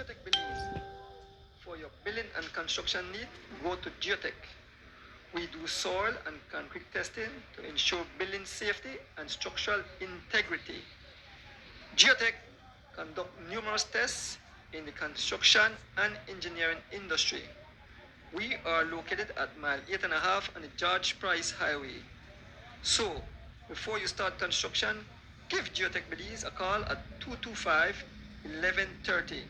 Geotech Belize. For your building and construction need, go to Geotech. We do soil and concrete testing to ensure building safety and structural integrity. Geotech conduct numerous tests in the construction and engineering industry. We are located at mile 8.5 on the George Price Highway. So, before you start construction, give Geotech Belize a call at 225-1130.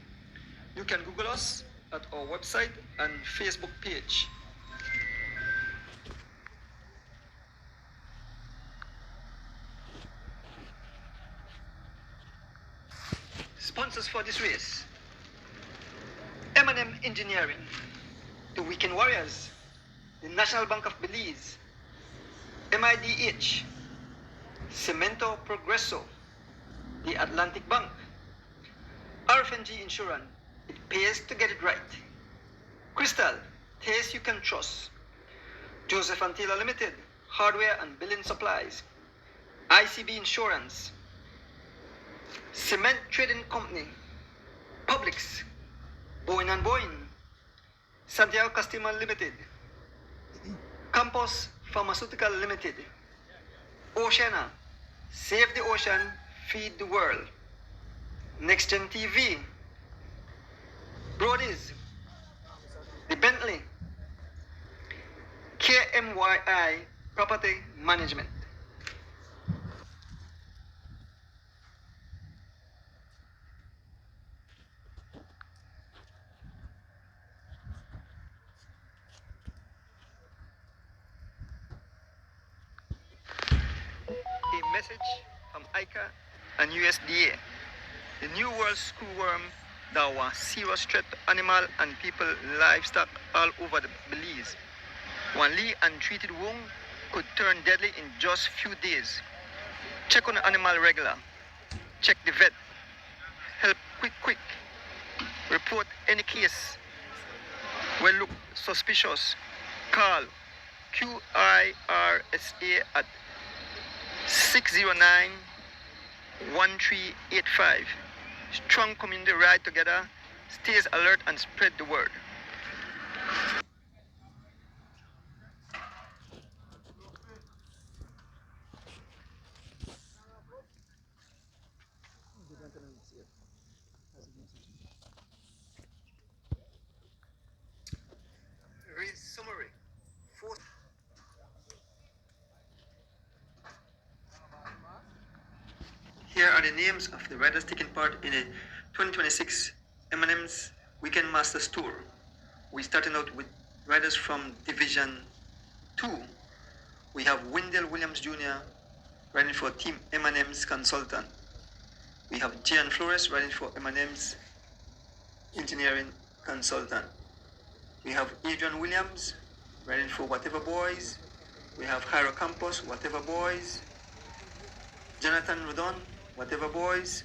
You can Google us at our website and Facebook page. Sponsors for this race: M&M Engineering, the Weekend Warriors, the National Bank of Belize, MIDH, Cemento Progreso, the Atlantic Bank, RFNG Insurance, it pays to get it right, Crystal, taste you can trust, Joseph and Taylor Limited, hardware and building supplies, ICB Insurance, Cement Trading Company, Publix, Boeing and Boeing, Santiago Customer Limited, Campos Pharmaceutical Limited, Oceana, Save the Ocean, Feed the World, Next Gen TV, Brody's, The Bentley, KMYI Property Management. A message from ICA and USDA. The New World Screwworm that was serious threat to animal and people livestock all over the Belize. One Lee untreated wound could turn deadly in just few days. Check on the animal regular. Check the vet. Help quick. Report any case will look suspicious. Call QIRSA at 609-1385. Strong community ride together, stays alert and spread the word. Summary. Here are the names of the riders taking part in the 2026 M&M's Weekend Masters Tour. We're starting out with riders from Division 2. We have Wendell Williams Jr. riding for Team M&M's Consultant. We have Gian Flores riding for M&M's Engineering Consultant. We have Adrian Williams riding for Whatever Boys. We have Jairo Campos, Whatever Boys. Jonathan Rodon, Whatever Boys.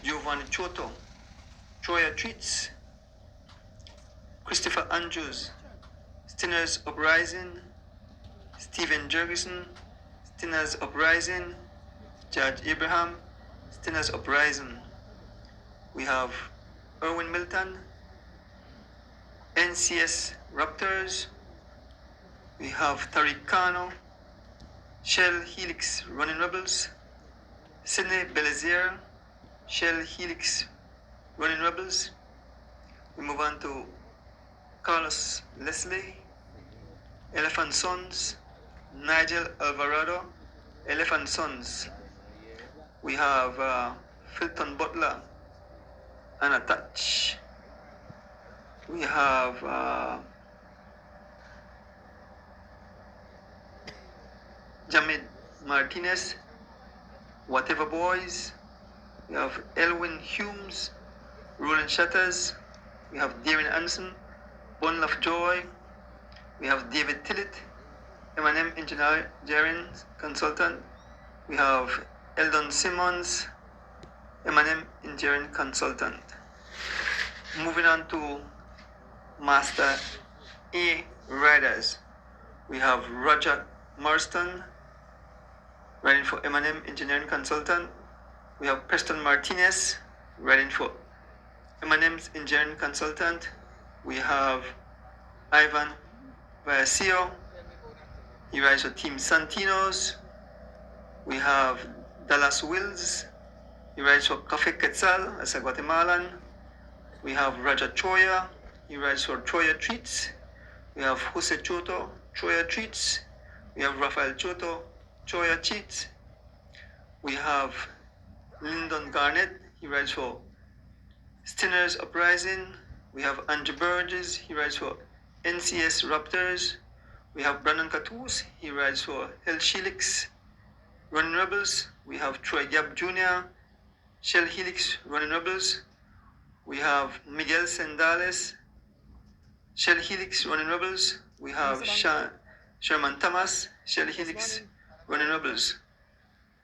Giovanni Choto, Troya Treats. Christopher Andrews, Stinners Uprising. Stephen Jurgensen, Stinners Uprising. George Abraham, Stinners Uprising. We have Erwin Milton, NCS Raptors. We have Tariq Kano, Shell Helix Running Rebels. Sidney Belize, Shell Helix Running Rebels. We move on to Carlos Leslie, Elephant Sons. Nigel Alvarado, Elephant Sons. We have Filton Butler, Anna Touch. We have Jamid Martinez, Whatever Boys. We have Elwin Humes, Roland Shutters. We have Darren Anderson, Bundle of Joy. We have David Tillett, M&M Engineering Consultant. We have Eldon Simmons, M&M Engineering Consultant. Moving on to Master A Riders. We have Roger Marston, riding for M&M Engineering Consultant. We have Preston Martinez, riding for M&M's engineering consultant. We have Ivan Vallecillo. He rides for Team Santinos. We have Dallas Wills. He rides for Cafe Quetzal as a Guatemalan. We have Roger Choya. He rides for Choya Treats. We have Jose Choto, Choya Treats. We have Rafael Choto, Choya Treats. We have Lyndon Garnett. He rides for Stinners Uprising. We have Andrew Burgess. He rides for NCS Raptors. We have Brandon Catus. He rides for Hell Helix Running Rebels. We have Troy Gab Jr., Shell Helix Running Rebels. We have Miguel Sendales, Shell Helix Running Rebels. We have Sherman Thomas, Shell Helix Running Rebels.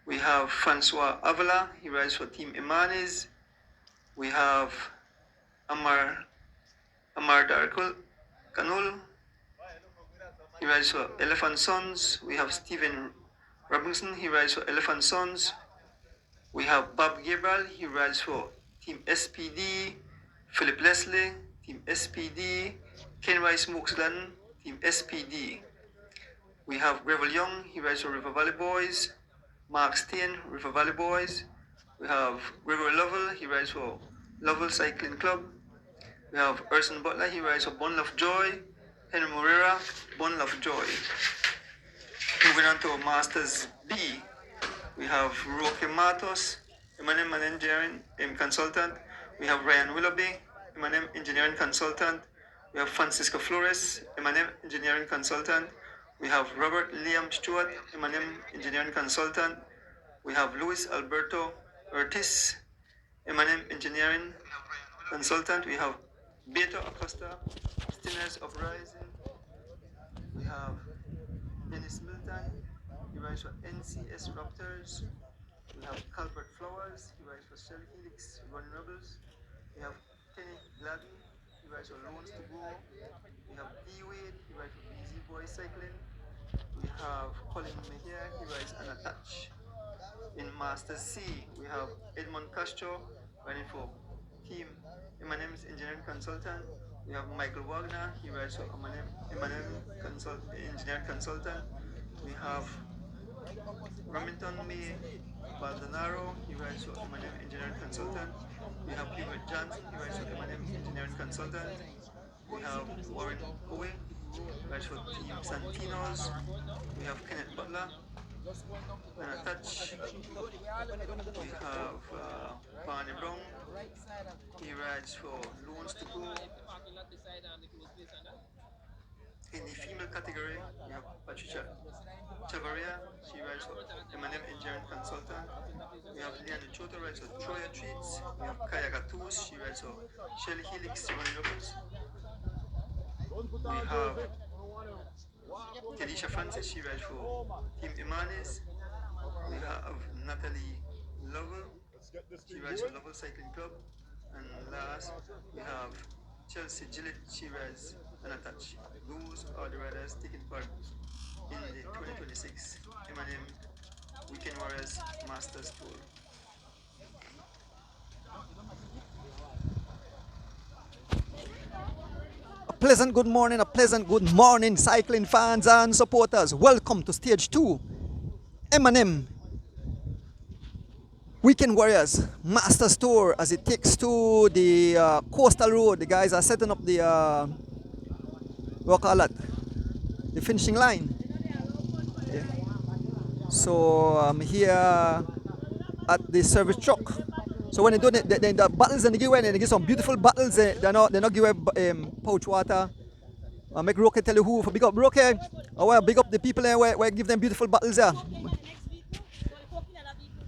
We have Francois Avila, he rides for Team Imanes. We have Amar Darkul Kanul, he rides for Elephant Sons. We have Stephen Robinson, he rides for Elephant Sons. We have Bob Gabriel, he rides for Team SPD. Philip Leslie, Team SPD. Ken Rice Mooksland, Team SPD. We have Greville Young, he rides for River Valley Boys. Mark Steen, River Valley Boys. We have Gregory Lovell, he rides for Lovell Cycling Club. We have Urson Butler, he rides for Bundle of Joy. Henry Morera, Bundle of Joy. Moving on to Masters B, we have Roque Matos, M&M Engineering Consultant. We have Ryan Willoughby, M&M Engineering Consultant. We have Francisco Flores, M&M Engineering Consultant. We have Robert Liam Stewart, M&M Engineering Consultant. We have Luis Alberto Ortiz, M&M Engineering Consultant. We have Beto Acosta, Stinners Uprising. We have Dennis Milton, he rides for NCS Raptors. We have Calvert Flowers, he rides for Shell Helix Running Rebels. We have Kenny Gladden, he rides for Loans to Go. We have D Wade, he rides for BZ Boy Cycling. We have Colin Mejia, he rides Unattached. In Master C, we have Edmond Castro riding for Team M&M's Engineering Consultant. We have Michael Wagner, he rides for M&M Engineering Consultant. We have Remington May Baldonaro, he rides for M&M Engineering Consultant. We have Hubert Johnson, he rides for M&M Engineering Consultant. We have Warren Owe, he rides for Team Santinos. We have Kenneth Butler, Unattached. We have Barney Brown, he rides for Loans to Go. In the female category, we have Patricia Chavaria, she rides for M&M Engineering Consultant. We have Leanne Chota, rides for Troya Treats. We have Kaya Gatus, she rides for Shell Helix Running Rebels. We have Kedisha Francis, she rides for Team Imanes. We have Natalie Lovell, she rides for Lovell Cycling Club. And last, we have Chelsea Gillett, she rides Unattached. Those are the riders taking part in the 2026 M&M Weekend Warriors Masters Tour. A pleasant good morning, cycling fans and supporters. Welcome to Stage 2 M&M Weekend Warriors Masters Tour as it takes to the coastal road. The guys are setting up the the finishing line. Okay. So I'm here at the service truck. So when they do the battles and they give some beautiful battles. They're not give away pouch water. Make Roque tell you who for big up Roque. Or big up the people there where give them beautiful battles there.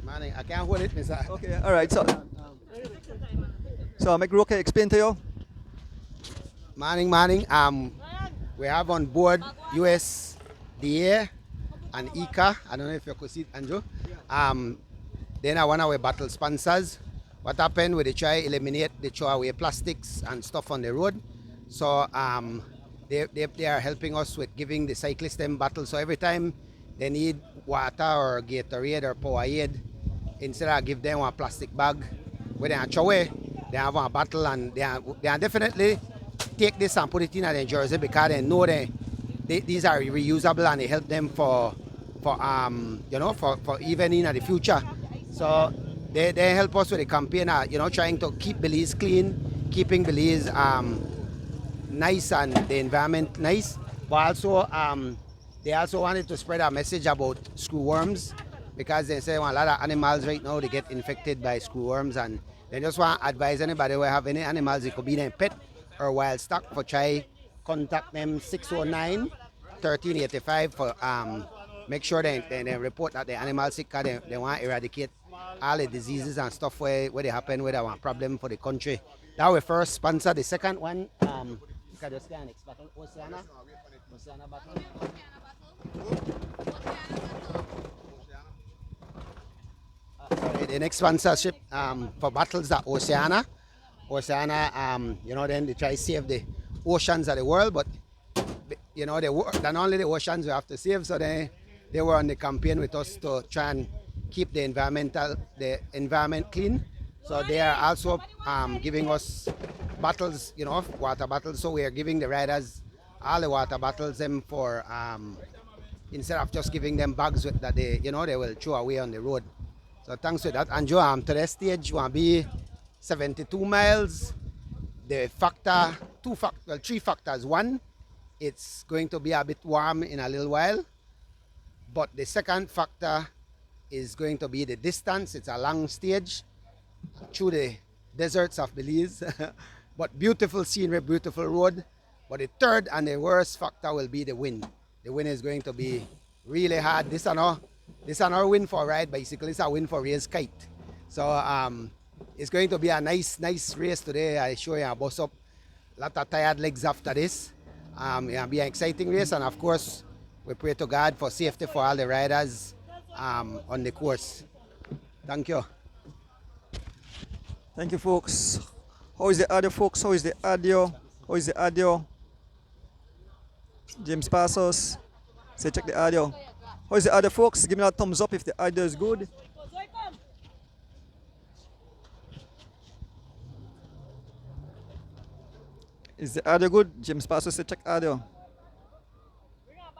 Man, I can't hold it, Mr. Okay, all right. So make Roque explain to you. Morning. We have on board USDA and ICA. I don't know if you could see it, Andrew. Then I one of our battle sponsors. What happened when they try eliminate the throw away plastics and stuff on the road? So they are helping us with giving the cyclists them battle. So every time they need water or Gatorade or Powerade, instead of give them one plastic bag where they throw away, they have a battle, and they are definitely take this and put it in their jersey because they know these are reusable and they help them for even in the future. So they help us with the campaign, trying to keep Belize clean, keeping Belize nice and the environment nice. But also they also wanted to spread a message about screwworms, because they say a lot of animals right now they get infected by screwworms, and they just want to advise anybody who have any animals, it could be their pet or wild stock, for try contact them 609-1385 for make sure they report that the animal sick, because they want to eradicate all the diseases and stuff where they happen, where they want problem for the country. That was first sponsor. The second one, you can just get next battle, Oceana battle. The next sponsorship for battles at Oceana, then they try to save the oceans of the world, but not only the oceans we have to save, so they were on the campaign with us to try and keep the environment clean. So they are also giving us bottles, water bottles. So we are giving the riders all the water bottles them for instead of just giving them bags that they will throw away on the road. So thanks to that. And Joe, to the stage will be 72 miles. The three factors. One, it's going to be a bit warm in a little while. But the second factor is going to be the distance. It's a long stage through the deserts of Belize. But beautiful scenery, beautiful road. But the third and the worst factor will be the wind. The wind is going to be really hard. This is our win for ride, basically. It's a win for race kite. So it's going to be a nice race today. I show you a bus up. A lot of tired legs after this. It'll be an exciting race, and of course, we pray to God for safety for all the riders on the course. Thank you. Thank you, folks. How is the audio, folks? How is the audio? James Passos, say check the audio. How is the audio, folks? Give me a thumbs up if the audio is good. Is the audio good? James Passos, say check audio.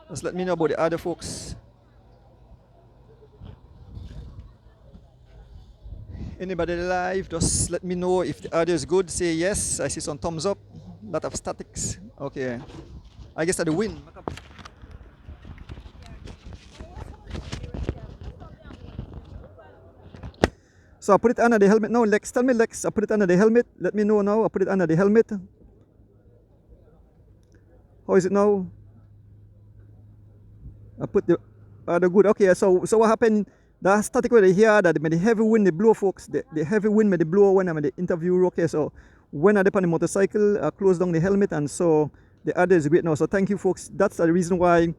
Just let me know about the audio, folks. Anybody live, just let me know if the audio is good. Say yes. I see some thumbs up. Lot of statics. Okay. I guess at the win. So I put it under the helmet now. Lex, tell me, Lex, I put it under the helmet. Let me know now. I put it under the helmet. How is it now? I put the good. Okay, so what happened? The static where they hear that the heavy wind they blow, folks. The heavy wind may they blow when I'm at the interview. Okay, so when I dip on the motorcycle, I close down the helmet, and so the audio is great now. So thank you, folks. That's the reason why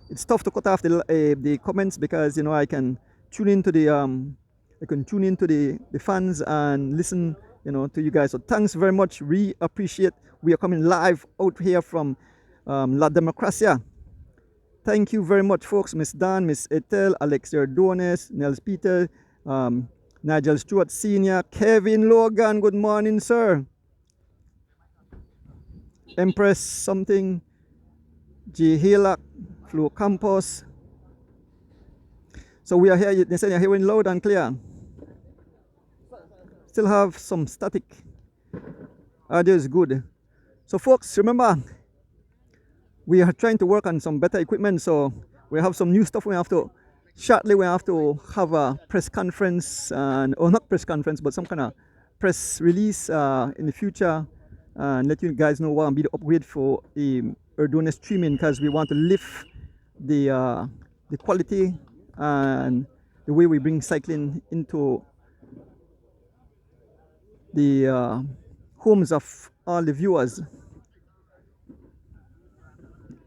it's tough to cut off the comments, because I can tune into the the fans and listen to you guys. So thanks very much. We appreciate. We are coming live out here from La Democracia. Thank you very much, folks. Miss Dan, Miss Etel, Alex Erdones, Nels Peter, Nigel Stewart Sr., Kevin Logan, good morning, sir. Empress something, G. Hilak, Flo Campos. So we are here, they say you're hearing loud and clear. Still have some static. Audio is good. So folks, remember, we are trying to work on some better equipment, so we have some new stuff. Shortly we have to have a press conference, or not press conference, but some kind of press release in the future, and let you guys know what will be the upgrade for Erdones streaming, because we want to lift the quality and the way we bring cycling into the homes of all the viewers.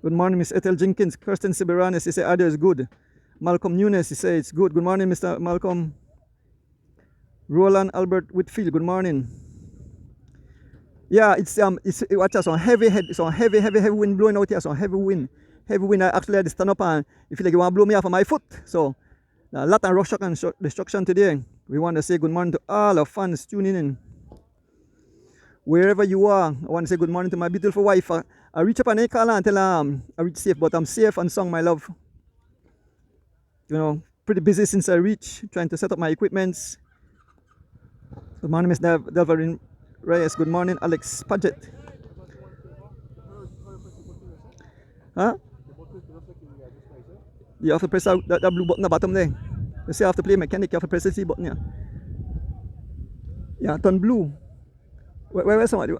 Good morning, Miss Ethel Jenkins. Kirsten Siberanes, he said audio is good. Malcolm Nunes, he said it's good. Good morning, Mr. Malcolm. Roland Albert Whitfield, good morning. Yeah, it's watch us on heavy wind blowing out here. So heavy wind. I actually had to stand up, and it feel like you want to blow me off of my foot. So a lot of rush and destruction today. We want to say good morning to all our fans tuning in. wherever you are. I want to say good morning to my beautiful wife. I reach up and I call her and tell her I reach safe, but I'm safe and sound, my love. You know, pretty busy since I reached, trying to set up my equipments. Good morning, Miss Delvarin Reyes. Good morning, Alex Paget. Huh? You have to press out that blue button at the bottom there. You see, you have to play mechanic, you have to press the C button, yeah. Yeah, turn blue. Where's somebody?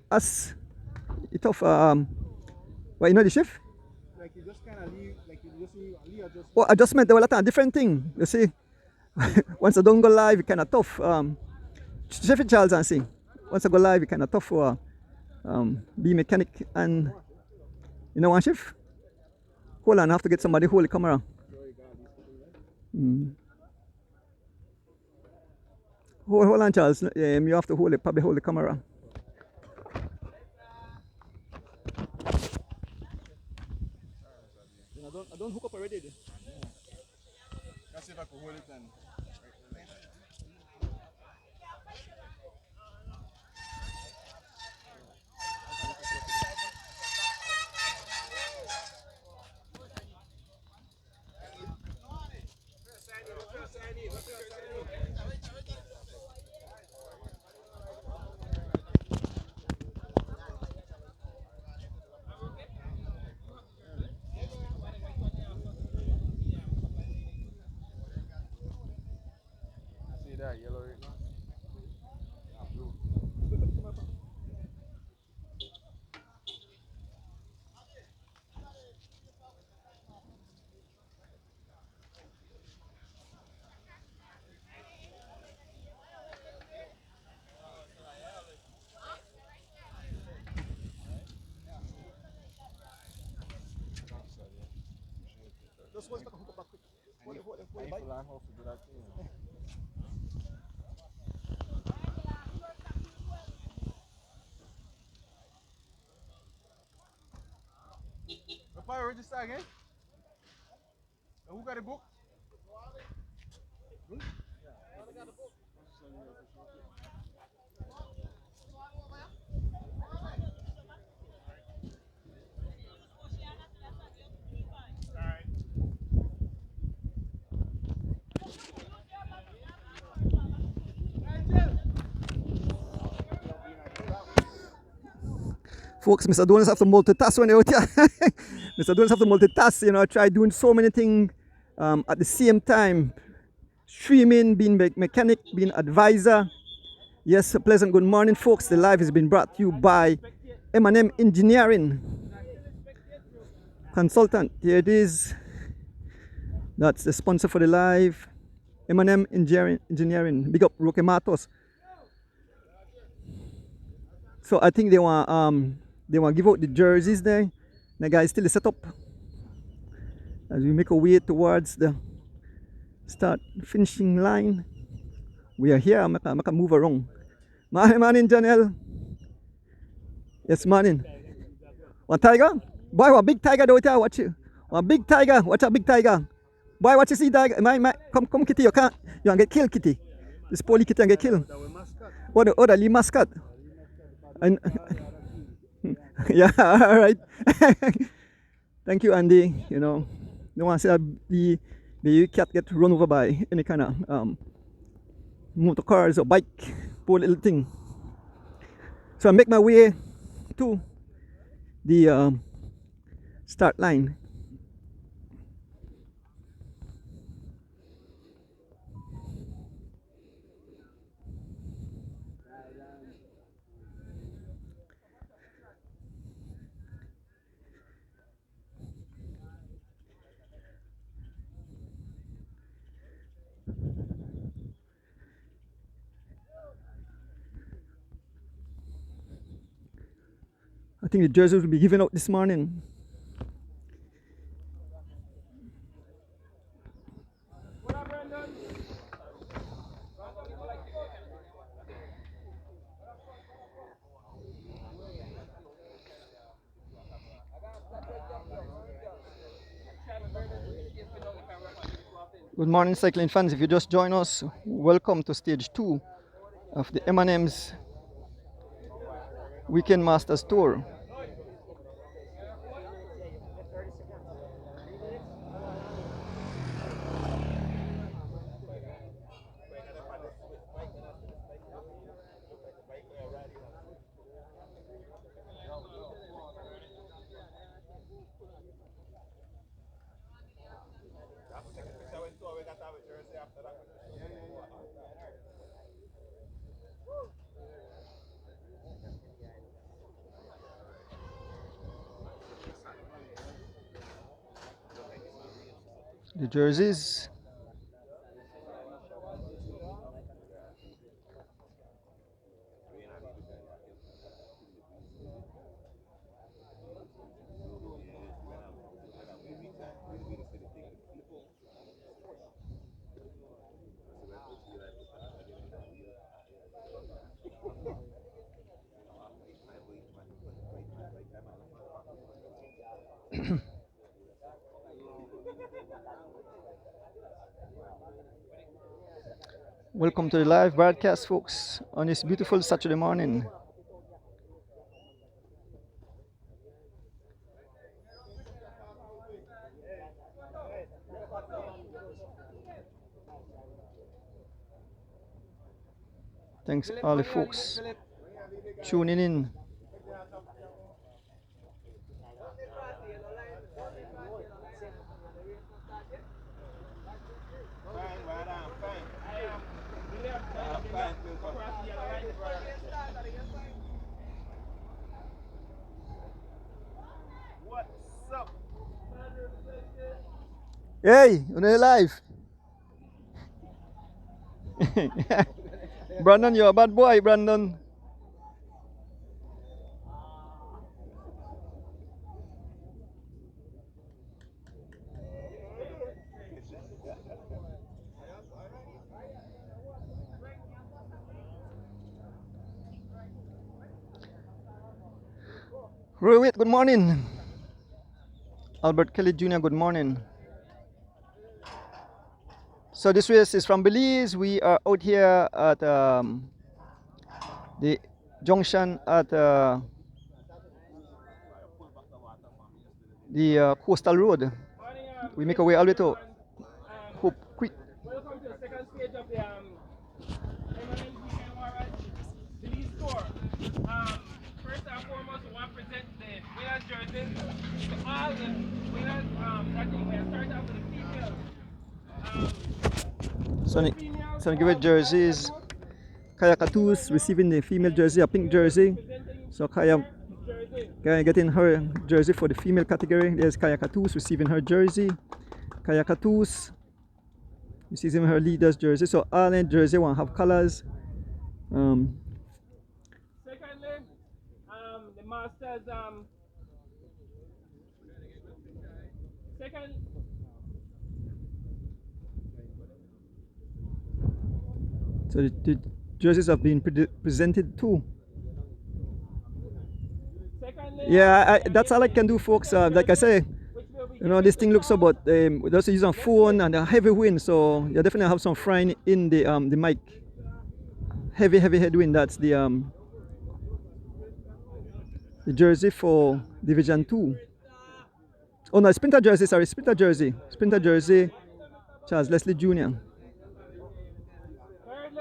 Us. It's tough. What, you know the shift? Like you just kind of leave, like you just leave adjustment. Oh, adjustment, they will a different thing. You see, once I don't go live, it's kind of tough. Shift it, Charles, and see. Once I go live, it's kind of tough for be mechanic and you know one shift. Hold on, I have to get somebody hold the camera. Hold on, Charles. You have to hold it, probably hold the camera. I don't hook up already. Let's see if I can hold it and. See that yellow right now? Blue. Just once I can hook up back quick. I need to learn how to do that too. Before I register again? Who got the book? Folks, Mr. Donis have to multitask when they're out here. Mr. Donis have to multitask, you know, try doing so many things at the same time. Streaming, being mechanic, being advisor. Yes, a pleasant good morning, folks. The live has been brought to you by M&M Engineering. Consultant, here it is. That's the sponsor for the live. M&M Engineering. Big up Roque Matos. So I think they want give out the jerseys there. The guys still set up as we make our way towards the start finishing line. We are here. I can move around. Morning, Janelle. Yes, morning. One tiger? Boy, one big tiger out here. Watch you. One big tiger. Watch a big tiger. Boy, what you see, tiger? Come, Kitty. You can't get killed, Kitty. This poly kitty can get killed. What the other mascot? And yeah, all right. Thank you, Andy. You know, don't want to say the cat get run over by any kind of motor cars or bike, poor little thing. So I make my way to the start line. I think the jerseys will be given out this morning. Good morning, cycling fans. If you just join us, welcome to stage 2 of the M&M's Weekend Masters Tour. The jerseys. Welcome to the live broadcast, folks, on this beautiful Saturday morning. Thanks all the folks tuning in. What's up? Hey, on live. Brandon, you're a bad boy, Brandon. Rohit, good morning. Albert Kelly Jr., good morning. So this race is from Belize. We are out here at the junction at the coastal road. We make our way all the way to Hope Creek. Welcome to the second stage of the M&M Weekend Warriors Belize Tour. First and foremost, we want to present the winners' jerseys to all the winners. That we can start off with the females. So give it jerseys. Kaya Katus receiving the female jersey, a pink jersey. So Kaya getting her jersey for the female category. There's Kaya Katus receiving her jersey. Kaya Katus receiving her leader's jersey. So all the jersey won't have colors. Secondly, the Masters. Second. So the jerseys have been presented too. Secondly, Yeah, that's all I can do, folks. Like I say, you know, this thing looks so, but we also use a phone and a heavy wind, so you definitely have some frying in the mic. Heavy headwind. That's the jersey for Division 2. Oh no, Sprinter jersey. Sorry, Sprinter jersey. Sprinter jersey. Charles Leslie Jr. Thirdly,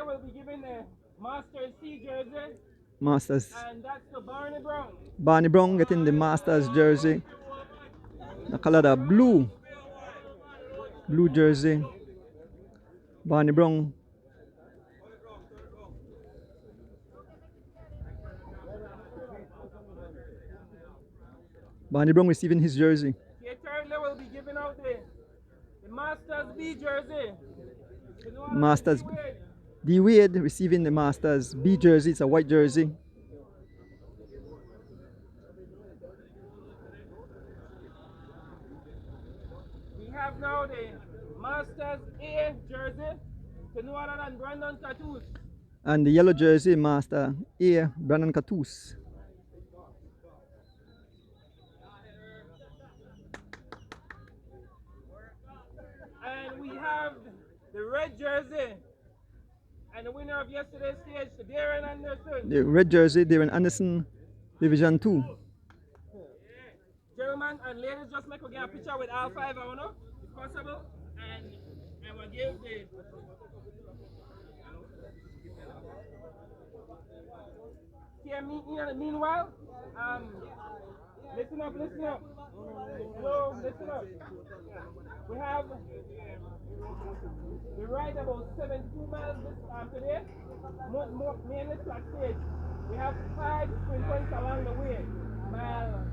we'll be giving the Masters C jersey, Masters. and that's to Barney Brown. Barney Brown getting the Masters jersey. The color of blue. Blue jersey. Barney Brown. Barney Brown receiving his jersey. Okay, thirdly, we'll be giving out the Masters B jersey. Masters D Wade receiving the Masters B jersey. It's a white jersey. We have now the Masters A jersey to no other than Brandon Tattoos. And the yellow jersey, Master A, Brandon Katus. And we have the red jersey and the winner of yesterday's stage, Darren Anderson. The red jersey, Darren Anderson, Division 2. Gentlemen and ladies, just make we get a picture with all five of you, if possible. And we'll give the meanwhile, listen up. Hello, listen up. We have we ride about 72 miles today, mainly flat stage. We have 5 sprint points along the way. Mile.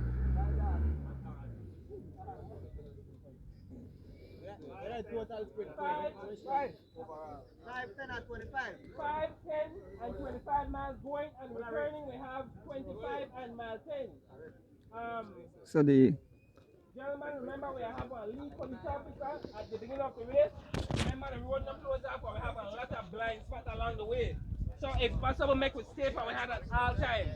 Total sprint. 5, 10 and 25. 5, 10, and 25 miles going, and returning we have 25 and mile 10. So the Gentlemen, remember we have a lead police officer at the beginning of the race. Remember the road not closed up, but we have a lot of blind spots along the way. So if possible, make it safe and we have at all times.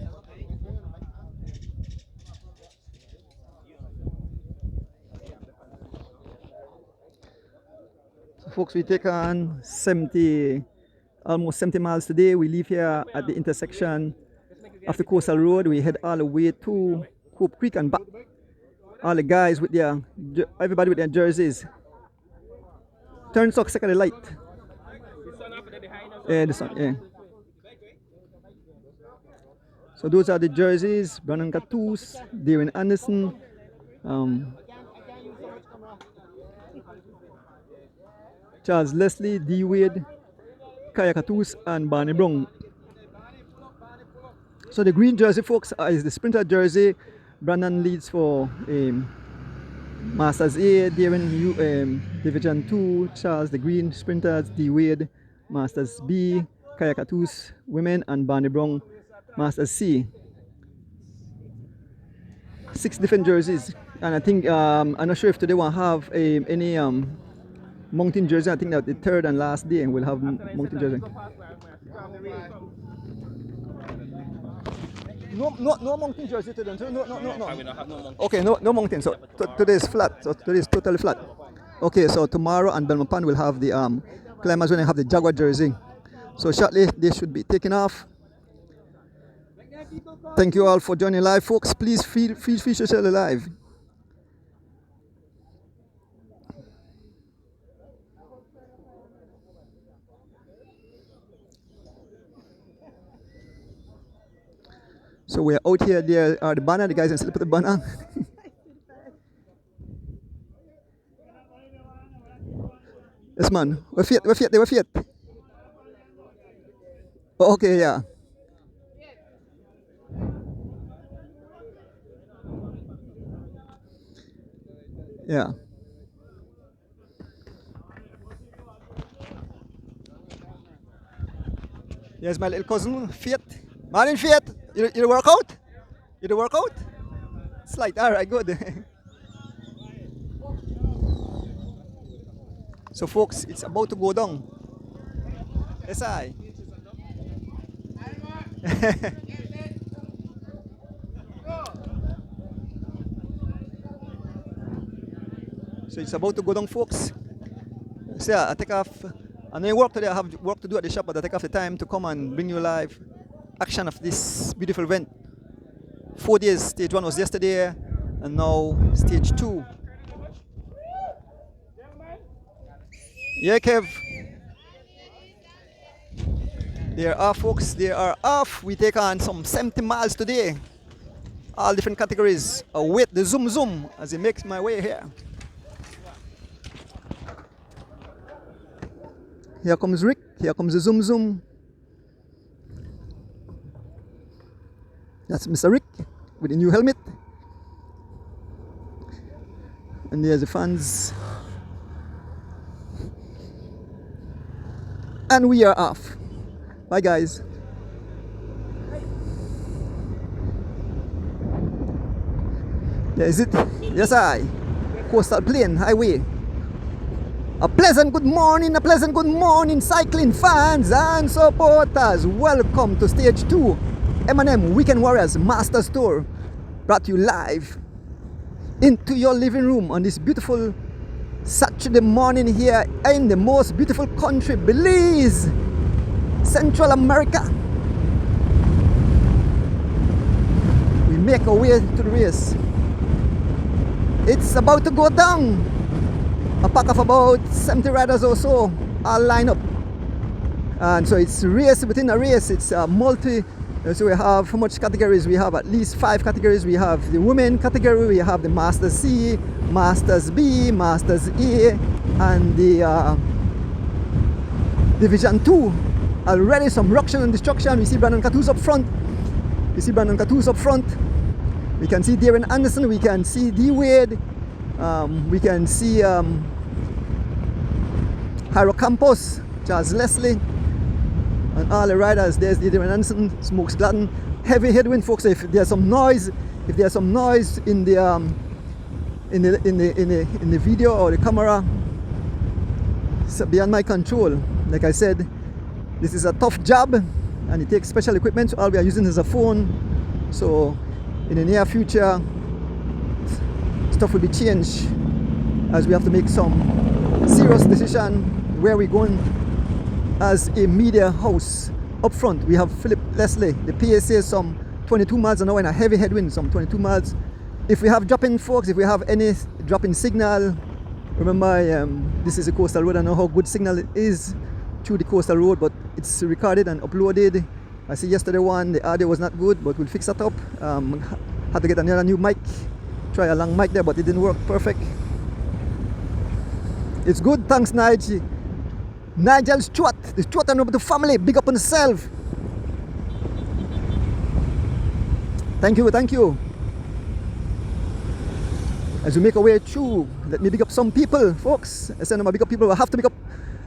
So folks, we take on almost 70 miles today. We leave here at the intersection of the coastal road. We head all the way to Hope Creek and back. All the guys with everybody with their jerseys. Turn sock second the light. Yeah, the sun, yeah. So those are the jerseys. Brandon Catus, Darren Anderson, Charles Leslie, D. Wade, Kaya Catus, and Barney Brown. So the green jersey, folks, is the sprinter jersey. Brandon leads for Masters A, Darren Division 2, Charles the green sprinters, D. Wade, Masters B, Kaya Catus, women, and Barney Brown, Masters C. 6 different jerseys, and I think I'm not sure if today we'll have any mountain jersey. I think that the third and last day we'll have mountain jersey. No mountain jersey today. No. Okay, no mountain. So today is flat. So today is totally flat. Okay, so tomorrow and Belmopan will have the climbers when they have the Jaguar jersey. So shortly they should be taken off. Thank you all for joining live, folks. Please feel free to share live. So we're out here. There are the banner. The guys can still put the banner. Yes, man. We're Fiat. Oh, okay, yeah. Yeah. Yes, my little cousin, Fiat. Morning, Fiat. You do workout? You do workout? Slight. All right, good. So, folks, it's about to go down. Yes, I. So it's about to go down, folks. So I take off. I know work today. I have work to do at the shop, but I take off the time to come and bring you live action of this beautiful event. 4 days. Stage 1 was yesterday, and now stage 2. Yeah, Kev. They are off, folks. They are off. We take on some 70 miles today. All different categories. Wait, the zoom as it makes my way here. Here comes Rick. Here comes the zoom. That's Mr. Rick with a new helmet. And there's the fans. And we are off. Bye, guys. There is it. Yes, I. Coastal Plain Highway. A pleasant good morning, cycling fans and supporters. Welcome to stage 2, M&M Weekend Warriors Masters Tour, brought to you live into your living room on this beautiful Saturday morning here in the most beautiful country, Belize, Central America. make our way to the race. It's about to go down. A pack of about 70 riders or so all line up. And so it's a race within a race. It's a multi. So we have how much categories? We have at least 5 categories. We have the women category, we have the Masters C, Masters B, Masters A, and the Division 2. Already some ruction and destruction. We see Brandon Catouz up front. We can see Darren Anderson. We can see D Wade. We can see Jairo Campos, Charles Leslie, and all the riders. There's Darren Anderson, Smokes Gladden. Heavy headwind, folks. If there's some noise, in the video or the camera, it's beyond my control. Like I said, this is a tough job, and it takes special equipment. So all we are using is a phone. So in the near future, stuff will be changed as we have to make some serious decision where we're going as a media house. Up front, we have Philip Leslie. The PSA is some 22 miles an hour in a heavy headwind, some 22 miles. If we have drop-in, folks, if we have any drop-in signal, remember this is a coastal road. I know how good signal it is through the coastal road, but it's recorded and uploaded. I see yesterday one, the audio was not good, but we'll fix that up. Had to get another new mic, try a long mic there, but it didn't work perfect. It's good, thanks Nigel. Nigel Stewart, the Stewart and Roberto family, big up on yourself. Thank you. As we make our way through, let me big up some people, folks. I said, big up people. I have to big up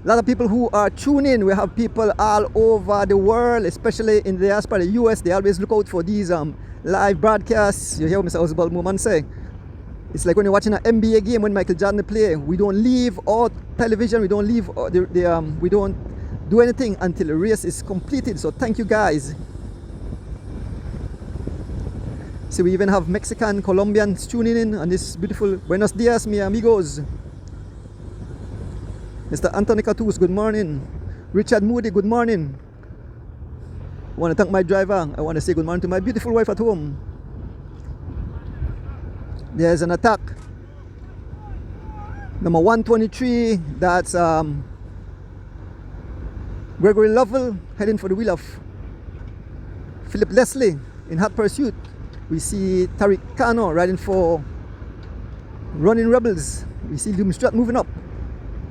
a lot of people who are tuning. We have people all over the world, especially in the diaspora, the US. They always look out for these live broadcasts. You hear what Mr. Oswald Moman say? It's like when you're watching an NBA game when Michael Jordan play. We don't leave our television. We don't leave we don't do anything until the race is completed. So thank you guys. See, we even have Mexican, Colombians tuning in on this beautiful Buenos dias, mi amigos. Mr. Anthony Catouz, good morning. Richard Moody, good morning. I want to thank my driver. I want to say good morning to my beautiful wife at home. There's an attack. Number 123, that's Gregory Lovell heading for the wheel of Philip Leslie in hot pursuit. We see Tariq Kano riding for Running Rebels. We see Liam Stewart moving up.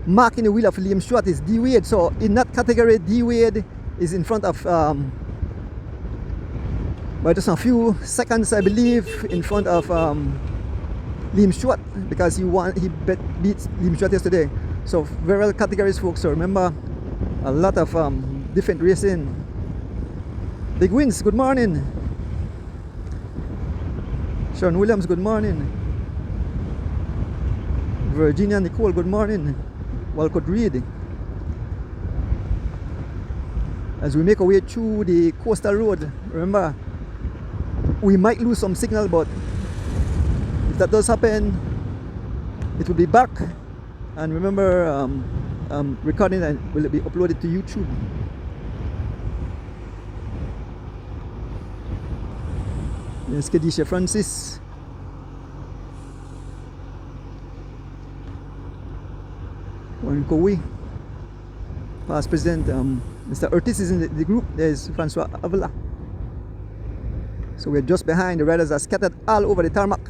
Marking the wheel of Liam Stewart is D Wade. So in that category, D Wade is in front of by just a few seconds, I believe, in front of Liam Stewart, because he beat Liam Stewart yesterday. So very well categories, folks. So remember, a lot of different racing. Big wins, good morning. Sean Williams, good morning. Virginia Nicole, good morning. Walcott Reed. As we make our way through the coastal road, remember, we might lose some signal, but if that does happen, it will be back. And remember, recording and will be uploaded to YouTube. Yes, Kadisha Francis. Warren Cowie. Past President Mr. Ortiz is in the group. There's Francois Avila. So we're just behind. The riders are scattered all over the tarmac.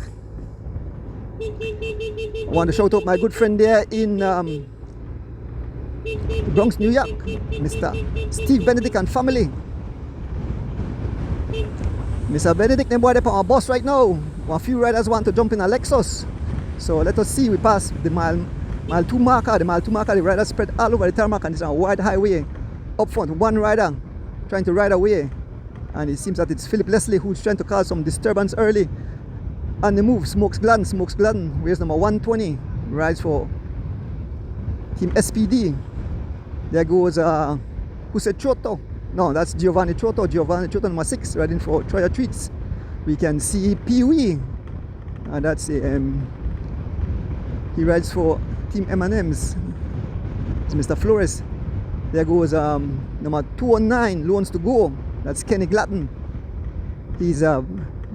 I want to shout out my good friend there in Bronx, New York, Mr. Steve Benedict and family. Mr. Benedict, them boy, they're on our bus right now. A few riders want to jump in a Lexus. So let us see. We pass the mile 2 marker. The mile 2 marker, the riders spread all over the tarmac, and it's a wide highway. Up front, one rider trying to ride away. And it seems that it's Philip Leslie who's trying to cause some disturbance early. On the move, Smokes Gladden, where's number 120, rides for Team SPD. There goes, who said Choto? No, that's Giovanni Choto, number 6, riding for Troya Treats. We can see Pee-wee, and that's he rides for Team M&M's. It's Mr. Flores. There goes number 209, Loans to Go. That's Kenny Glatton. He's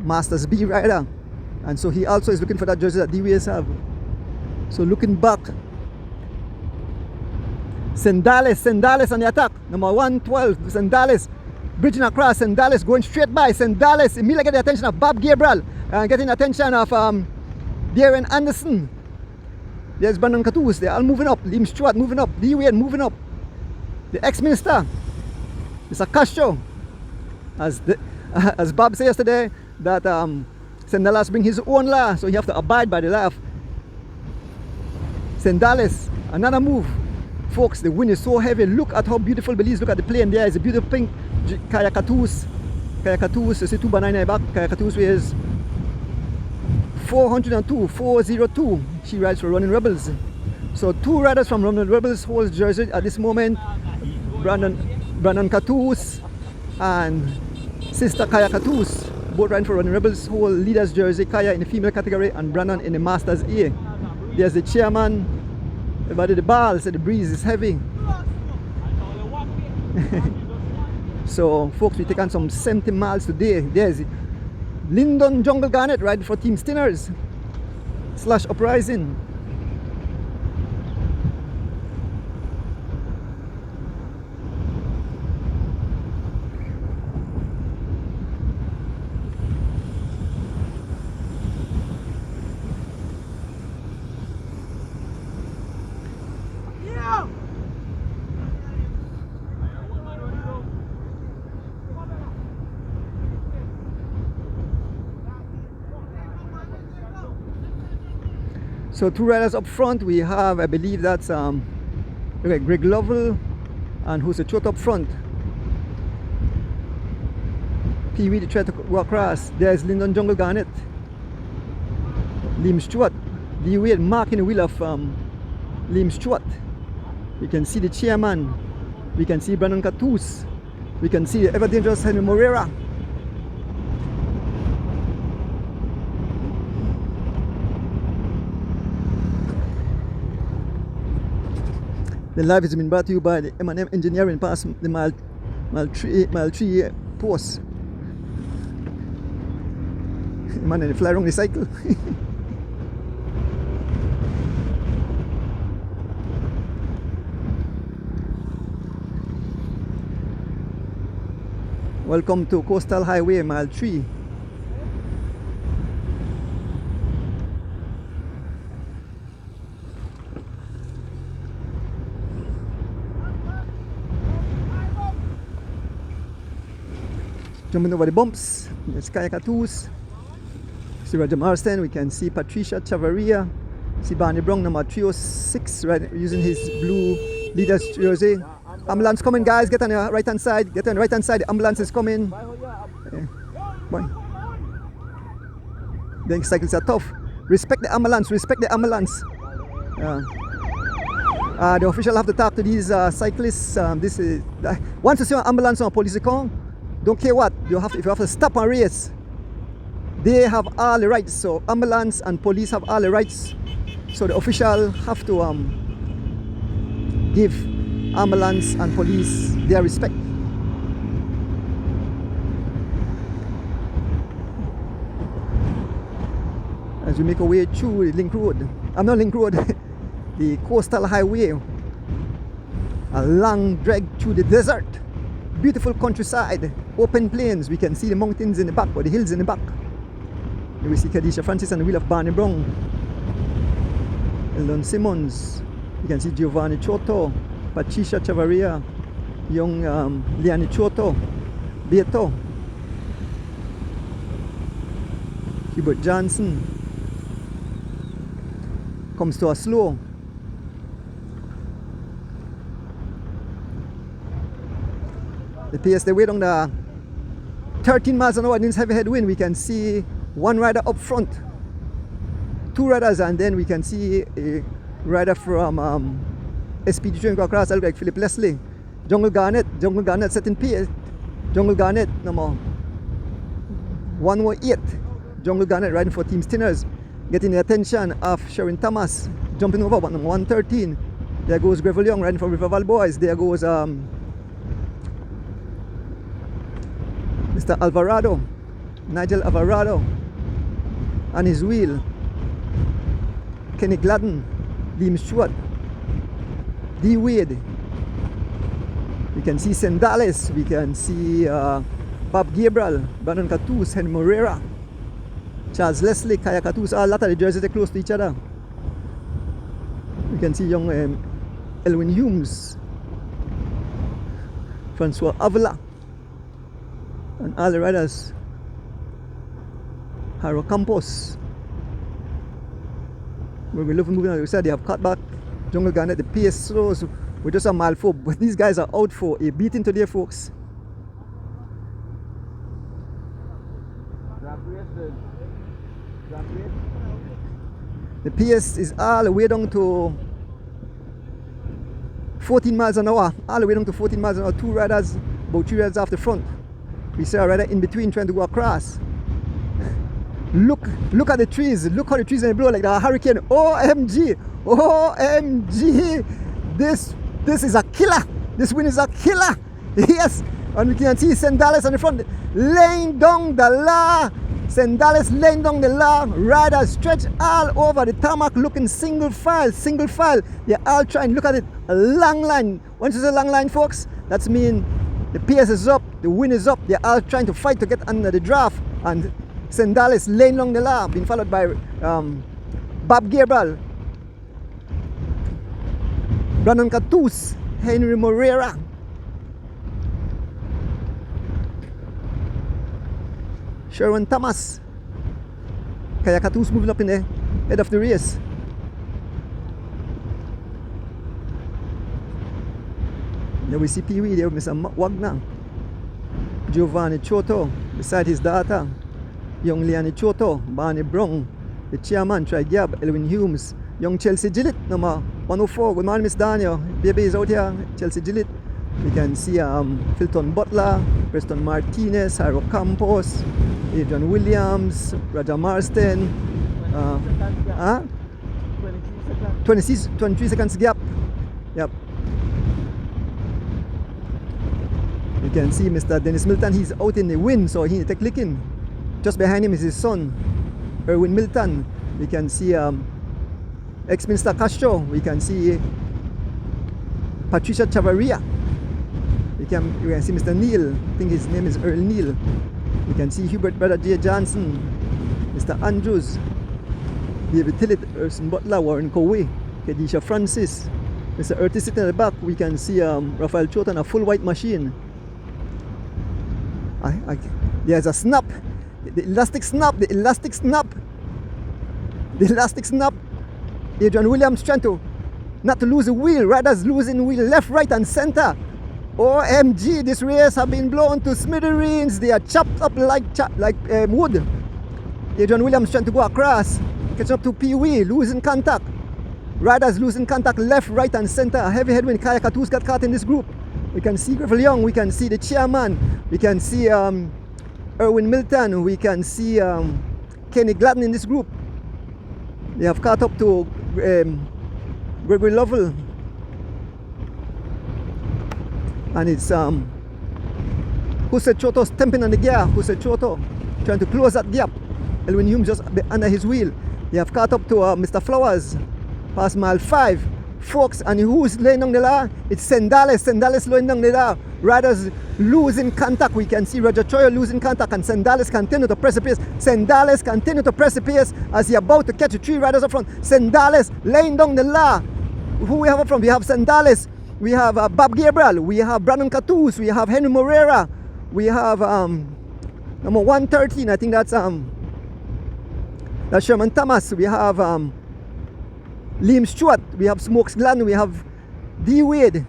Masters B rider, and so he also is looking for that jersey that DWS have. So looking back, Sendales on the attack, number 112, Sendales bridging across, Sendales going straight by, Sendales immediately get the attention of Bob Gabriel and getting the attention of Darren Anderson. There's Brandon Catus, they're all moving up, Liam Stewart moving up, Lee Wade moving up, the ex-minister, Mr. Castro, as Bob said yesterday, that Sendales bring his own law, so you have to abide by the law. Sendales, another move. Folks, the wind is so heavy. Look at how beautiful Belize. Look at the plane there. It's a beautiful pink Kaya Catus. Kaya Catus, you see 2 banana back. Kaya Catus weighs 402. She rides for Running Rebels. So 2 riders from Running Rebels hold jersey at this moment. Brandon Catus and sister Kaya Catus, both riding for Running Rebels, hold leaders jersey. Kaya in the female category and Brandon in the Masters A. There's the chairman. Everybody, the balls, the breeze is heavy. So folks, we take on some 70 miles today. There's Lyndon Jungle Garnet riding for Team Stinners / Uprising. So 2 riders up front, we have, I believe that's Greg Lovell, and who's the short up front? Pee Wee to try to walk across. There's Lyndon Jungle Garnet, Liam Stewart, Lee Wade marking the wheel of Liam Stewart. We can see the chairman, we can see Brandon Catus, we can see the ever dangerous Henry Morera. The live has been brought to you by the M&M Engineering past the mile 3 post. Man, they fly wrong the cycle. Welcome to Coastal Highway, mile 3. Jumping over the bumps, there's Kaya Catus, see Roger Marston, we can see Patricia Chavarria, see Barney Brown, number 306, right, using his blue leader's jersey. Ambulance coming, guys, get on the right hand side, the ambulance is coming. Boy. The cycles are tough. Respect the ambulance. The official have to talk to these cyclists. Once you see an ambulance or a police car, don't care what, if you have to stop and race, they have all the rights. So ambulance and police have all the rights. So the official have to give ambulance and police their respect. As we make our way through the Link Road, the Coastal Highway, a long drag through the desert. Beautiful countryside, open plains. We can see the mountains in the back or the hills in the back. We see Kadisha Francis and the wheel of Barney Brown, Eldon Simmons. You can see Giovanni Choto, Patricia Chavarria, young Liani Choto, Beto, Hubert Johnson. Comes to a slow. The pace they wait on the 13 miles an hour in this heavy headwind. We can see 1 rider up front, 2 riders, and then we can see a rider from SPD train go across. I look like Philip Leslie. Jungle Garnet setting pace. Jungle Garnet number 118. Jungle Garnet riding for Team Stinners, getting the attention of Sharon Thomas, jumping over number 113. There goes Greville Young riding for Riverval Boys. There goes Mr. Alvarado Nigel Alvarado on his wheel. Kenny Gladden, Liam Stewart, D. Wade. We can see Sandales, we can see Bob Gabriel, Brandon Catus, Henry Morera, Charles Leslie, Kaya Catus. A lot of the jerseys are close to each other. We can see young Elwin Humes, Francois Avila, and all the riders. Haro Campos. When we look moving on, we said they have cut back. Jungle Garnet, the pace slows. We're just a mile four, but these guys are out for a beating today, folks. The pace is all the way down to 14 miles an hour. All the way down to 14 miles an hour. Two riders, about 3 riders off the front. We see a rider in between trying to go across. Look at the trees. Look how the trees are blow like a hurricane. OMG! OMG! This is a killer. This wind is a killer. Yes. And we can see Sandales on the front laying down the law. Sandales laying down the law. Riders stretch all over the tarmac looking single file. They're all trying. Look at it. A long line. Once you say long line, folks, that's mean the pace is up, the wind is up. They're all trying to fight to get under the draft. And Sandales laying along the law, being followed by Bob Gabriel, Brandon Catus, Henry Morera. Sherwin Thomas, Kaya Catus moving up in the head of the race. There we see Pee Wee there, Mr. Wagner, Giovanni Choto beside his daughter, young Leonie Choto, Barney Brown, the chairman, Tri Gab, Elwin Humes, young Chelsea Gillett, number 104. Good morning, Miss Daniel. Baby is out here, Chelsea Gillett. We can see Philton Butler, Preston Martinez, Haro Campos, Adrian Williams, Roger Marston. 23 seconds gap. Yep. You can see Mr. Dennis Milton, he's out in the wind, so he take licking. Just behind him is his son, Erwin Milton. We can see ex-Minister Castro. We can see Patricia Chavarria. We can see Mr. Neil. I think his name is Earl Neil. We can see Hubert Brother J. Johnson, Mr. Andrews, David Tillett, Erson Butler, Warren Coway, Kedisha Francis, Mr. Ertis sitting at the back. We can see Raphael Chotan, a full white machine. There's a snap. The elastic snap. Adrian Williams trying to not to lose the wheel. Riders losing wheel left, right, and center. OMG, this race have been blown to smithereens. They are chopped up like wood. Adrian Williams trying to go across, catching up to Pee Wee, losing contact. Riders losing contact left, right, and center. A heavy headwind. Kaya Catus got caught in this group. We can see Griffel Young. We can see the chairman. We can see Erwin Milton. We can see Kenny Gladden in this group. They have caught up to Gregory Lovell. And it's Jose Choto stamping on the gear. Jose Choto trying to close that gap. Elwin Hume just under his wheel. They have caught up to Mr. Flowers past mile 5. Folks, and who's laying down the law? It's Sandales. Sandales laying down the law. Riders losing contact. We can see Roger Troyer losing contact, and Sandales continue to press the pace. Sandales continue to press the pace as he about to catch the 3 riders up front. Sandales laying down the law. Who we have up front? We have Sandales. We have Bob Gabriel. We have Brandon Catus. We have Henry Morera. We have number 113. I think that's Sherman Thomas. We have Liam Stewart. We have Smokes Glenn. We have D. Wade.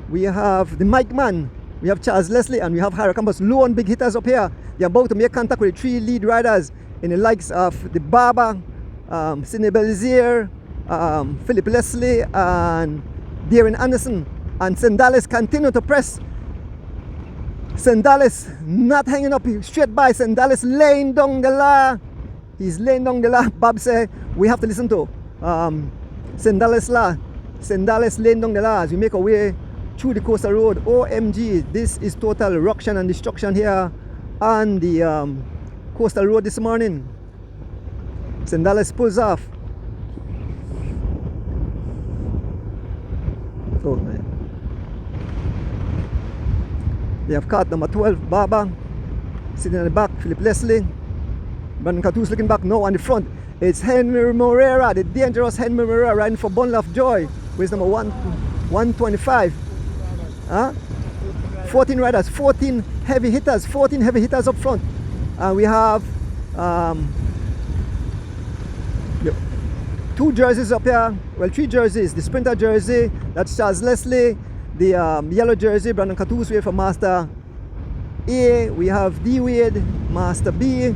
We have the Mike Man. We have Charles Leslie, and we have Harry Campos. Low on big hitters up here. They're about to make contact with the 3 lead riders in the likes of the Barber, Sidney Belize, Philip Leslie, and Darren Anderson. And Sandales continue to press. Sandales not hanging up straight by. Sandales laying down the law. He's laying down the law. Bob said we have to listen to Sandales law. Sandales laying down the law as we make our way through the coastal road. OMG, this is total ruction and destruction here on the Coastal Road this morning. St. Dallas pulls off. So they have caught number 12, Baba, sitting in the back, Philip Leslie. Brandon Catoos looking back now on the front. It's Henry Morera, the dangerous Henry Morera, riding for Bundle of Joy, with number 125. 14 riders, 14 heavy hitters up front. And we have two jerseys up here, well, three jerseys. The sprinter jersey, that's Charles Leslie. The yellow jersey, Brandon Catoos Wade for Master A. We have D Wade, Master B.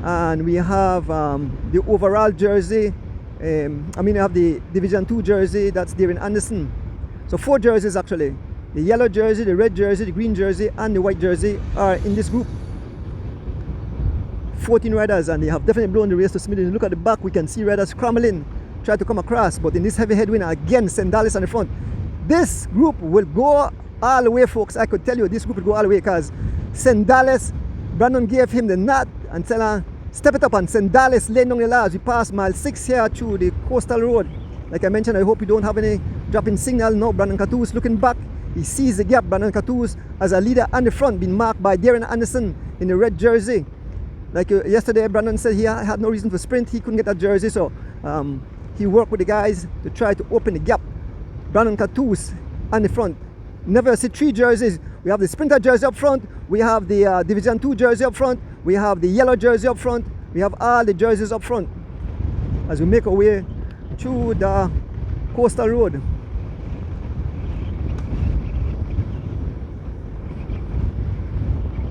And we have the overall jersey. We have the Division 2 jersey, that's Darren Anderson. So 4 jerseys actually. The yellow jersey, the red jersey, the green jersey, and the white jersey are in this group. 14 riders, and they have definitely blown the race to smithereens. Look at the back, we can see riders scrambling, try to come across, but in this heavy headwind, again, St. Dallas on the front. This group will go all the way, folks. I could tell you this group will go all the way, because St. Dallas, Brandon gave him the nod and said, step it up, and St. Dallas laying down the law as we pass mile 6 here through the coastal road. Like I mentioned, I hope you don't have any dropping signal. No, Brandon Catoos looking back. He sees the gap. Brandon Catoos as a leader on the front, being marked by Darren Anderson in the red jersey. Like yesterday, Brandon said he had no reason to sprint. He couldn't get that jersey, so he worked with the guys to try to open the gap. Brandon Catoos on the front. Never see 3 jerseys. We have the sprinter jersey up front. We have the Division 2 jersey up front. We have the yellow jersey up front. We have all the jerseys up front as we make our way through the coastal road.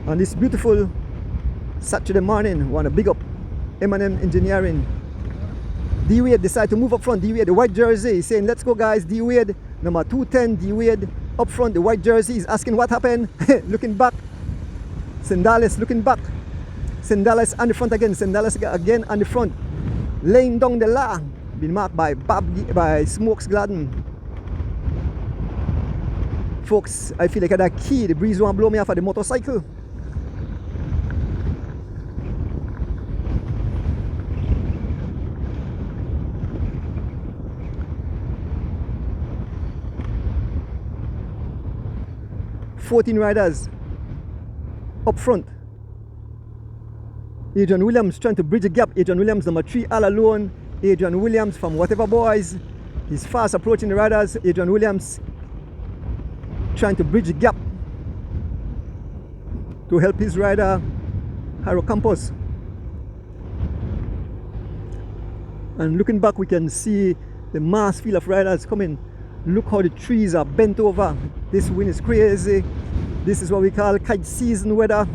On this beautiful Saturday morning, I want to big up M&M Engineering. D Wade decided to move up front. D Wade, the white jersey, he's saying, let's go guys. D Wade, number 210, D Wade up front, the white jersey. He's asking what happened. Looking back. St. Dallas looking back. St. Dallas on the front again. St. Dallas again on the front. Laying down the law. Been marked by Smokes Gladden. Folks, I feel like that key. The breeze won't blow me off of the motorcycle. "14 riders up front. Adrian Williams trying to bridge the gap. Adrian Williams, number 3, all alone. Adrian Williams from Whatever Boys. He's fast approaching the riders. Adrian Williams trying to bridge the gap to help his rider, Haro Campos. And looking back, we can see the mass field of riders coming. Look how the trees are bent over. This wind is crazy. This is what we call kite season weather.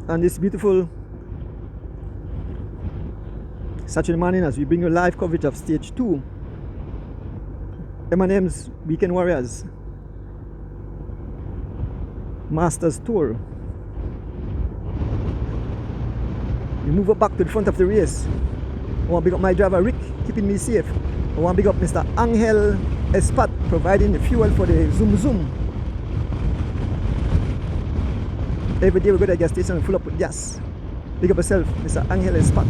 And this beautiful Saturday morning as we bring you live coverage of stage 2 M&M's Weekend Warriors Masters Tour. We move up back to the front of the race. I want to big up my driver Rick, keeping me safe. I want to big up Mr. Angel Espat, providing the fuel for the Zoom Zoom. Every day we go to the gas station and fill up with gas. Big up yourself, Mr. Angel Espat.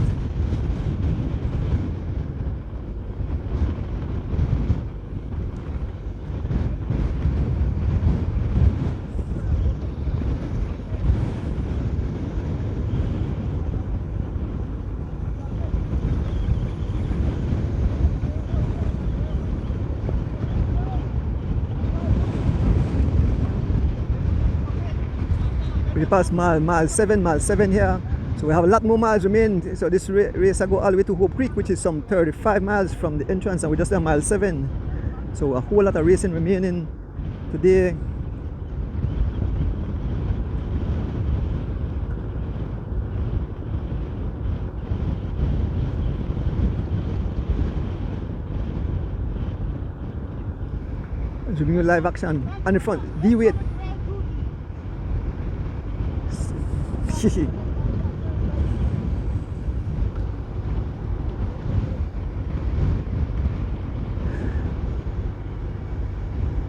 We pass mile 7 here, so we have a lot more miles remaining. So this race I go all the way to Hope Creek, which is some 35 miles from the entrance, and we just done mile 7. So a whole lot of racing remaining today. So bring you live action on the front. D-Wade.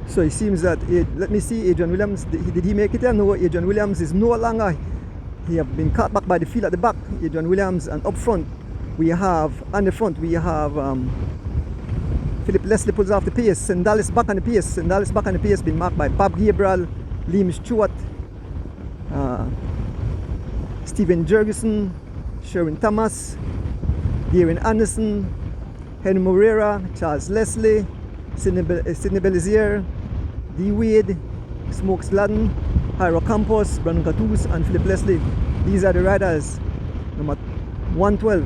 So it seems that, let me see, Adrian Williams, did he make it there? No, Adrian Williams is no longer. He have been cut back by the field at the back. Adrian Williams, and up front, we have, on the front, we have Philip Leslie pulls off the pace. Sendalis back on the pace. Sendalis back on the pace, been marked by Bob Gabriel, Liam Stewart, Stephen Jurgensen, Sherwin Thomas, Darren Anderson, Henry Moreira, Charles Leslie, Sidney Belize, D. Wade, Smokes Gladden, Hyro Campos, Brandon Catus, and Philip Leslie. These are the riders. Number 112,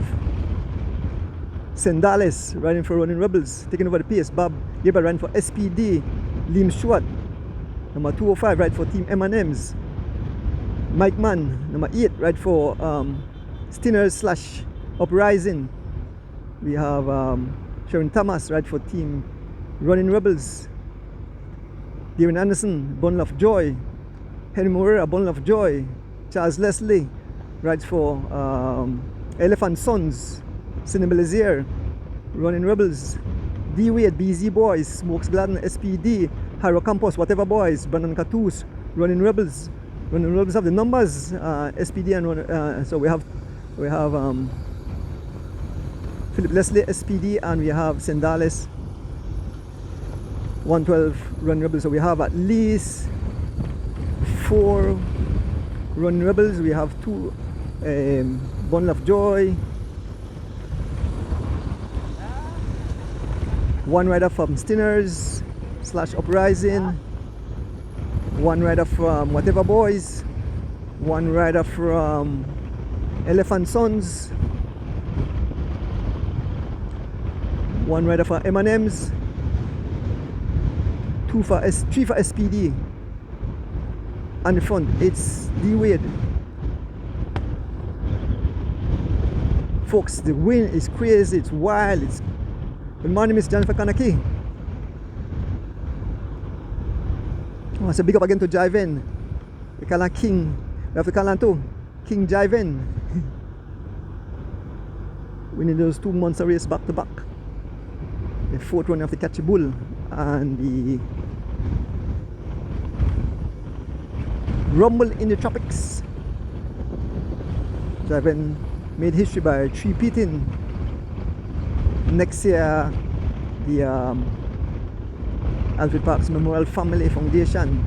Sendales riding for Running Rebels, taking over the pace. Bob Gabriel riding for SPD, Liam Stewart. Number 205 ride for Team M&M's. Mike Mann, number 8, ride for Stinners / Uprising. We have Sharon Thomas ride for Team Running Rebels. Darren Anderson, Bundle of Joy. Henry Moreira, Bundle of Joy. Charles Leslie rides for Elephant Sons. Sidney Belize, Running Rebels. D. Wade, BZ Boys. Smokes Gladden, SPD. Hyro Campos, Whatever Boys. Brandon Catus, Running Rebels. Running Rebels have the numbers, SPD and so we have Philip Leslie, SPD, and we have Sendales 112 Running Rebels. So we have at least 4 Running Rebels. We have 2 Bundle of Joy, 1 rider from Stinners / Uprising, 1 rider from Whatever Boys, 1 rider from Elephant Sons, 1 rider for M&M's, 3 for SPD. On the front, it's D. Wade. Folks, the wind is crazy, it's wild. Good morning, Miss Jennifer Kanaki. Oh, so big up again to Jiven. We call her King. We have to call her too King Jiven. We need those 2 months of race back to back. The 4th one, you have to catch a bull. And the Rumble in the Tropics. Jiven made history by 3-peating. Next year, the Alfred Parks Memorial Family Foundation.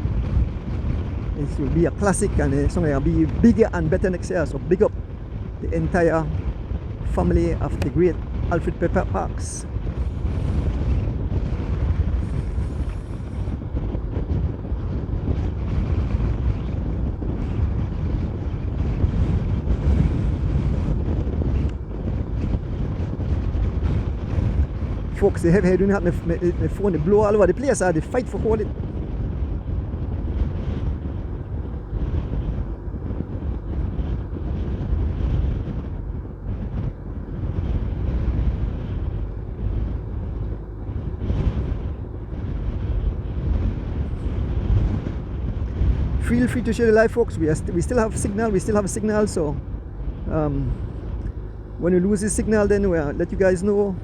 It will be a classic, and it's going to be bigger and better next year. So big up the entire family of the great Alfred Parks. Folks, they have here doing my phone, they blow all over the place, they fight for hold it. Feel free to share the live, folks. We still have signal, so when we lose this signal, then we'll let you guys know.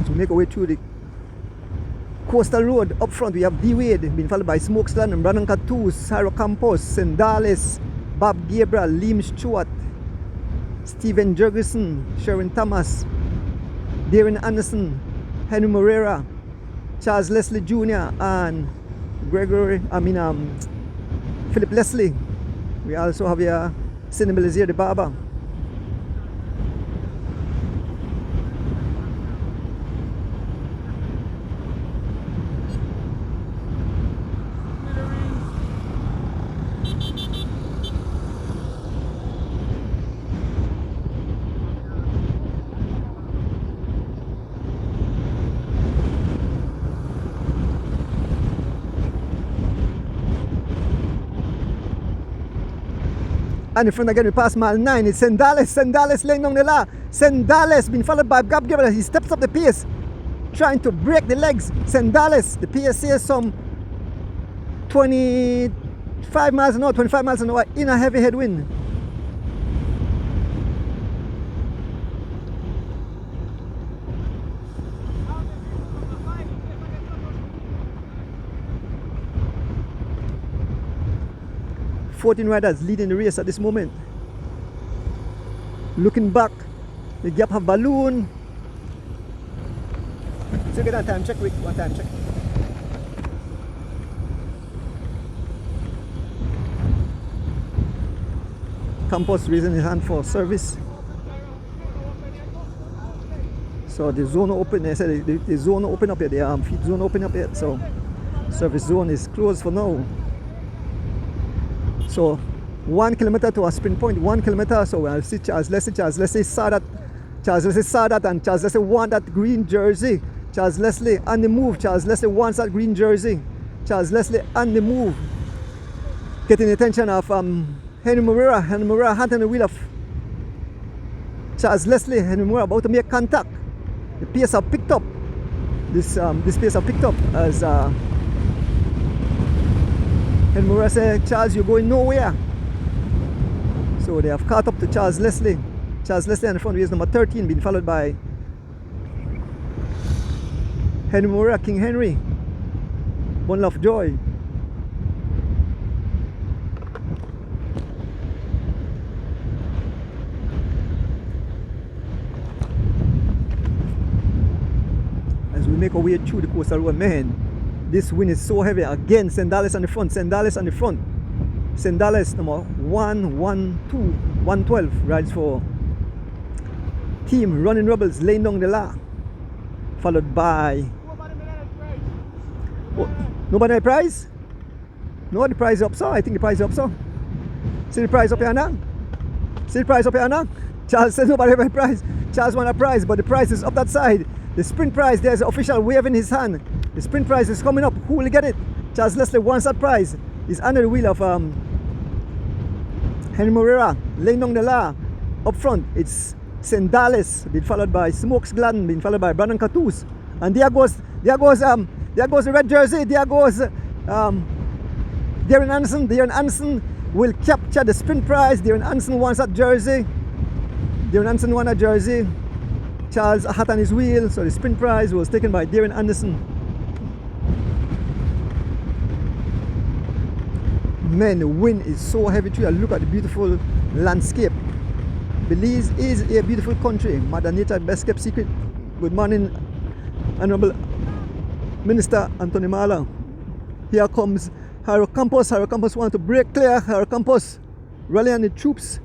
To make our way through the coastal road. Up front we have D. Wade, being followed by Smokesland and Brandon Catus, Hyro Campos, Sendales, Bob Gabriel, Liam Stewart, Stephen Jurgensen, Sherwin Thomas, Darren Anderson, Henry Moreira, Charles Leslie Jr. and Philip Leslie. We also have here Sidney Belize, the barber. And in front again, we pass mile 9. It's Sendales laying down the law. Sendales being followed by Gab Gabriel. He steps up the pace, trying to break the legs. Sendales, the pace says some 25 miles an hour in a heavy headwind. "14 riders leading the race at this moment. Looking back, the gap have balloon. So get that time check, Rick. One time check. Campos raising his hand for service. So the zone open. They said the zone open up here. The feed zone open up here. So service zone is closed for now. So 1 kilometer to a sprint point, 1 kilometer. So I'll see Charles Leslie saw that, and Charles Leslie want that green jersey. Charles Leslie on the move. Charles Leslie wants that green jersey. Charles Leslie on the move. Getting the attention of Henry Moreira. Henry Moreira hand on the wheel of Charles Leslie. Henry Moreira about to make contact. The pace have picked up. This pace have picked up as Henry Moreira said, "Charles, you're going nowhere." So they have caught up to Charles Leslie. Charles Leslie on the front wheel is number 13, being followed by Henry Moreira, King Henry, Bundle of Joy. As we make our way through the coastal road, man, this wind is so heavy. Again, Sendales on the front. Sendales on the front. Sendales number 112 rides for Team Running Rebels laying down the law. Followed by nobody prize? No, the prize up so. I think the prize up so. See the prize up here now? See the prize up here now? Charles says nobody have a prize. Charles want a prize, but the prize is up that side. The sprint prize, there's an official waving his hand. The sprint prize is coming up. Who will get it? Charles Leslie wants that prize. He's under the wheel of Henry Moreira, laying down the law. Up front, it's Sendales, being followed by Smokes Gladden, being followed by Brandon Catus. And there goes the red jersey. There goes Darren Anderson. Darren Anderson will capture the sprint prize. Darren Anderson wants that jersey. Darren Anderson wants that jersey. Charles a hat on his wheel, so the sprint prize was taken by Darren Anderson. Man, the wind is so heavy too. Look at the beautiful landscape. Belize is a beautiful country. Mother Nature, best kept secret. Good morning, Honorable Minister Anthony Mala. Here comes Haro Campos. Haro Campos want to break clear. Haro Campos rallying the troops.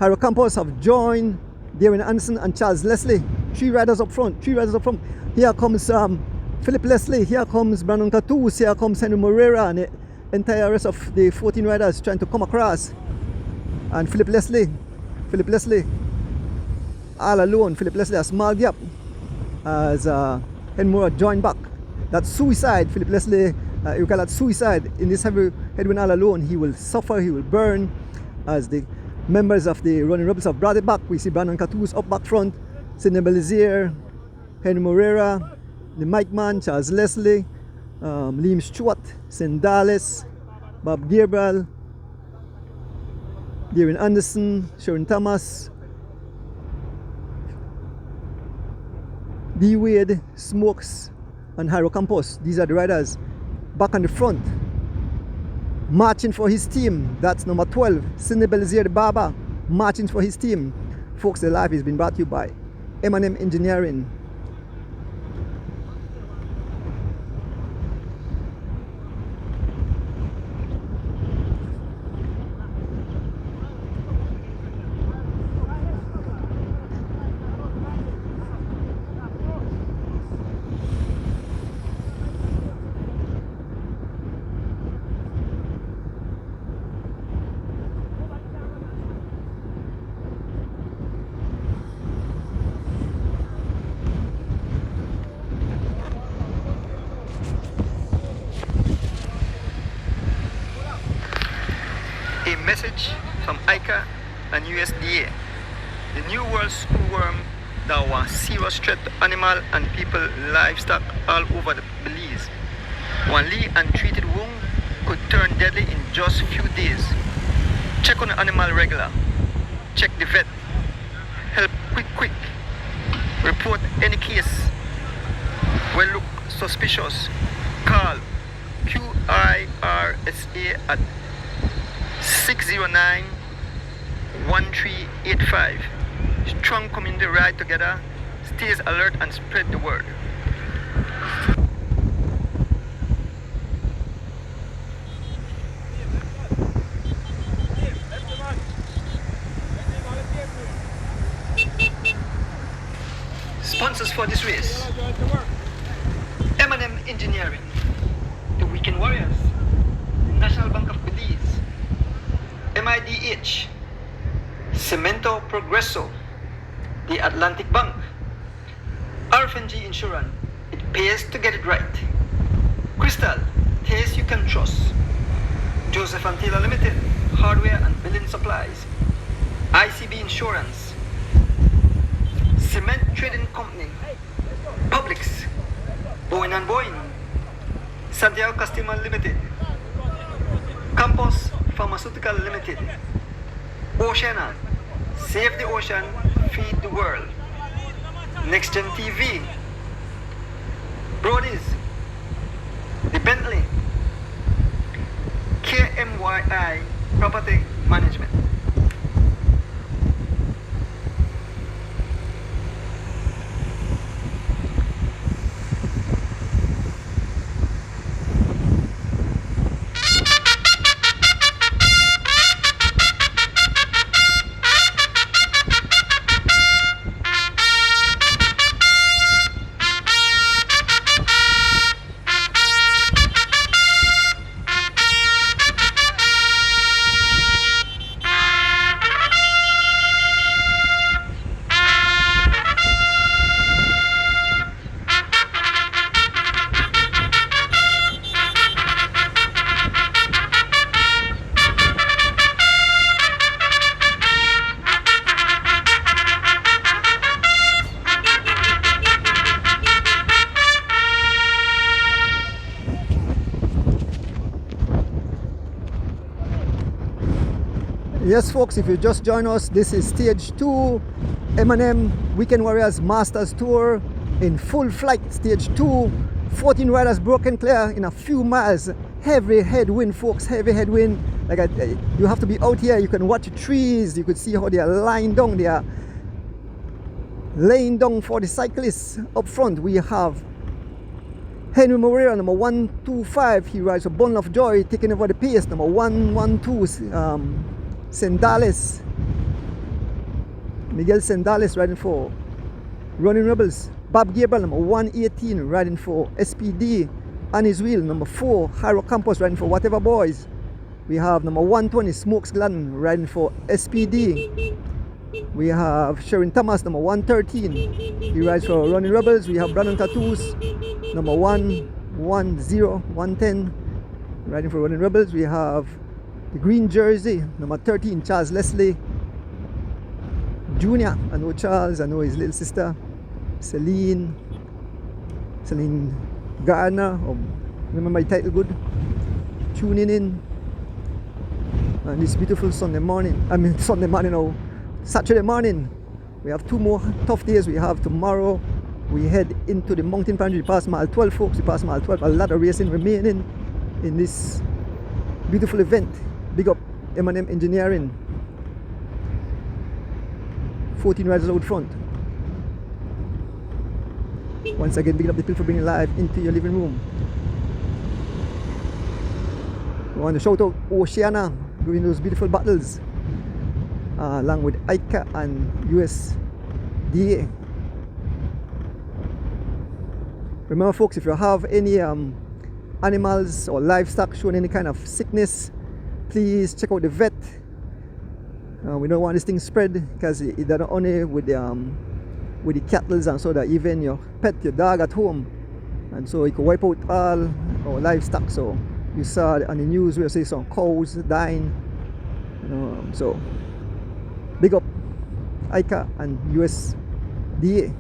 Haro Campos have joined Darren Anderson and Charles Leslie. 3 riders up front. Here comes Philip Leslie. Here comes Brandon Catus. Here comes Henry Moreira and the entire rest of the 14 riders trying to come across. And Philip Leslie all alone. Philip Leslie a small gap as Henry Moreira joined back. That's suicide. Philip Leslie, you call that suicide. In this heavy headwind all alone, he will suffer, he will burn, as the members of the Running Rebels have brought it back. We see Brandon Catus up back front, Sidney Belize, Henry Moreira, the Mike Man, Charles Leslie, Liam Stewart, Sendales, Bob Gabriel, Darren Anderson, Sharon Thomas, D. Wade, Smokes, and Haro Campos. These are the riders back on the front, marching for his team. That's number 12, Sidney Belize, the barber, marching for his team. Folks, the live has been brought to you by M&M Engineering. A message from ICA and USDA. The New World Screwworm that was a serious threat to animal and people livestock all over the Belize. One lead untreated wound could turn deadly in just few days. Check on the animal regular. Check the vet. Help quick. Report any case. When look suspicious, call QIRSA at 609-1385. Strong community ride together, stays alert and spread the word. Sponsors for this race: M&M Engineering, the Weekend Warriors, National Bank of Belize, MIDH, Cemento Progreso, the Atlantic Bank, RFNG Insurance, it pays to get it right, Crystal, taste you can trust, Joseph and Taylor Limited, hardware and building supplies, ICB Insurance, Cement Trading Company, Publix, Boeing and Boeing, Santiago Customer Limited, Campos Pharmaceutical Limited, Oceana, Save the Ocean, Feed the World, Next Gen TV, Brody's, The Bentley, KMYI Property Management. Yes folks, if you just join us, this is stage 2 M&M Weekend Warriors Masters Tour in full flight. Stage 2, 14 riders broken clear in a few miles. Heavy headwind folks, heavy headwind. Like you have to be out here. You can watch the trees, you could see how they are lying down. They are laying down for the cyclists. Up front we have Henry Moreira, number 125. He rides a bundle of joy, taking over the pace. Number 112, Sendales, Miguel Sendales riding for Running Rebels. Bob Gabriel, number 118, riding for SPD. On his wheel, number 4, Jairo Campos, riding for Whatever Boys. We have number 120, Smokes Gladden, riding for SPD. We have Sharon Thomas, number 113. He rides for Running Rebels. We have Brandon Tattoos, number 110, riding for Running Rebels. We have the green jersey, number 13, Charles Leslie Jr. I know Charles, I know his little sister, Celine Garner, remember my title good? Tuning in on this beautiful Saturday morning, Saturday morning. We have 2 more tough days. We have tomorrow, we head into the mountain boundary. We pass mile 12 folks, we pass mile 12. A lot of racing remaining in this beautiful event. Big up M&M Engineering. 14 riders out front. Once again, big up the people for bringing live into your living room. We want to shout out Oceana doing those beautiful battles along with ICA and USDA. Remember folks, if you have any animals or livestock showing any kind of sickness, please check out the vet. We don't want this thing spread, because it doesn't only with the cattle, and so that even your pet, your dog at home, and so it could wipe out all our livestock. So you saw on the news where say some cows dying, So big up ICA and USDA.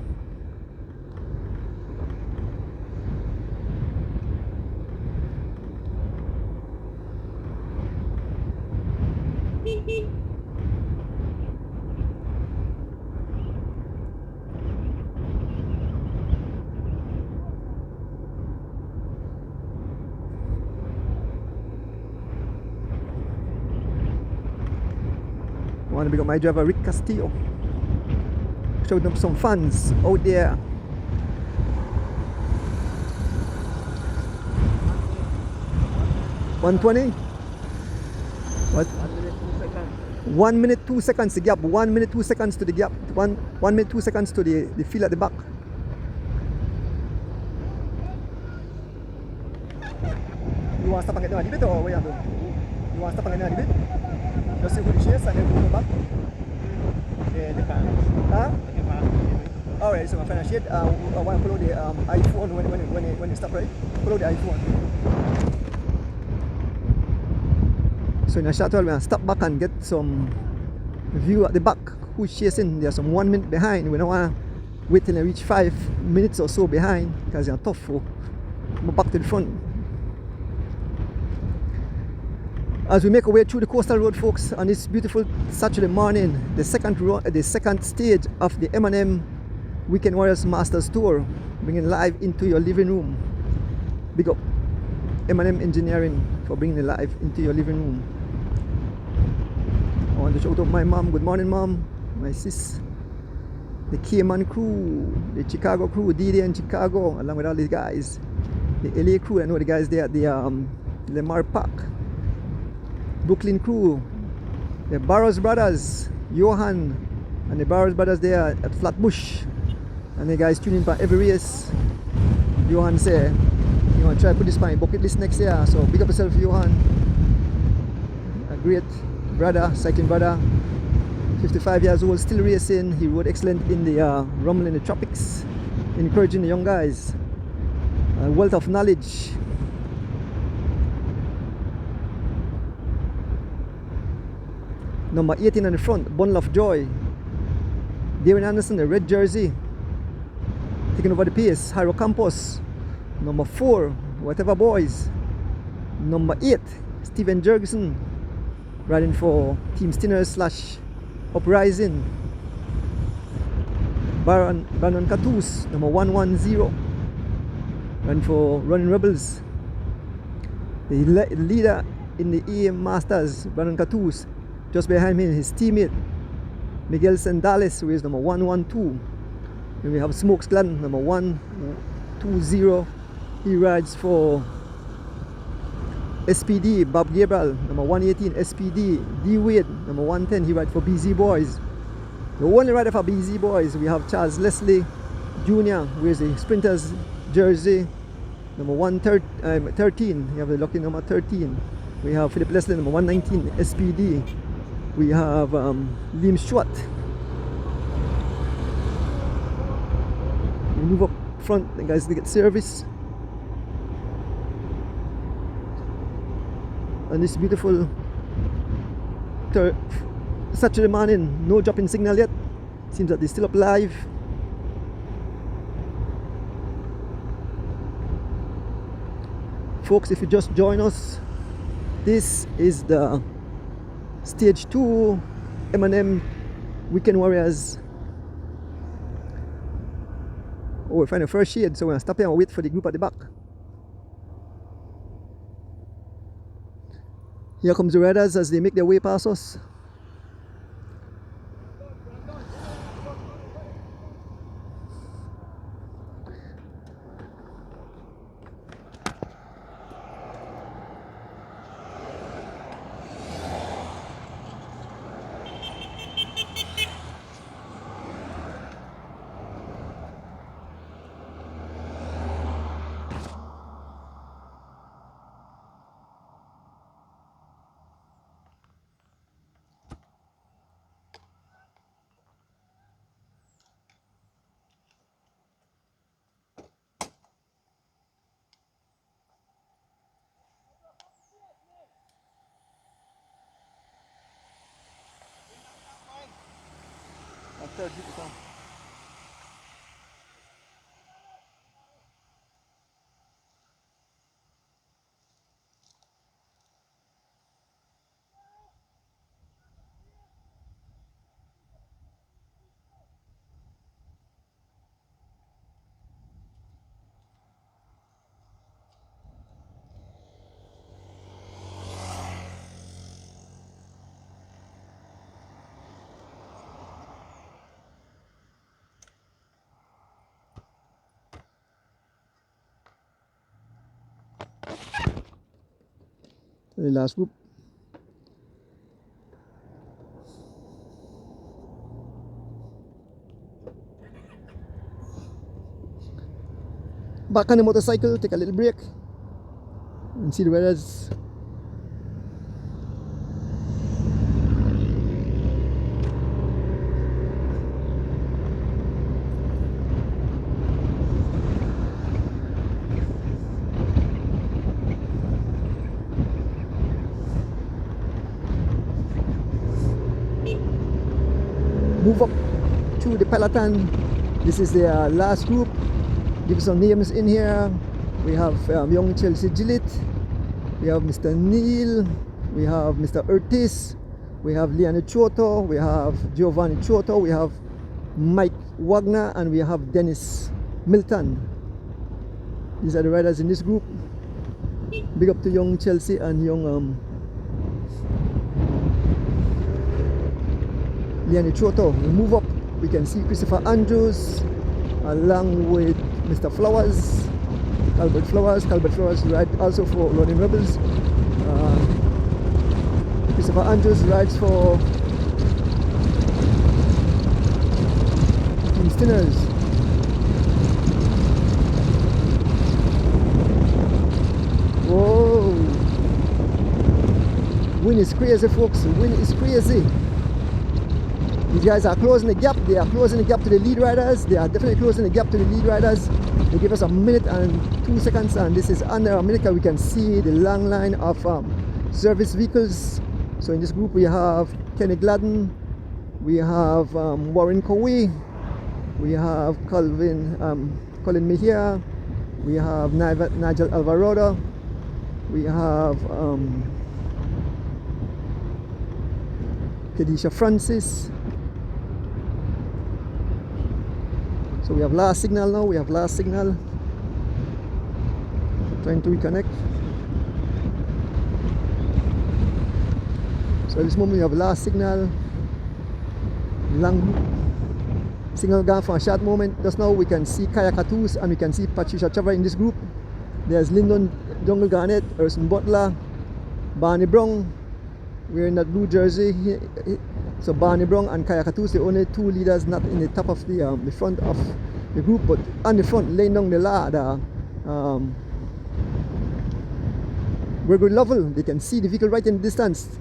I want to big up my driver Rick Castillo. Showed them some fans out there. $120? What? 1 minute 2 seconds the gap. 1 minute 2 seconds to the gap. 1 minute 2 seconds to the field at the back. You want to stop and get down a bit or what you doing? You want to stop and get down a bit? Just see who the chase and then go back. Yeah, the fans. Huh? The fans. Alright, so my final shade. I want to pull out the iPhone when you stop, right? Pull out the iPhone. So in a short while, we're going to stop back and get some view at the back. Who's chasing? There's some 1 minute behind. We don't want to wait till they reach 5 minutes or so behind because they're tough. So I'm back to the front. As we make our way through the coastal road, folks, on this beautiful Saturday morning, the second stage of the M&M Weekend Warriors Masters Tour, bringing live into your living room. Big up M&M Engineering for bringing it live into your living room. I want to shout out my mom. Good morning, mom. My sis, the Cayman crew, the Chicago crew, DD in Chicago, along with all these guys, the LA crew. I know the guys there at the Lamar Park. Brooklyn crew, the Barrows brothers, Johan and the Barrows brothers there at Flatbush, and the guys tuning in for every race. Johan say, you want to try to put this on your bucket list next year, so big up yourself, Johan. A great brother, cycling brother, 55 years old, still racing. He rode excellent in the Rumble in the Tropics, encouraging the young guys. A wealth of knowledge. Number 18 on the front, Bundle of Joy. Darren Anderson, the red jersey, taking over the pace. Hyro Campos. Number 4, Whatever Boys. Number 8, Steven Jurgensen, riding for Team Stinners / Uprising. Brandon Catus, number 110, riding for Running Rebels. The leader in the EM Masters, Brandon Catus. Just behind him, his teammate Miguel Sandales, who is number 112. And we have Smokes Glenn, number 120. He rides for SPD. Bob Gabriel, number 118, SPD. D Wade, number 110. He rides for BZ Boys. The only rider for BZ Boys, we have Charles Leslie Jr., who is the Sprinters jersey, number 113. You have the lucky number 13. We have Philip Leslie, number 119, SPD. We have Liam Schwat. We move up front, the guys get service. And this beautiful Saturday morning, no dropping signal yet. Seems that they're still up live. Folks, if you just join us, this is the Stage 2 M&M Weekend Warriors. Oh, we find the first shade, so we're going to stop here and wait for the group at the back. Here comes the riders as they make their way past us. third group to come. The last group. Back on the motorcycle, take a little break and see the weathers. Move up to the Peloton. This is the last group. Give some names in here. We have young Chelsea Gillett. We have Mr. Neil. We have Mr. Ortiz. We have Liane Choto. We have Giovanni Choto. We have Mike Wagner. And we have Dennis Milton. These are the riders in this group. Big up to young Chelsea and young Liane Choto. We move up. We can see Christopher Andrews along with Mr. Flowers, Albert Flowers. Albert Flowers rides also for Running Rebels. Christopher Andrews rides for Team Stinners. Whoa! Wind is crazy, folks. Wind is crazy. These guys are closing the gap. They are closing the gap to the lead riders. They are definitely closing the gap to the lead riders. They give us a minute and 2 seconds, and this is under a minute. We can see the long line of service vehicles. So in this group we have Kenny Gladden, we have Warren Cowie, we have Colin Mejia, we have Nigel Alvarado, we have Kedisha Francis. So we have last signal now. We have last signal. Trying to reconnect. So at this moment we have last signal. Long signal gone for a short moment. Just now we can see Kaya Katus and we can see Patricia Chava in this group. There's Lyndon Jungle Garnett, Erson Butler, Barney Brown. We're in that blue jersey. So Barney Brown and Kaya Katus, the only two leaders not in the top of the front of the group, but on the front, laying down the ladder. Gregory Lovell, they can see the vehicle right in the distance.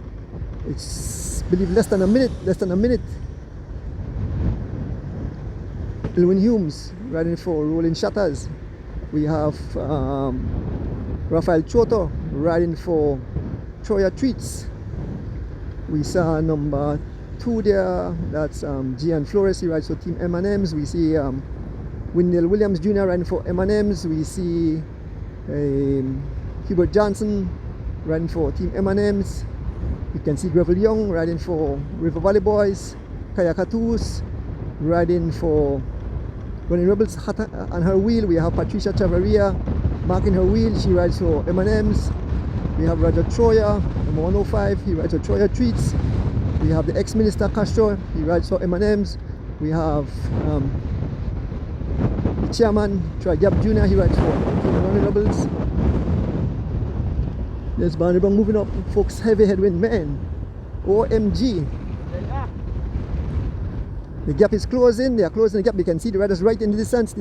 It's, I believe, less than a minute. Elwin Humes riding for Rolling Shutters. We have Rafael Choto riding for Troya Treats. We saw number 2 there, that's Gian Flores, he rides for Team M&M's. We see Wendell Williams Jr. riding for M&M's. We see Hubert Johnson riding for Team M&M's. You can see Gravel Young riding for River Valley Boys. Kaya Katus riding for Running Rebels on her wheel. We have Patricia Chavarria marking her wheel, she rides for M&M's. We have Roger Troya, number 105, he rides for Troya Treats. We have the ex-minister Castro, he rides for M&M's. We have the chairman, Troy Gap Jr., he rides for Running Rebels. There's Barney Brown moving up, folks, heavy headwind, man. OMG. The gap is closing, they are closing the gap. You can see the riders right in the distance.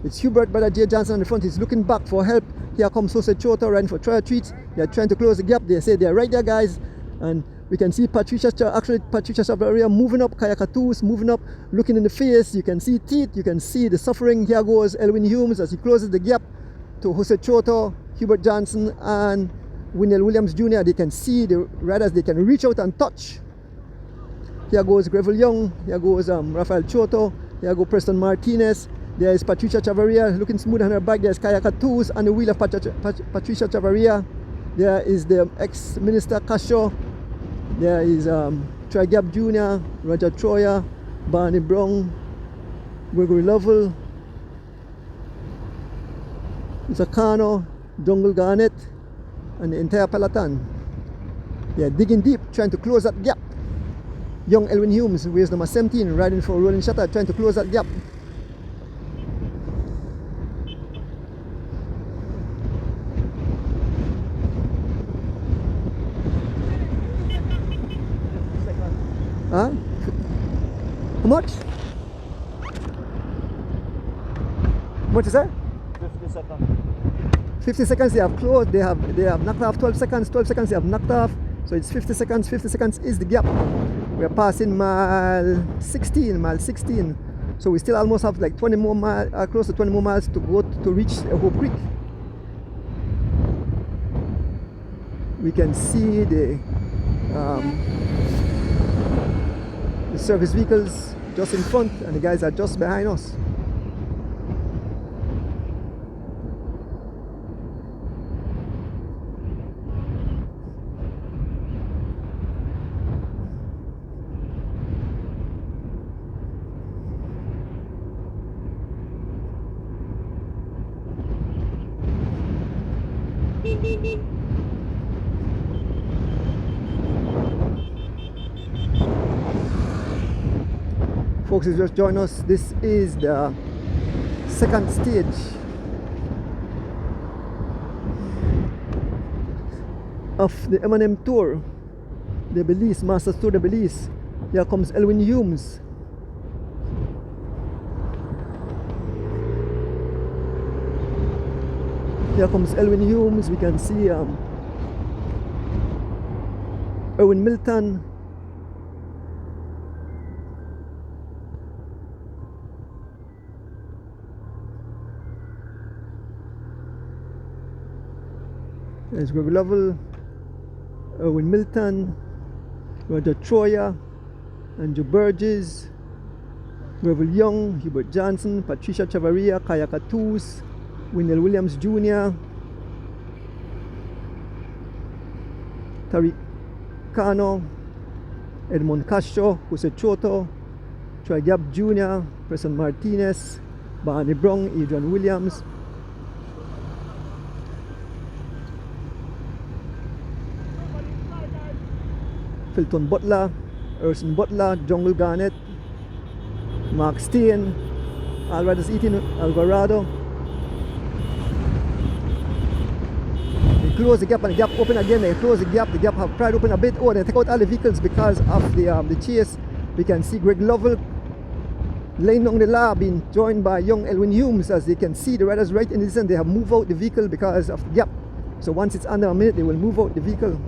It's Hubert, brother Jay Johnson on the front. He's looking back for help. Here comes Jose Chota riding for Troya Treats. They are trying to close the gap. They say they are right there, guys. And we can see Patricia Savaria moving up, Kaya Katus moving up, looking in the face. You can see teeth, you can see the suffering. Here goes Elwin Humes as he closes the gap to Jose Chota, Hubert Johnson, and Wendell Williams Jr. They can see the riders, they can reach out and touch. Here goes Greville Young. Here goes Rafael Choto. Here goes Preston Martinez. There is Patricia Chavarria looking smooth on her bike. There's Kaya Katus on the wheel of Patricia Chavarria. There is the ex-minister Casho. There is Troy Gap Jr., Roger Troyer, Barney Brown, Gregory Lovell, Zakano, Dongle Garnett, and the entire Peloton. They are digging deep, trying to close that gap. Young Elwin Humes, who is number 17, riding for Rolling Shutter, trying to close that gap. Huh? How much? How much is that? 50 seconds. 50 seconds they have closed, they have knocked off 12 seconds, 12 seconds they have knocked off, so it's 50 seconds is the gap. We are passing mile 16, so we still almost have like 20 more miles, close to 20 more miles to go to reach Hope Creek. We can see the service vehicles just in front and the guys are just behind us. Folks, who just joined us, this is the second stage of the M&M Tour, the Belize, Masters Tour de Belize. Here comes Elwin Humes. Here comes Elwin Humes. We can see Erwin Milton. There's Greg Lovell, Erwin Milton, Roger Troyer, Andrew Burgess, Greville Young, Hubert Johnson, Patricia Chavarria, Kaya Katus, Wendell Williams Jr., Tariq Kano, Edmond Castro, Jose Choto, Troy Gap Jr., Preston Martinez, Barney Brown, Adrian Williams, Philton Butler, Erson Butler, Jungle Garnett, Mark Steen, Alvarez Eaton, Alvarado. They close the gap and the gap open again. They close the gap have pried open a bit. Oh, they take out all the vehicles because of the chase. We can see Greg Lovell laying down the law, being joined by young Elwin Humes. As they can see, the riders right in the distance, they have moved out the vehicle because of the gap. So once it's under a minute, they will move out the vehicle.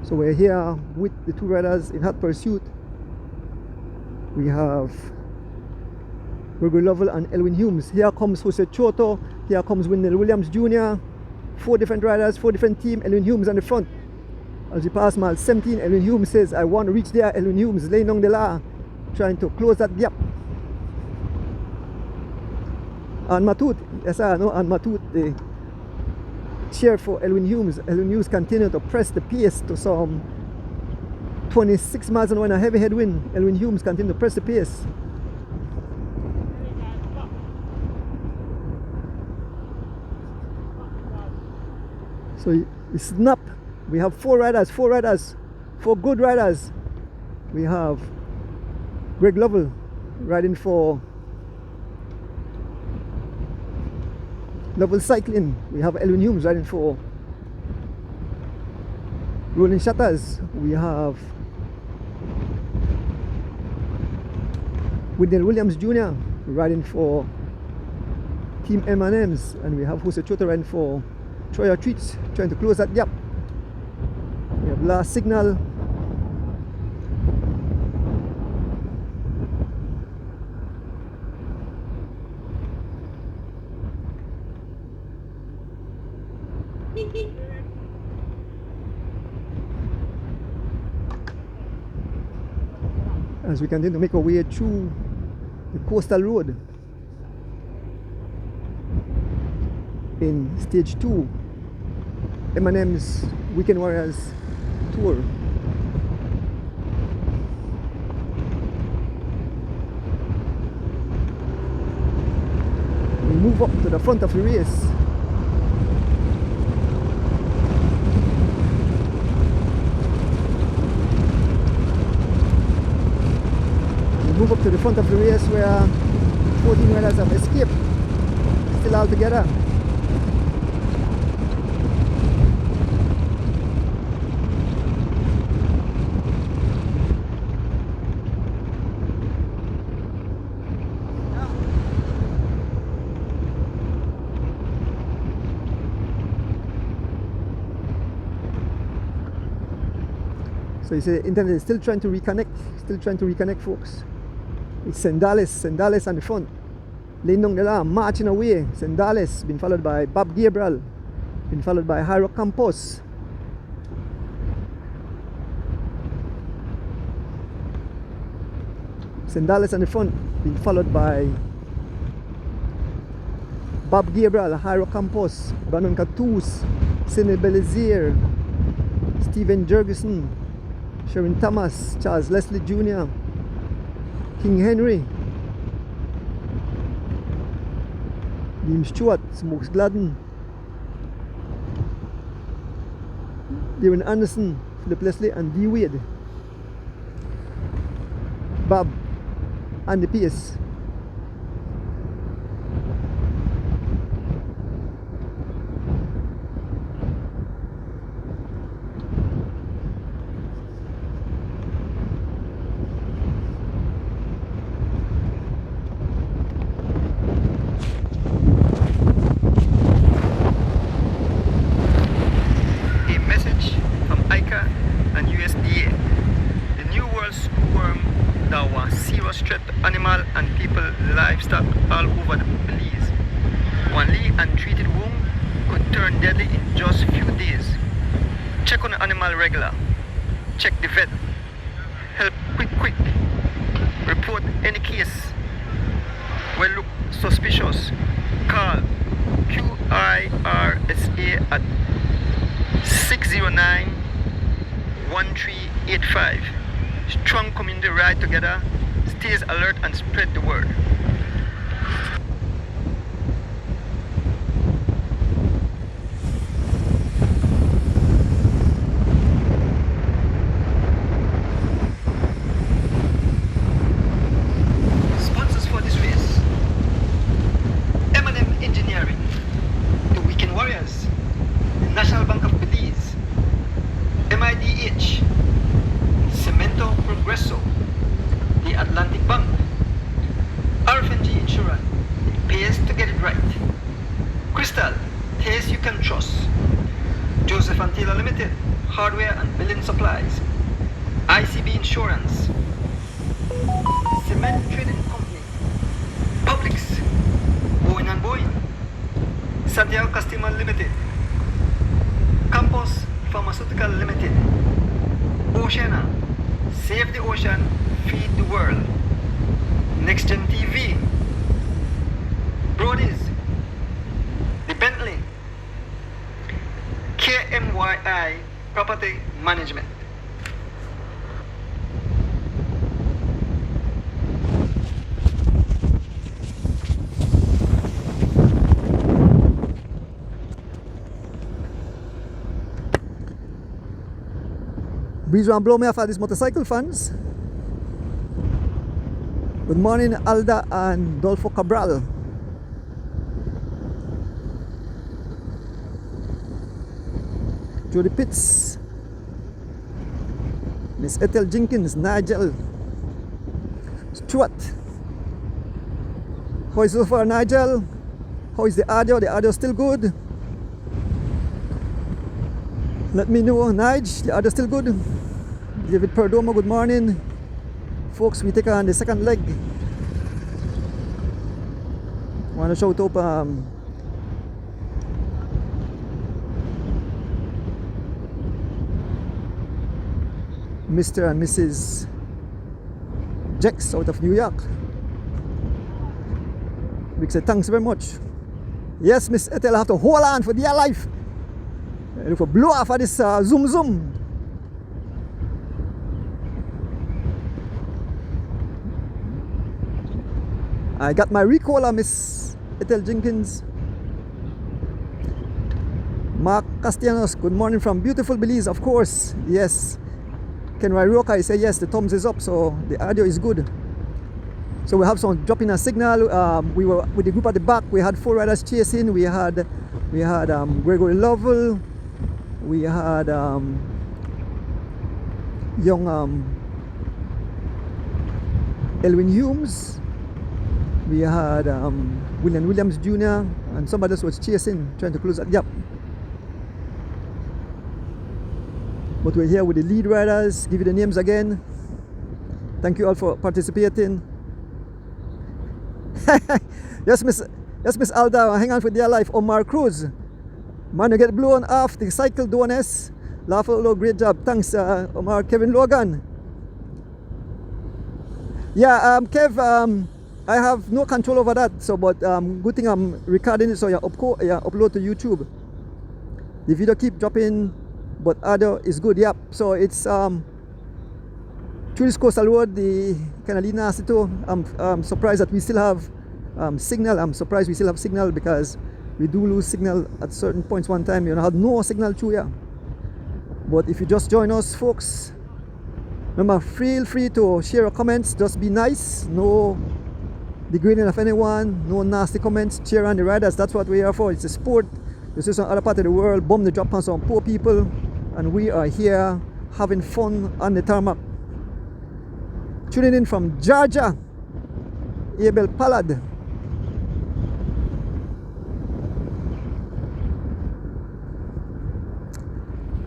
So we're here with the two riders in hot pursuit. We have Gregory Lovell and Elwin Humes. Here comes Jose Choto. Here comes Wendell Williams Jr. 4 different riders, 4 different teams. Elwin Humes on the front. As we pass mile 17, Elwin Humes says, I want to reach there. Elwin Humes laying down the law, trying to close that gap. And Matut, yes I know, and Matut, the cheer for Elwin Humes. Elwin Humes continued to press the pace to some 26 miles an hour in a heavy headwind. Elwin Humes continued to press the pace. So he snap. We have 4 riders, 4 good riders. We have Greg Lovell riding for Lovell Cycling. We have Elwin Humes riding for Rolling Shutters. We have Wendell Williams Jr. riding for Team M&M's, and we have Jose Choto riding for Troyer Treats, trying to close that gap. We have last signal. as we continue to make our way through the coastal road in stage 2 M&M's Weekend Warriors tour. We move up to the front of the race. Move up to the front of the race where 14 riders have escaped, still all together. So you see the internet is still trying to reconnect folks. It's Sendales on the front. Laying down the line, marching away. Sendales, been followed by Bob Gabriel, been followed by Jairo Campos. Sendales on the front, been followed by Bob Gabriel, Jairo Campos, Brandon Catus, Sidney Belize, Steven Jurgensen, Sharon Thomas, Charles Leslie Jr., King Henry, Liam Stewart, Smokes Gladden, Darren Anderson, Philip Leslie, and D. Wade, Bob, and the Pierce. Animal and people, livestock all over the Belize. One untreated wound could turn deadly in just few days. Check on the animal regular. Check the vet. Help quick. Report any case where look suspicious. Call QIRSA at 609-1385. Strong community ride together. Stays alert and spread the word. Sponsors for this race: M&M Engineering, the Weekend Warriors, the National Bank of Belize, MIDH, Cemento Progresso, the Atlantic Bank, RFNG Insurance, it pays to get it right. Crystal, taste you can trust. Joseph and Taylor Limited, hardware and building supplies. ICB Insurance, Cement Trading Company, Publix, Boeing and Boeing, Santiago Customer Limited, Campos Pharmaceutical Limited, Oceana, Save the Ocean, Feed the World, Next Gen TV, Brody's, the Bentley, KMYI Property Management. Breeze and blow me off at these motorcycle fans. Good morning, Alda and Dolfo Cabral. Jody Pitts, Miss Ethel Jenkins, Nigel Stewart. How is it so far, Nigel? How is the audio? The audio still good? Let me know, Nige, the audio still good? David Perdomo, good morning. Folks, we take on the second leg. Want to shout out Mr. and Mrs. Jex out of New York. Rick said, thanks very much. Yes, Miss Ethel, I have to hold on for dear life. I look for blow off of this zoom zoom. I got my recaller, Miss Ethel Jenkins. Mark Castellanos, good morning from beautiful Belize, of course. Yes. Ken Roca, I say yes, the thumbs is up, so the audio is good. So we have someone dropping a signal. We were with the group at the back. We had 4 riders chasing. We had Gregory Lovell. We had young Elwin Humes. We had William Williams Jr. and somebody else was chasing, trying to close that gap. But we're here with the lead riders. Give you the names again. Thank you all for participating. Yes, Miss Alda, hang on for dear life. Omar Cruz, man, you get blown off the cycle donors. Laugh out loud, great job. Thanks, Omar. Kevin Logan. Yeah, Kev, I have no control over that. So, but good thing I'm recording it, so upload to YouTube. The video keep dropping, but audio is good. Yep. So it's through this coastal road, the kind of lead nasty too. I'm surprised that we still have signal. I'm surprised we still have signal because we do lose signal at certain points. One time, had no signal through here. But if you just join us, folks, remember, feel free to share your comments. Just be nice. No degrading of anyone. No nasty comments. Cheer on the riders. That's what we're here for. It's a sport. This is some other part of the world. Bomb the drop on some poor people, and we are here having fun on the tarmac. Tuning in from Georgia, Abel Pallad.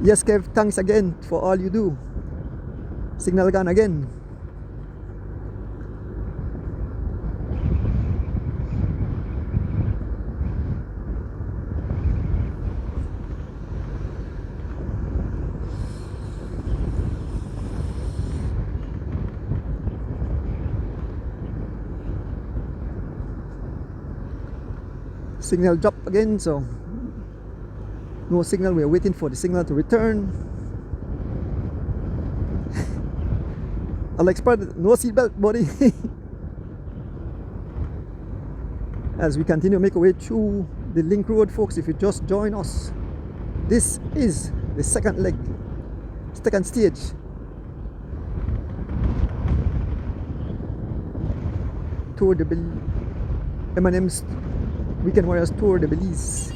Yes, Kev, thanks again for all you do. Signal gun again. Signal drop again, so no signal. We're waiting for the signal to return. Alex Pratt, no seatbelt, buddy. As we continue to make our way through the link road, folks, if you just join us, this is the second leg, second stage. Tour de M&M's Weekend Warriors Tour de Belize.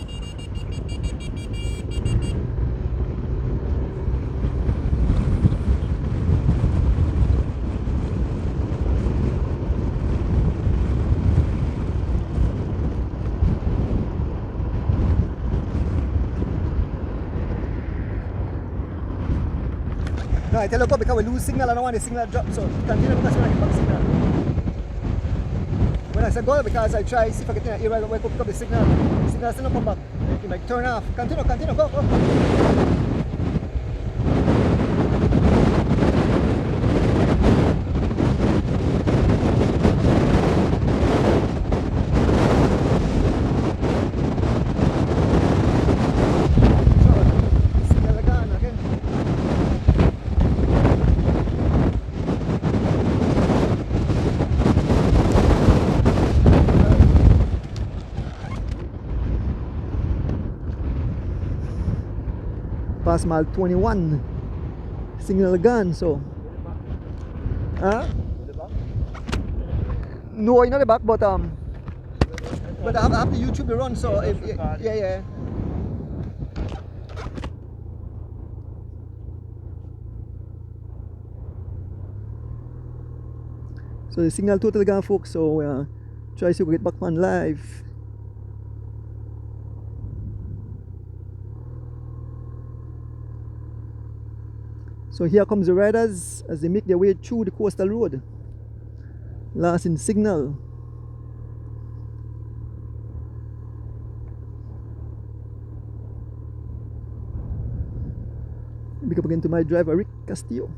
No, I tell you, because we lose signal, I don't want the signal drop, so continue because we're not getting signal. When I said go, because I try see if I can hear wake up the signal. The signal still not come back. You might turn off. Continue, go. Past mile 21, signal gun. So no, in the back, but I have the YouTube to run, so if yeah. So the signal total gone, folks, so try to get back on live. So here comes the riders as they make their way through the coastal road. Last in signal. Big up again to my driver, Rick Castillo.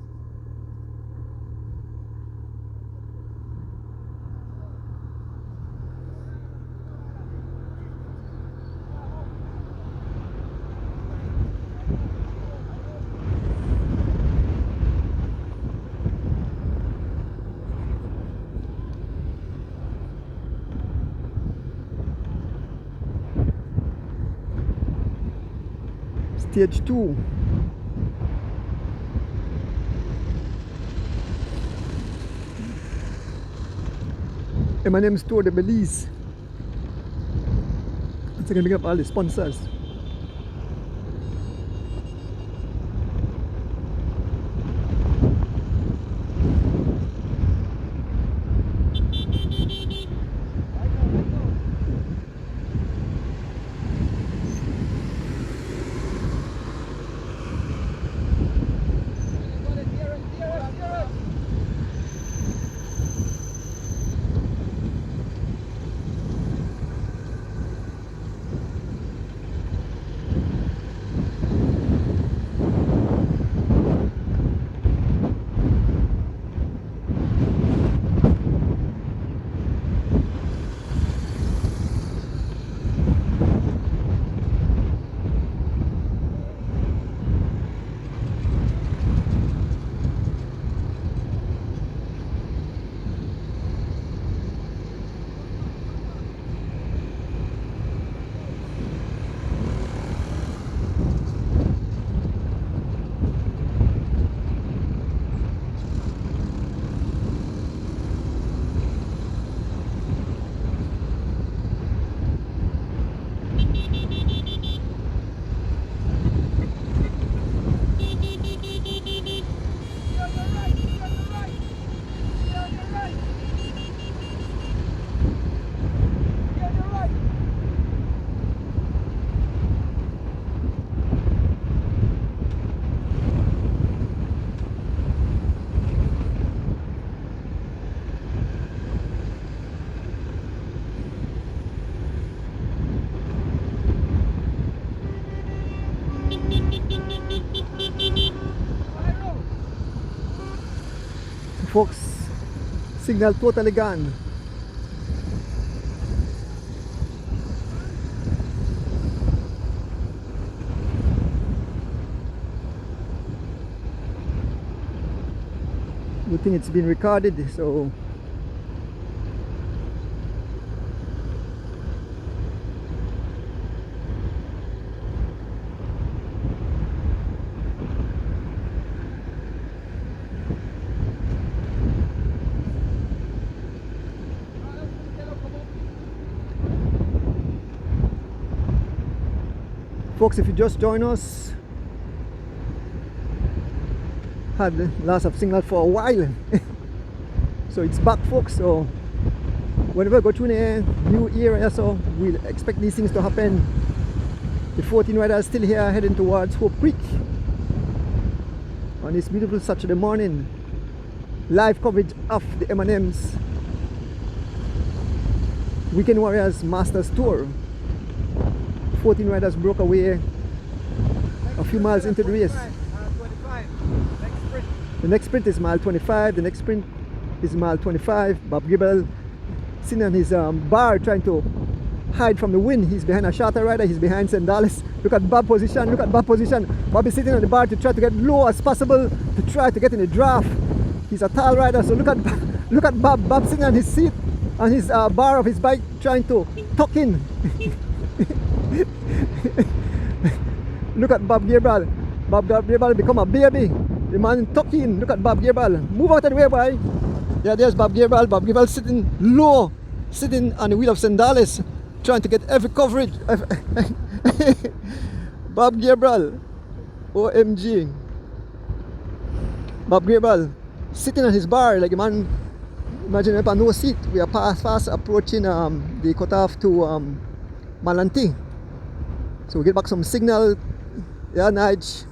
Stage 2. M&M store, the Belize. So I can bring up all the sponsors. Folks, signal totally gone. Good thing it's been recorded, so folks, if you just join us, had lots of signal for a while. So it's back, folks. So whenever we go through a new area, so we'll expect these things to happen. The 14 riders still here heading towards Hope Creek on this beautiful Saturday morning. Live coverage of the M&M's Weekend Warriors Masters Tour. 14 riders broke away a few miles into the race. 25. Next sprint. The next sprint is mile 25. The next sprint is mile 25. Bob Gribble sitting on his bar trying to hide from the wind. He's behind a shorter rider. He's behind Sendalis. Look at Bob's position. Look at Bob's position. Bob is sitting on the bar to try to get low as possible to try to get in the draft. He's a tall rider, so look at Bob. Bob sitting on his seat, on his bar of his bike, trying to tuck in. Look at Bob Gabriel. Bob Gabriel become a baby. The man tuck in. Look at Bob Gabriel. Move out of the way, boy. Yeah, there's Bob Gabriel. Bob Gabriel sitting low, sitting on the wheel of Sendalis, trying to get every coverage. Bob Gabriel. OMG. Bob Gabriel sitting on his bar like a man. Imagine if I no seat. We are fast approaching the cutoff to Malanti. So we get back some signal. Yeah, Nige.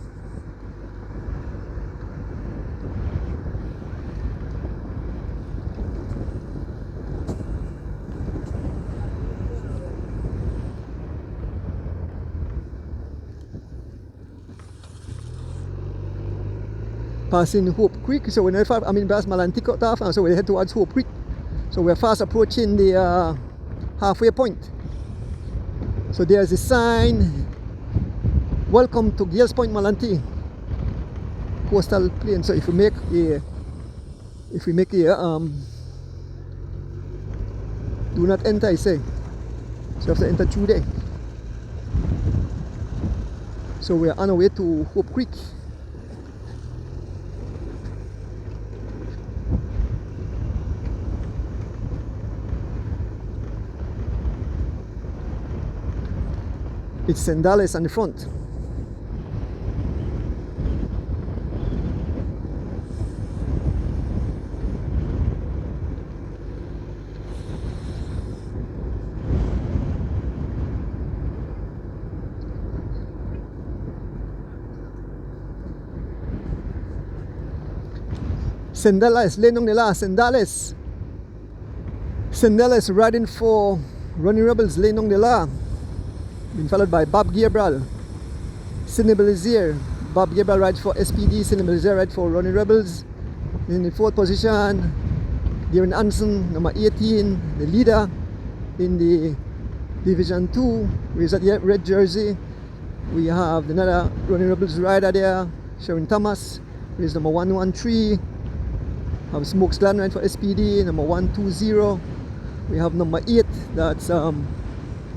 Passing Hope Creek, so we're far, past Malanti cut off, and so we head towards Hope Creek. So we're fast approaching the halfway point. So there's a sign, welcome to Gales Point Malanti coastal plain. So if we make a do not enter, I say, so you have to enter through there. So we are on our way to Hope Creek. It's Sandales on the front. Sandales, Lenong nila, Sandales. Sandales riding for Running Rebels, Lenong nila. Being followed by Bob Gabriel. Sidney Belize, Bob Gabriel rides for SPD, Sidney Belize rides for Running Rebels. In the fourth position, Darren Anson, number 18, the leader in the Division 2, with that red jersey. We have another Running Rebels rider there, Sharon Thomas, who is number 113. We have Smokes Glen ride for SPD, number 120. We have number 8, that's the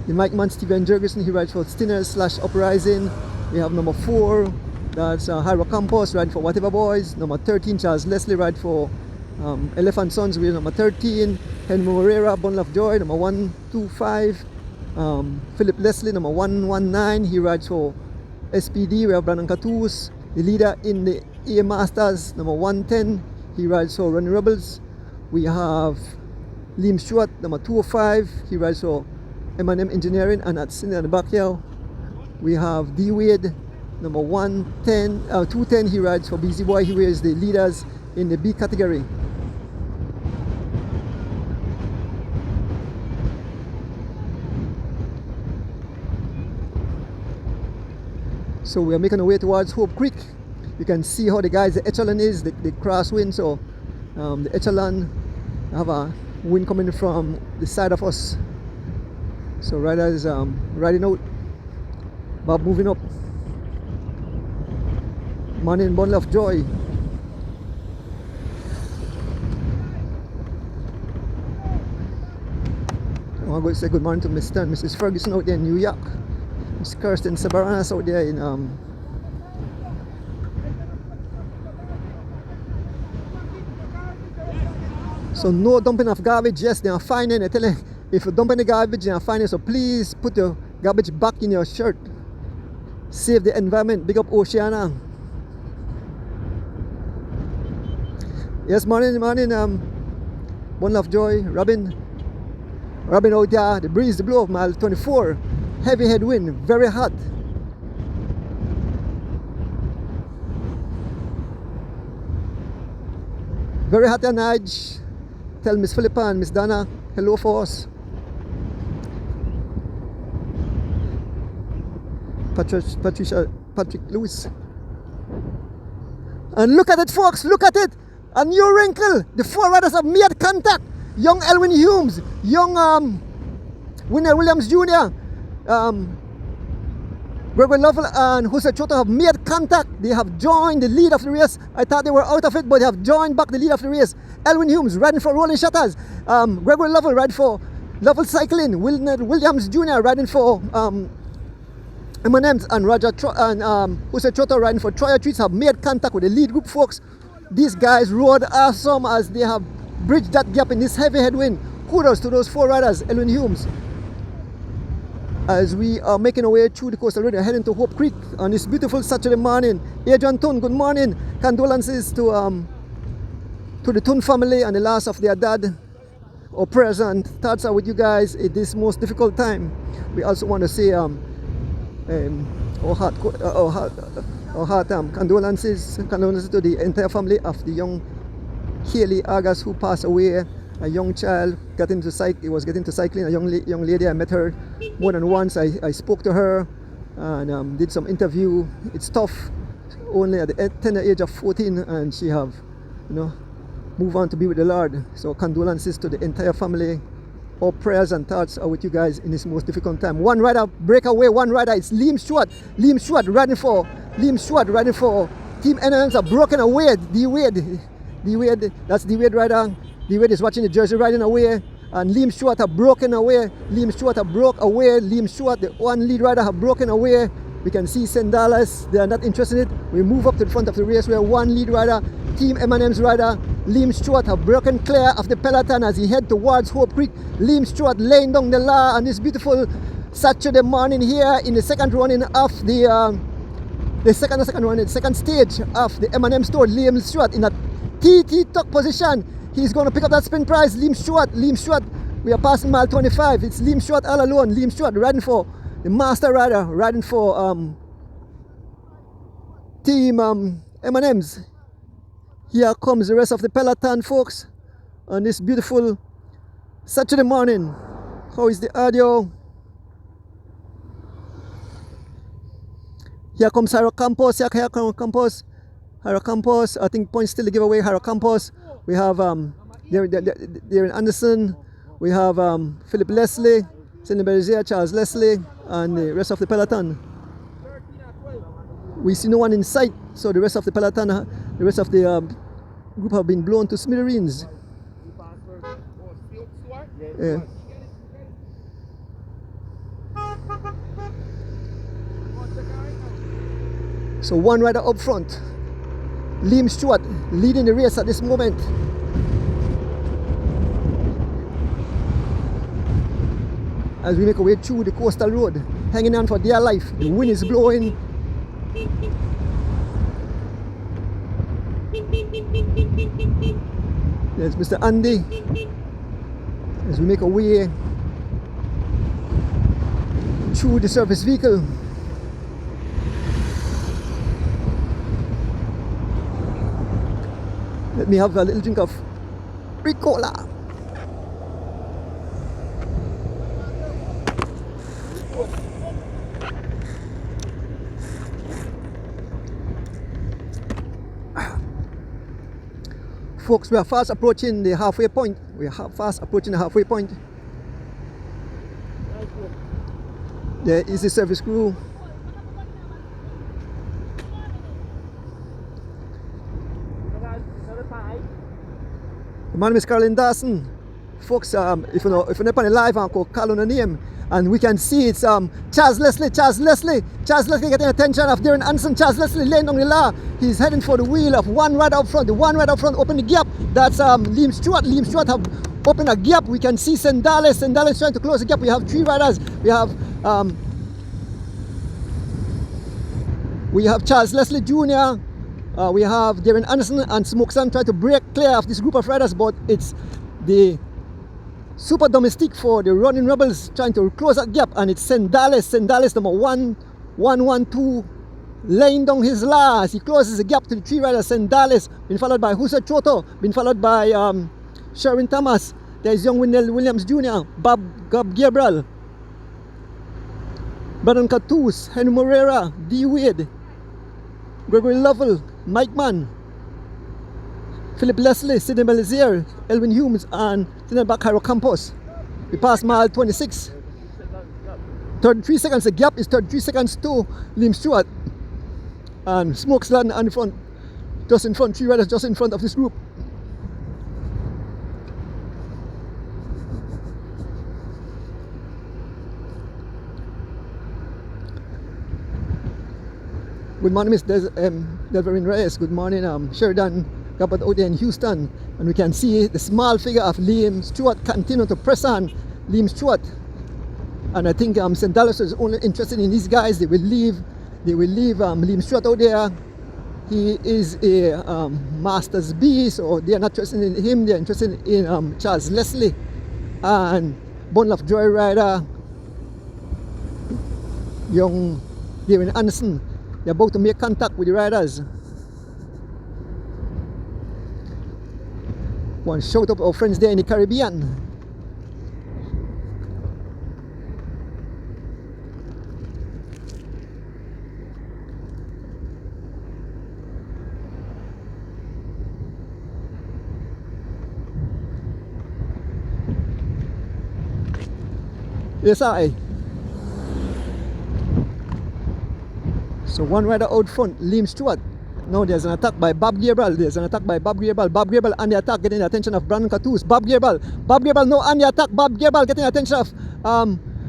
Mike Man Steven Jurgensen, he rides for Stinners / Uprising. We have number 4, that's Hyro Campos riding for Whatever Boys. Number 13, Charles Leslie ride for Elephant Sons. We have number 13, Henry Moreira, Bundle of Joy, number 125. Philip Leslie, number 119, he rides for SPD. We have Brandon Catus, the leader in the EA Masters, number 110, he rides for Running Rebels. We have Liam Stewart, number 205, he rides for M&M Engineering, and at sitting at the back here, we have D Wade, number 210, he rides for Busy Boy. He wears the leaders in the B category. So we are making our way towards Hope Creek. You can see how the guys, the echelon is, the crosswind. So the echelon have a wind coming from the side of us. So riders riding out, Bob moving up. Morning Bundle of Joy. I want to go say good morning to Mr. and Mrs. Ferguson out there in New York. Miss Kirsten Sabaranas out there in so no dumping of garbage. Yes, they are finding. I tell you, if you dump any garbage, they are finding. So please put your garbage back in your shirt. Save the environment. Big up Oceana. Yes, morning, Bundle of Joy, Robin out there. The breeze, the blow of mile 24. Heavy headwind, very hot. Very hot and Nige. Tell Miss Philippa and Miss Donna hello for us. Patrick Lewis. And look at it, folks, look at it. A new wrinkle. The 4 riders have made contact. Young Elwin Humes, young Winner Williams Jr., Gregory Lovell and Jose Choto have made contact. They have joined the lead of the race. I thought they were out of it, but they have joined back the lead of the race. Elwin Humes riding for Rolling Shutters. Gregory Lovell riding for Lovell Cycling. Williams Jr. riding for M&M's, and Jose Choto riding for Troyer Treats have made contact with the lead group, folks. These guys rode awesome as they have bridged that gap in this heavy headwind. Kudos to those 4 riders, Elwin Humes. As we are making our way through the coastal road, heading to Hope Creek on this beautiful Saturday morning. Adrian Tun, good morning. Condolences to the Tun family and the loss of their dad. Our prayers and thoughts are with you guys at this most difficult time. We also want to say our heart condolences to the entire family of the young Haley Agas who passed away. A young child was getting to cycling, a young lady. I met her more than once. I spoke to her and did some interview. It's tough, only at the tender age of 14, and she have, moved on to be with the Lord. So condolences to the entire family. Our prayers and thoughts are with you guys in this most difficult time. One rider, breakaway, one rider, it's Liam Stewart. Liam Stewart riding for Team NMs are broken away. D Wade, that's D Wade rider. D Wade is watching the jersey riding away, and Liam Stewart have broken away. Liam Stewart, the one lead rider, have broken away. We can see Sandales, they are not interested in it. We move up to the front of the race. We have one lead rider, Team M&M's rider, Liam Stewart, have broken clear of the peloton as he head towards Hope Creek. Liam Stewart laying down the law on this beautiful Saturday morning here in the second running of the second stage of the M&M store. Liam Stewart in a TT tuck position. He's going to pick up that sprint prize. Liam Stewart, we are passing mile 25. It's Liam Stewart all alone. Liam Stewart riding for the master rider, riding for Team M&M's. Here comes the rest of the peloton, folks, on this beautiful Saturday morning. How is the audio? Here comes Haro Campos. Here comes Campos. Haro Campos. I think points still to give away. Haro Campos. We have Darren Anderson. We have Philip Leslie, Sidney Belize, Charles Leslie, and the rest of the peloton. We see no one in sight, so the rest of the peloton, the rest of the group have been blown to smithereens. Yeah. So one rider up front, Liam Stewart, leading the race at this moment. As we make our way through the coastal road, hanging on for dear life. The wind is blowing. There's Mr. Andy. As we make our way through the service vehicle. Let me have a little drink of Ricola. Folks, we are fast approaching the halfway point. There is the service crew. My name is Carolyn Dawson. Folks, if you're not on the live, I'll call on the name. And we can see it's Charles Leslie getting attention of Darren Anderson. Charles Leslie laying down the law. He's heading for the wheel of one rider up front. The one rider up front open the gap. That's Liam Stewart. Liam Stewart have opened a gap. We can see Sandales trying to close the gap. We have three riders. We have Charles Leslie Jr. We have Darren Anderson and Smokeson trying to break clear of this group of riders, but it's the Super Domestic for the Running Rebels trying to close that gap, and it's Sandales number 112 laying down his last. He closes the gap to the three riders. Sandales been followed by Husa Choto, been followed by Sherwin Thomas. There's young Wendell Williams Jr., Bob Gabriel, Brandon Catus, Henry Morera, D. Wade, Gregory Lovell, Mike Mann, Philip Leslie, Sidney Belize, Elvin Humes, and back Haro Campos. We passed mile 26. 33 seconds, the gap is 33 seconds to Liam Stewart. And Smokesland on the front, just in front, three riders just in front of this group. Good morning, Miss Delverin Reyes. Good morning, Sheridan Gabbard out there in Houston. And we can see the small figure of Liam Stewart continue to press on Liam Stewart. And I think St. Dallas is only interested in these guys. They will leave Liam Stewart out there. He is a Masters B, so they are not interested in him. They are interested in Charles Leslie and Bundle of Joy rider, young Darren Anderson. They're about to make contact with the riders. One shout out our friends there in the Caribbean. Yes, I. So one rider out front, Liam Stewart. Now there's an attack by Bob Gabriel. Bob Gabriel on the attack, getting the attention of Brandon Catus. Bob Gabriel now on the attack. Bob Gabriel getting the attention of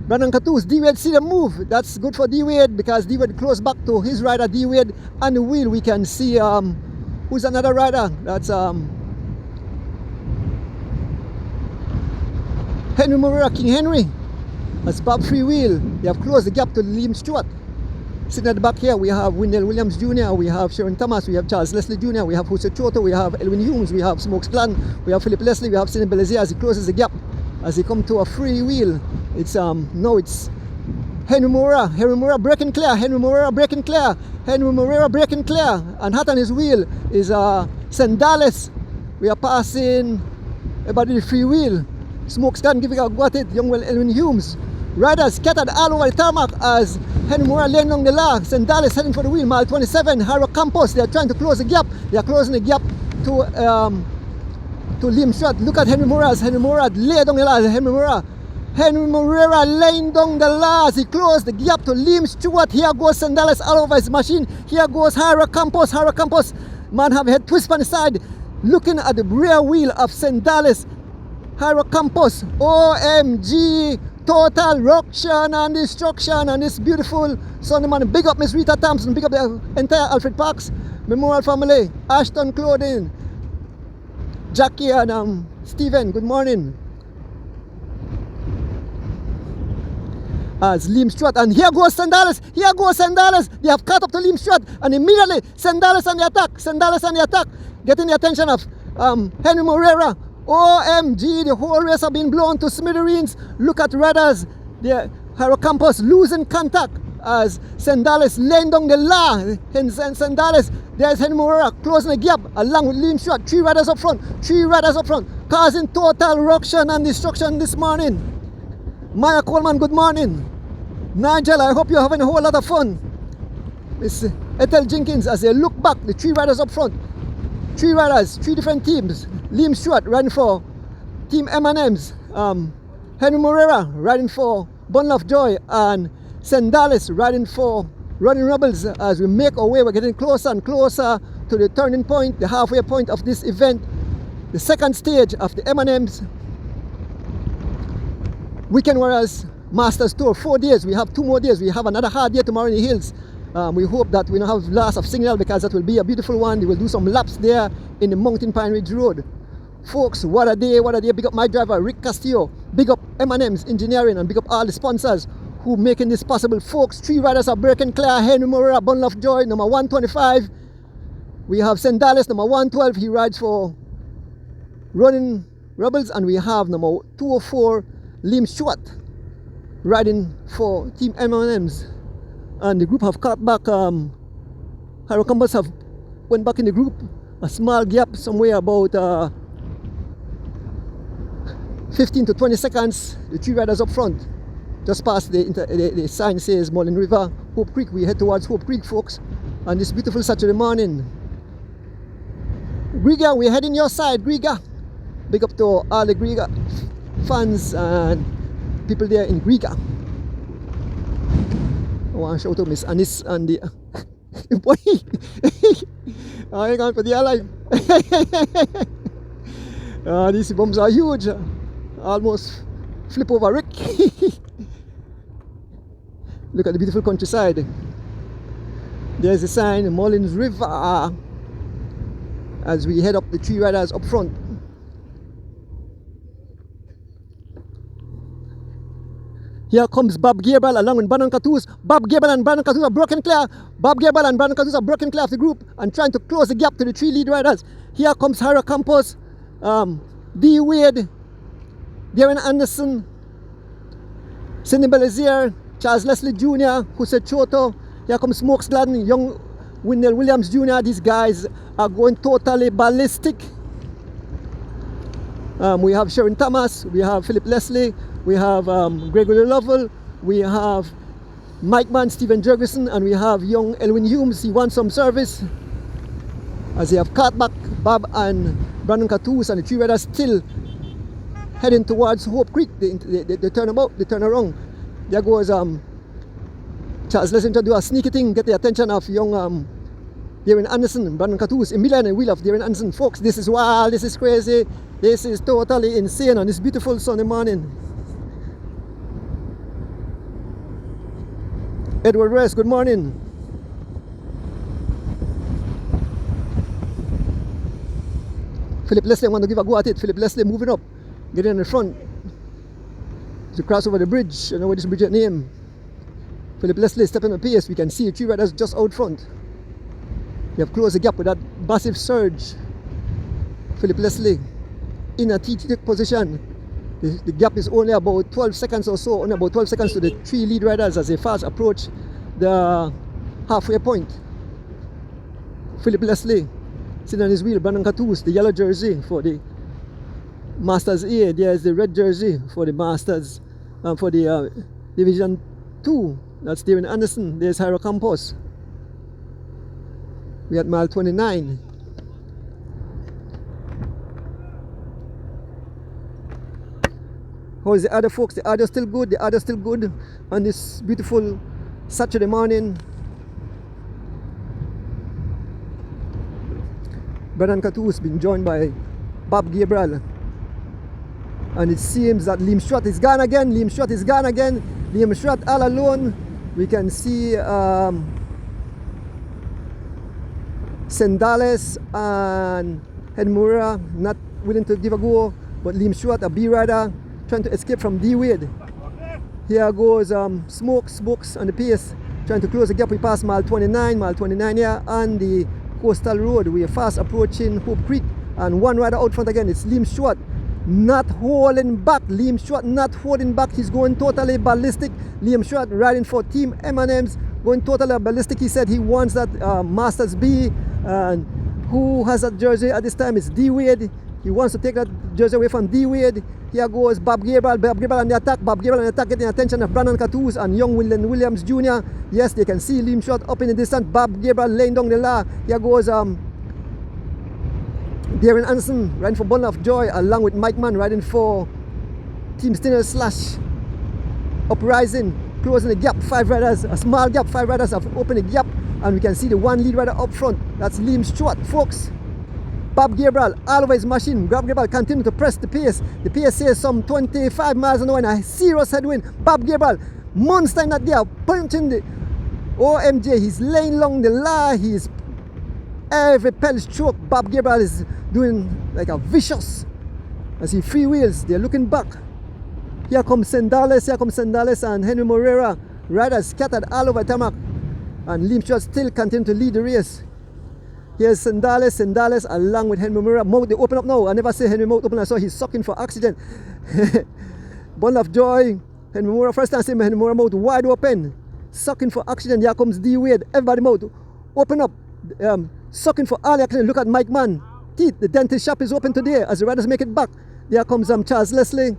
Brandon Catoos, D-Wade see them move. That's good for D-Wade because D-Wade close back to his rider, D-Wade. On the wheel we can see who's another rider? That's Henry Morera, King Henry. That's Bob Freewheel. They have closed the gap to Liam Stewart. Sitting at the back here, we have Wendell Williams Jr., we have Sharon Thomas, we have Charles Leslie Jr., we have Jose Choto, we have Elwin Humes, we have Smokes Glenn, we have Philip Leslie, we have Sidney Belize as he closes the gap. As he come to a free wheel, it's it's Henry Morera breaking clear, Henry Morera breaking clear, and hot on his wheel is Sandales. We are passing about the free wheel. Smokes Glenn giving a go at it, young well Elwin Humes. Riders scattered all over the tarmac as Henry Morera laying along the lag. Sandales heading for the wheel, mile 27. Haro Campos, they are trying to close the gap. They are closing the gap to Liam Stewart. Look at Henry Morera lay down the lag. Henry Morera laying down the lag. He closed the gap to Liam Stewart. Here goes Sandales all over his machine. Here goes Haro Campos. Man have a head twist on the side. Looking at the rear wheel of Sandales. Haro Campos, OMG. Total ruction and destruction and this beautiful Sunday morning. Big up Miss Rita Thompson, big up the entire Alfred Parks Memorial family, Ashton Clothing, Jackie and Stephen, good morning. As Liam Stewart, and here goes Sandales, they have caught up to Liam Stewart and immediately Sandales on the attack, getting the attention of Henry Morera. OMG, the whole race have been blown to smithereens. Look at riders. Haro Campos losing contact as Sandales laying down the line. And Sandales, there's Henry Morera closing the gap along with Liam Stewart. Three riders up front, causing total ruction and destruction this morning. Maya Coleman, good morning. Nigel, I hope you're having a whole lot of fun. Miss Ethel Jenkins, as they look back, the three riders up front. Three riders, three different teams. Liam Stewart riding for Team M&M's. Henry Morera riding for Bundle of Joy. And Sandales riding for Running Rebels. As we make our way, we're getting closer and closer to the turning point, the halfway point of this event. The second stage of the M&M's Weekend Warriors Masters Tour. 4 days. We have 2 more days. We have another hard day tomorrow in the hills. We hope that we don't have loss of signal because that will be a beautiful one. We will do some laps there in the Mountain Pine Ridge Road. Folks, what a day. Big up my driver, Rick Castillo. Big up M&M's Engineering and big up all the sponsors who making this possible. Folks, 3 riders are breaking clear. Henry Morera, Bundle of Joy, number 125. We have Sandales, number 112. He rides for Running Rebels. And we have number 204, Liam Stewart, riding for Team M&M's. And the group have cut back. Haro Campos have went back in the group. A small gap, somewhere about 15 to 20 seconds. The 3 riders up front, just past the sign says Mullen River, Hope Creek. We head towards Hope Creek, folks, on this beautiful Saturday morning. Griga, we're heading your side, Griga. Big up to all the Griga fans and people there in Griga. I want to shout out Miss Anis and the boy. Hang on for the alive. These bombs are huge. Almost flip over Rick. Look at the beautiful countryside. There's a sign, Mullins River, as we head up the 3 riders up front. Here comes Bob Gabriel along with Brandon Catoos. Bob Gabriel and Brandon Catoos are broken clear. Of the group and trying to close the gap to the 3 lead riders. Here comes Haro Campos, D. Wade, Darren Anderson, Sidney Belize, Charles Leslie Jr., Jose Choto. Here comes Smokes Gladden, young Wendell Williams Jr. These guys are going totally ballistic. We have Sharon Thomas, we have Philip Leslie, we have Gregory Lovell, we have Mike Mann, Stephen Jurgensen, and we have young Elwin Humes. He wants some service. As they have cut back, Bob and Brandon Catoos and the 3 riders still heading towards Hope Creek. They turn about, they turn around. There goes Charles Leslie to do a sneaky thing, get the attention of young Darren Anderson, Brandon Catoos, Emilia and the wheel of Darren Anderson. Folks, this is wild, this is crazy, this is totally insane on this beautiful Sunday morning. Edward West, good morning. Philip Leslie, I want to give a go at it. Philip Leslie moving up, getting in the front to cross over the bridge. I don't know what this bridge name. Philip Leslie stepping on the pace. We can see 3 riders just out front. They have closed the gap with that massive surge. Philip Leslie in a T-tick position. The gap is only about 12 seconds or so, only about 12 seconds to the 3 lead riders as they fast approach the halfway point. Philip Leslie sitting on his wheel. Brandon Catoos, the yellow jersey for the Masters A. There's the red jersey for the Masters, for the Division 2. That's Steven Anderson. There's Jairo Campos. We at mile 29. How is the other folks? The other still good. The other still good on this beautiful Saturday morning. Brandon Catoos been joined by Bob Gabriel. And it seems that Liam Stewart is gone again. Liam Stewart is gone again. Liam Stewart all alone. We can see Sendales and Hedmura not willing to give a go. But Liam Stewart, a B rider, trying to escape from D Wade. Here goes Smokes on the pace, trying to close the gap. We pass mile 29 here on the coastal road. We are fast approaching Hope Creek, and 1 rider out front again. It's Liam Stewart, not holding back. Liam Stewart not holding back. He's going totally ballistic. Liam Stewart riding for Team M&M's, going totally ballistic. He said he wants that Masters B, and who has that jersey at this time? It's D Wade. He wants to take that jersey away from D Wade. Here goes Bob Gabriel. Bob Gabriel on the attack. Bob Gabriel on the attack, getting attention of Brandon Catoos and young Williams Jr. Yes, they can see Liam Stewart up in the distance. Bob Gabriel laying down the law. Here goes Darren Anderson riding for Bundle of Joy, along with Mike Mann riding for Team Stinner / Uprising, closing the gap. 5 riders, a small gap. 5 riders have opened the gap, and we can see the 1 lead rider up front. That's Liam Stewart, folks. Bob Gabriel all over his machine. Bob Gabriel continue to press the pace. The pace says some 25 miles an hour and a serious headwind. Bob Gabriel, monster in that there, punching the OMJ. He's laying along the law. He's every pedal stroke. Bob Gabriel is doing like a vicious as he freewheels. They're looking back. Here comes Sendales and Henry Moreira. Riders scattered all over tarmac. And Liam Stewart still continue to lead the race. Here's Sendales along with Henry Moreira. Mouth, they open up now. I never say Henry mouth open. I saw he's sucking for oxygen. Bundle of Joy. Henry Moreira, first time I see Henry Moreira mouth wide open. Sucking for oxygen. Here comes D Wade. Everybody mouth open up. Sucking for all the oxygen. Look at Mike Mann. Teeth. The dentist shop is open today as the riders make it back. There comes Charles Leslie.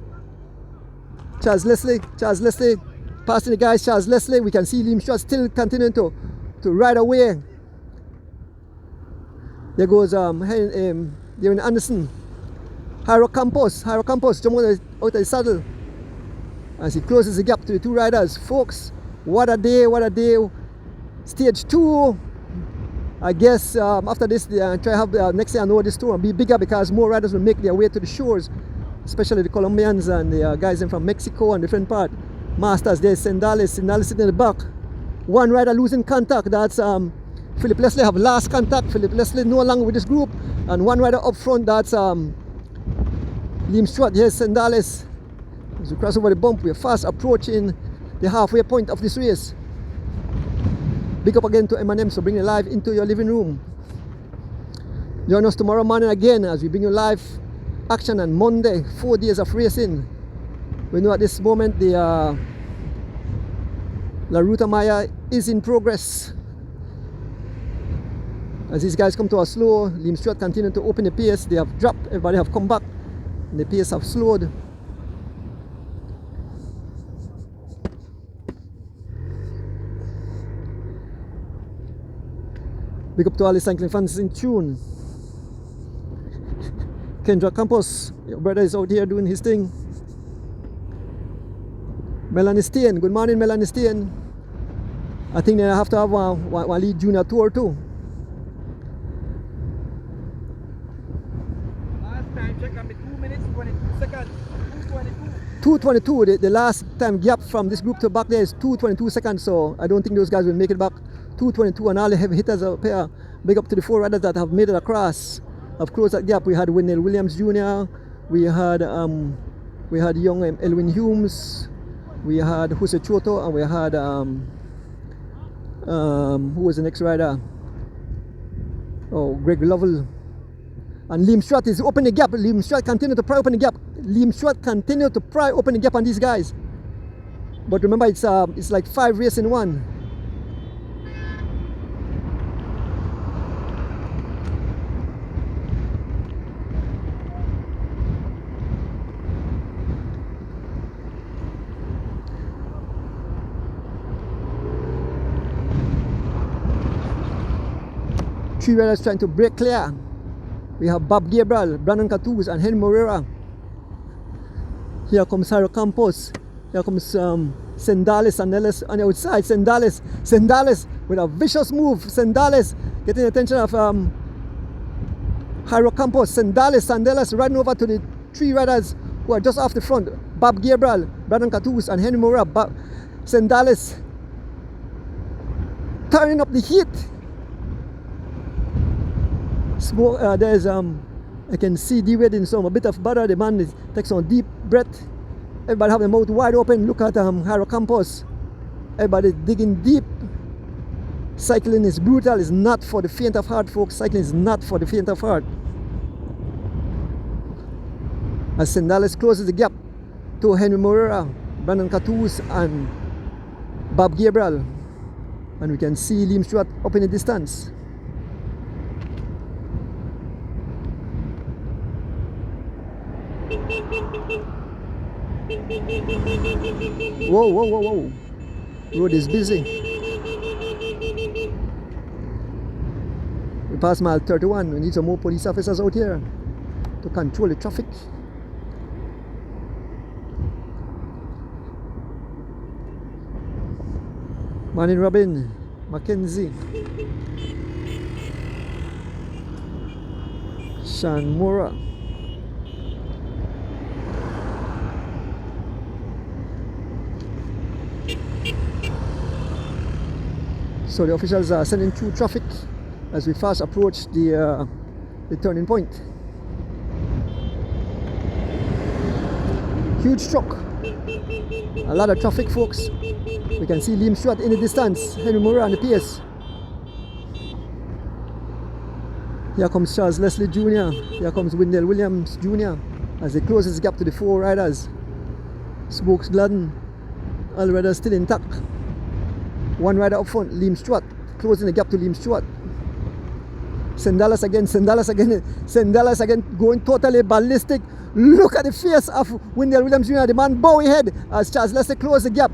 Charles Leslie. Passing the guys. Charles Leslie. We can see Liam Stewart still continuing to ride away. There goes Darren Anderson. Jairo Campos jump out of the saddle as he closes the gap to the 2 riders. Folks, what a day. Stage 2. I guess after this, try to have next year I know this tour will be bigger because more riders will make their way to the shores, especially the Colombians and the guys from Mexico and different part. Masters, there's Sendales sitting in the back. 1 rider losing contact. That's Philip Leslie have last contact. Philip Leslie no longer with this group. And 1 rider up front, that's Liam Stewart. Here's Sendales. As we cross over the bump, we're fast approaching the halfway point of this race. Big up again to M&M, so bring it live into your living room. Join us tomorrow morning again as we bring you live action on Monday. 4 days of racing. We know at this moment the La Ruta Maya is in progress. As these guys come to a slow, Liam Stewart continue to open the pace. They have dropped, everybody have come back, and the pace have slowed. Big up to all the cycling fans in tune. Kendra Campos, your brother is out here doing his thing. Melanie Steen, good morning Melanie Steen. I think they have to have one lead junior tour too. Last time check on the 2 minutes 22 seconds. 2:22. The last time gap from this group to back there is 2:22 seconds, so I don't think those guys will make it back. 2:22, and all the heavy hitters up here. Big up to the 4 riders that have made it across, have closed that gap. We had Wendell Williams Jr., we had young Elwin Humes, we had Jose Choto, and we had who was the next rider? Oh, Greg Lovell. And Liam Stewart is opening the gap. Liam Stewart continue to pry open the gap. Liam Stewart continue to pry open the gap on these guys. But remember, it's like 5 races in one. Three riders trying to break clear. We have Bob Gabriel, Brandon Catouz, and Henry Morera. Here comes Jairo Campos. Here comes Sendales on the outside. Sendales with a vicious move. Sendales getting the attention of Jairo Campos. Sendales riding over to the 3 riders who are just off the front. Bob Gabriel, Brandon Catouz, and Henry Morera. Sendales turning up the heat. There's I can see D-Wade in a bit of butter. The man takes on deep breath. Everybody have their mouth wide open. Look at Jairo Campos. Everybody digging deep. Cycling is brutal. It's not for the faint of heart, folks. Cycling is not for the faint of heart. As Sendales closes the gap to Henry Morera, Brandon Catouz, and Bob Gabriel, and we can see Liam Stewart up in the distance. Whoa. Road is busy. We passed mile 31. We need some more police officers out here to control the traffic. Morning, Robin. Mackenzie. Sean Mora. So the officials are sending through traffic as we fast approach the turning point. Huge truck. A lot of traffic, folks. We can see Liam Stewart in the distance. Henry Morera on the pace. Here comes Charles Leslie Jr. Here comes Wendell Williams Jr. as they close this gap to the 4 riders. Smokes Gladden. All riders still intact. 1 rider up front, Liam Stewart, closing the gap to Liam Stewart. Sendales again, going totally ballistic. Look at the face of Wendell Williams Jr. The man bowing head as Charles Leslie close the gap.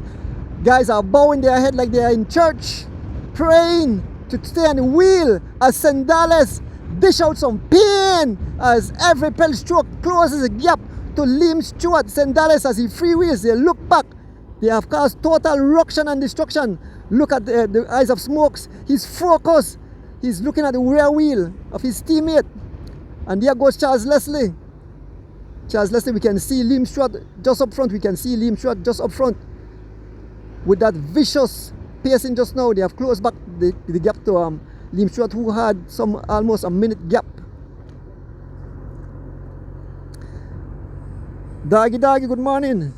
Guys are bowing their head like they are in church, praying to stay on the wheel as Sendales dish out some pain as every pedal stroke closes the gap to Liam Stewart. Sendales as he freewheels, they look back. They have caused total ruction and destruction. Look at the eyes of Smokes. He's focused. He's looking at the rear wheel of his teammate. And there goes Charles Leslie. Charles Leslie, we can see Liam Stewart just up front. With that vicious pacing just now, they have closed back the gap to Liam Stewart, who had almost a minute gap. Doggy, good morning.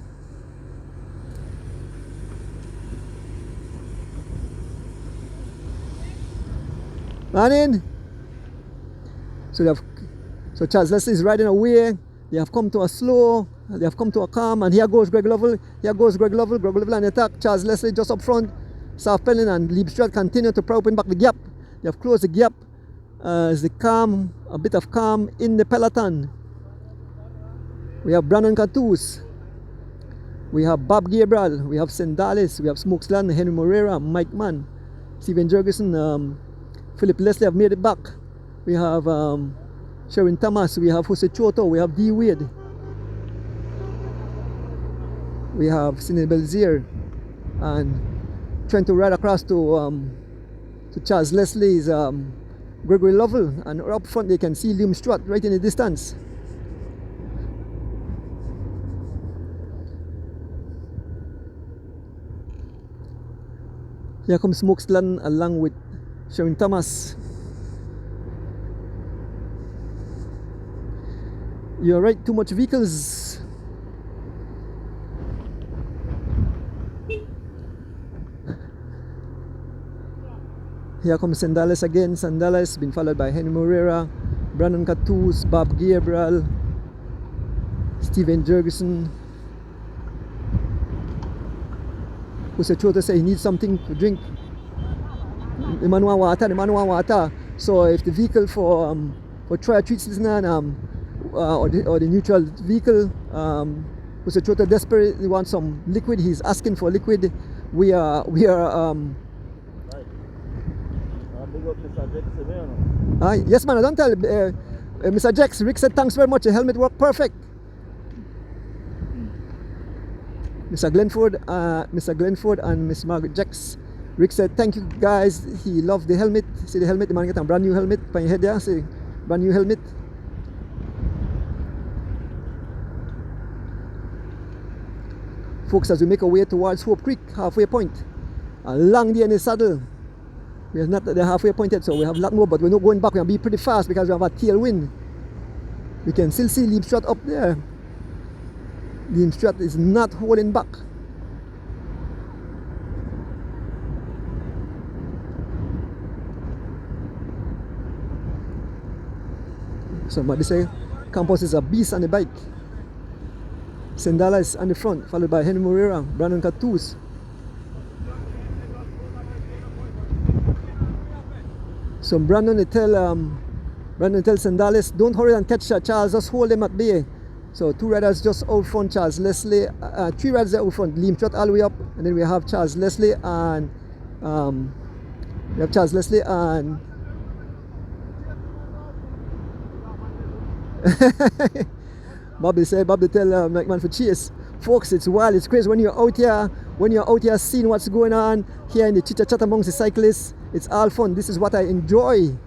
Morning. So Charles Leslie is riding away. They have come to a slow. They have come to a calm. And here goes Greg Lovell. Greg Lovell on the attack. Charles Leslie just up front. South Pelling and Liam Stewart continue to pry open back the gap. They have closed the gap. As the calm, a bit of calm in the peloton. We have Brandon Catouz. We have Bob Gabriel. We have Sendales. We have Smokes Land, Henry Morera, Mike Mann, Steven Jurgensen, Philip Leslie have made it back. We have Sharon Thomas, we have Jose Choto, we have D-Wade. We have Sidney Belzier and trying to ride across to Charles Leslie's Gregory Lovell, and up front they can see Liam Stewart right in the distance. Here comes Smokesland along with Sharon Thomas. You're right, too much vehicles. Here comes Sandales again. Sandales been followed by Henry Morera, Brandon Catus, Bob Gabriel, Steven Jurgensen. Who's a to say he needs something to drink. The man want water. So if the vehicle for triathletes is not or the neutral vehicle who's a total desperate, he wants some liquid, he's asking for liquid. We are yes man, I don't tell Mr. Jex. Rick said thanks very much, the helmet worked perfect. Mr. Glenford and Miss Margaret Jex. Rick said thank you guys, he loved the helmet. See the helmet, the man get a brand new helmet on your head there, see brand new helmet. Folks, as we make our way towards Hope Creek, halfway point, a long day in the saddle. We are not at the halfway point yet, so we have a lot more, but we're not going back. We're going to be pretty fast because we have a tailwind. We can still see Leamstrat up there. Leamstrat is not holding back. Somebody say Campos is a beast on the bike. Sandala is on the front, followed by Henry Morera, Brandon Catus. So Brandon tell Sandales, don't hurry and catch Charles, just hold them at bay. So two riders just out front, Charles Leslie, three riders out front, Leamstrat all the way up, and then we have Charles Leslie and Bobby tell McMahon for chase. Folks, it's wild, it's crazy when you're out here seeing what's going on here in the chit chat amongst the cyclists. It's all fun. This is what I enjoy.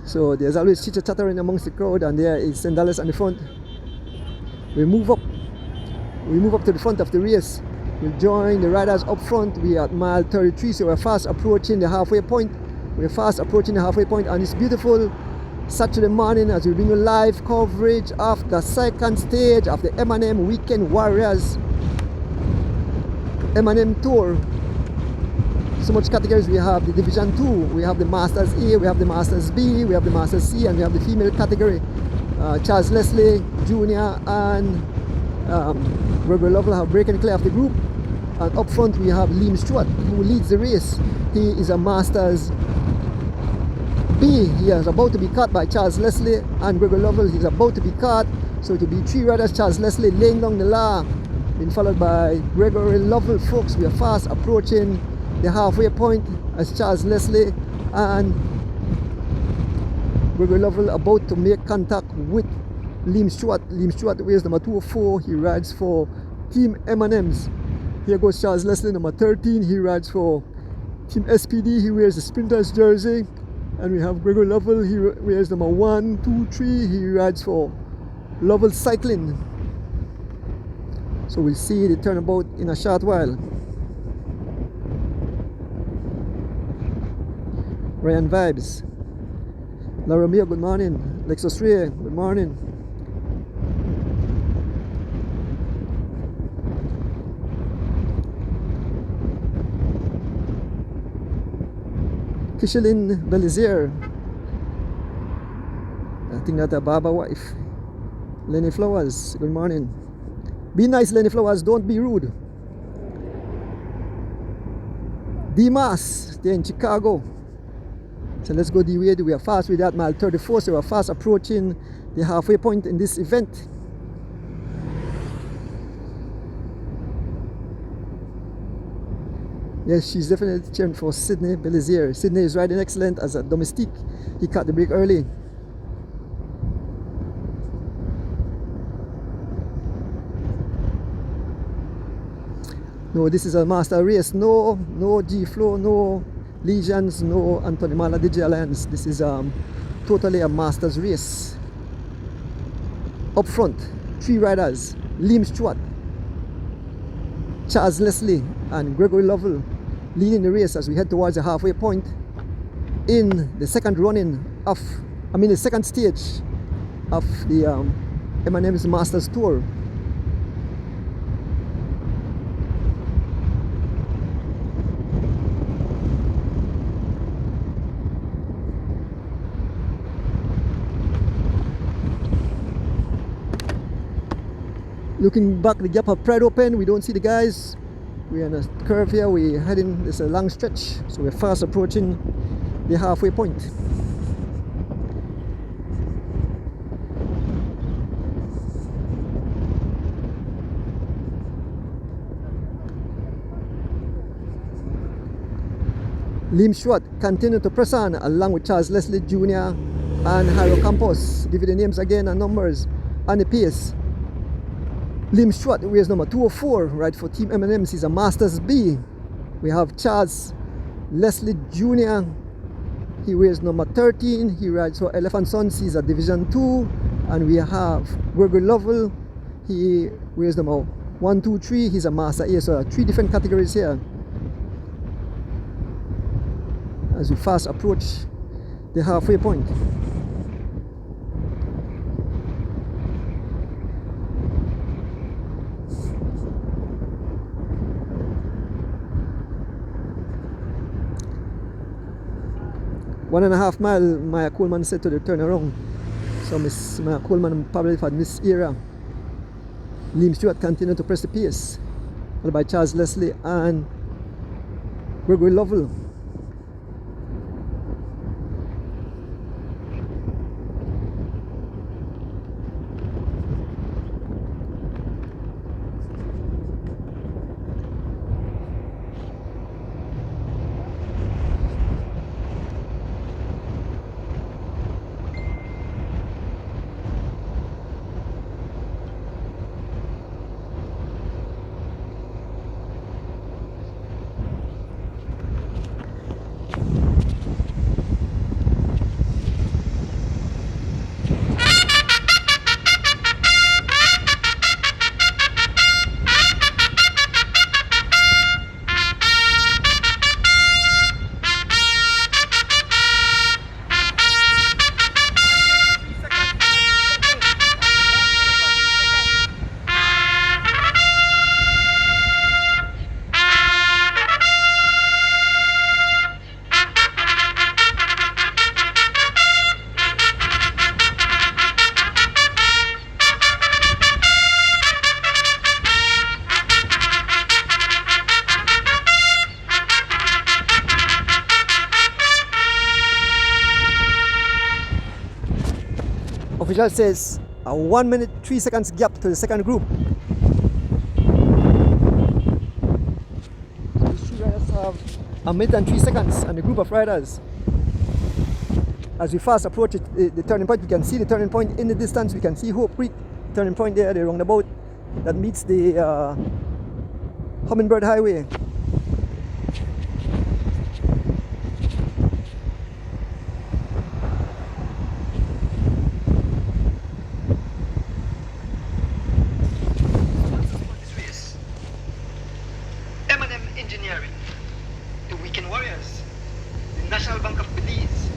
So there's always chit chattering amongst the crowd, and there is Sandales on the front. We move up to the front of the race. We'll join the riders up front. We are at mile 33, so we're fast approaching the halfway point. On this beautiful Saturday morning as we bring you live coverage of the second stage of the M&M Weekend Warriors M&M Tour. So much categories. We have the Division 2, we have the Masters A, we have the Masters B, we have the Masters C, and we have the female category. Charles Leslie Jr. and Gregory Lovell have breaking clear of the group. And up front we have Leamstrat, who leads the race. He is a Masters B. He is about to be caught by Charles Leslie and Gregory Lovell. He's about to be caught. So it will be three riders, Charles Leslie laying down the law, been followed by Gregory Lovell. Folks, we are fast approaching the halfway point as Charles Leslie and Gregory Lovell about to make contact with Leamstrat. Leamstrat wears number 204. He rides for Team M&M's. Here goes Charles Leslie, number 13. He rides for Team SPD. He wears the Sprinters jersey. And we have Gregory Lovell. He wears number 1, 2, 3. He rides for Lovell Cycling. So we'll see the turnabout in a short while. Ryan Vibes. Laura Mia, good morning. Lexus Ray, good morning. Kishalin Belize. I think that's a Baba wife. Lenny Flowers, good morning. Be nice, Lenny Flowers, don't be rude. Dimas, they're in Chicago. So let's go the way we are fast with that mile 34, so we're fast approaching the halfway point in this event. Yes, she's definitely cheering for Sydney Belize. Sydney is riding excellent as a domestique. He cut the break early. No, this is a master race. No G-Flow, no Legions, no Anthony Mala Digi Alliance. This is totally a master's race. Up front, three riders. Leamstrat, Charles Leslie and Gregory Lovell leading the race as we head towards the halfway point in the second the second stage of the M&M's Masters Tour. Looking back, the gap have pried open. We don't see the guys. We're on a curve here. We're heading, it's a long stretch, so we're fast approaching the halfway point. Liam Stewart continued to press on along with Charles Leslie Jr. and Harry Campos. Give you the names again and numbers and the pace. Liam Stewart wears number 204, right, for Team M&M's. He's a Masters B. We have Charles Leslie Jr. He wears number 13. He rides for Elephant Sons. He's a Division 2. And we have Gregory Lovell. He wears number 1, 2, 3. He's a Master A. So 3 different categories here as we fast approach the halfway point. One and a half mile, Maya Coleman said to the turnaround. So Miss Maya Coleman probably had missed era. Liam Stewart continued to press the pace, followed by Charles Leslie and Gregory Lovell. Official says a 1 minute 3 seconds gap to the second group. So these 3 riders have a minute and 3 seconds, and the group of riders. As we fast approach the turning point, we can see the turning point in the distance. We can see Hope Creek turning point there, the roundabout that meets the Hummingbird Highway. The Weekend Warriors, the National Bank of Belize,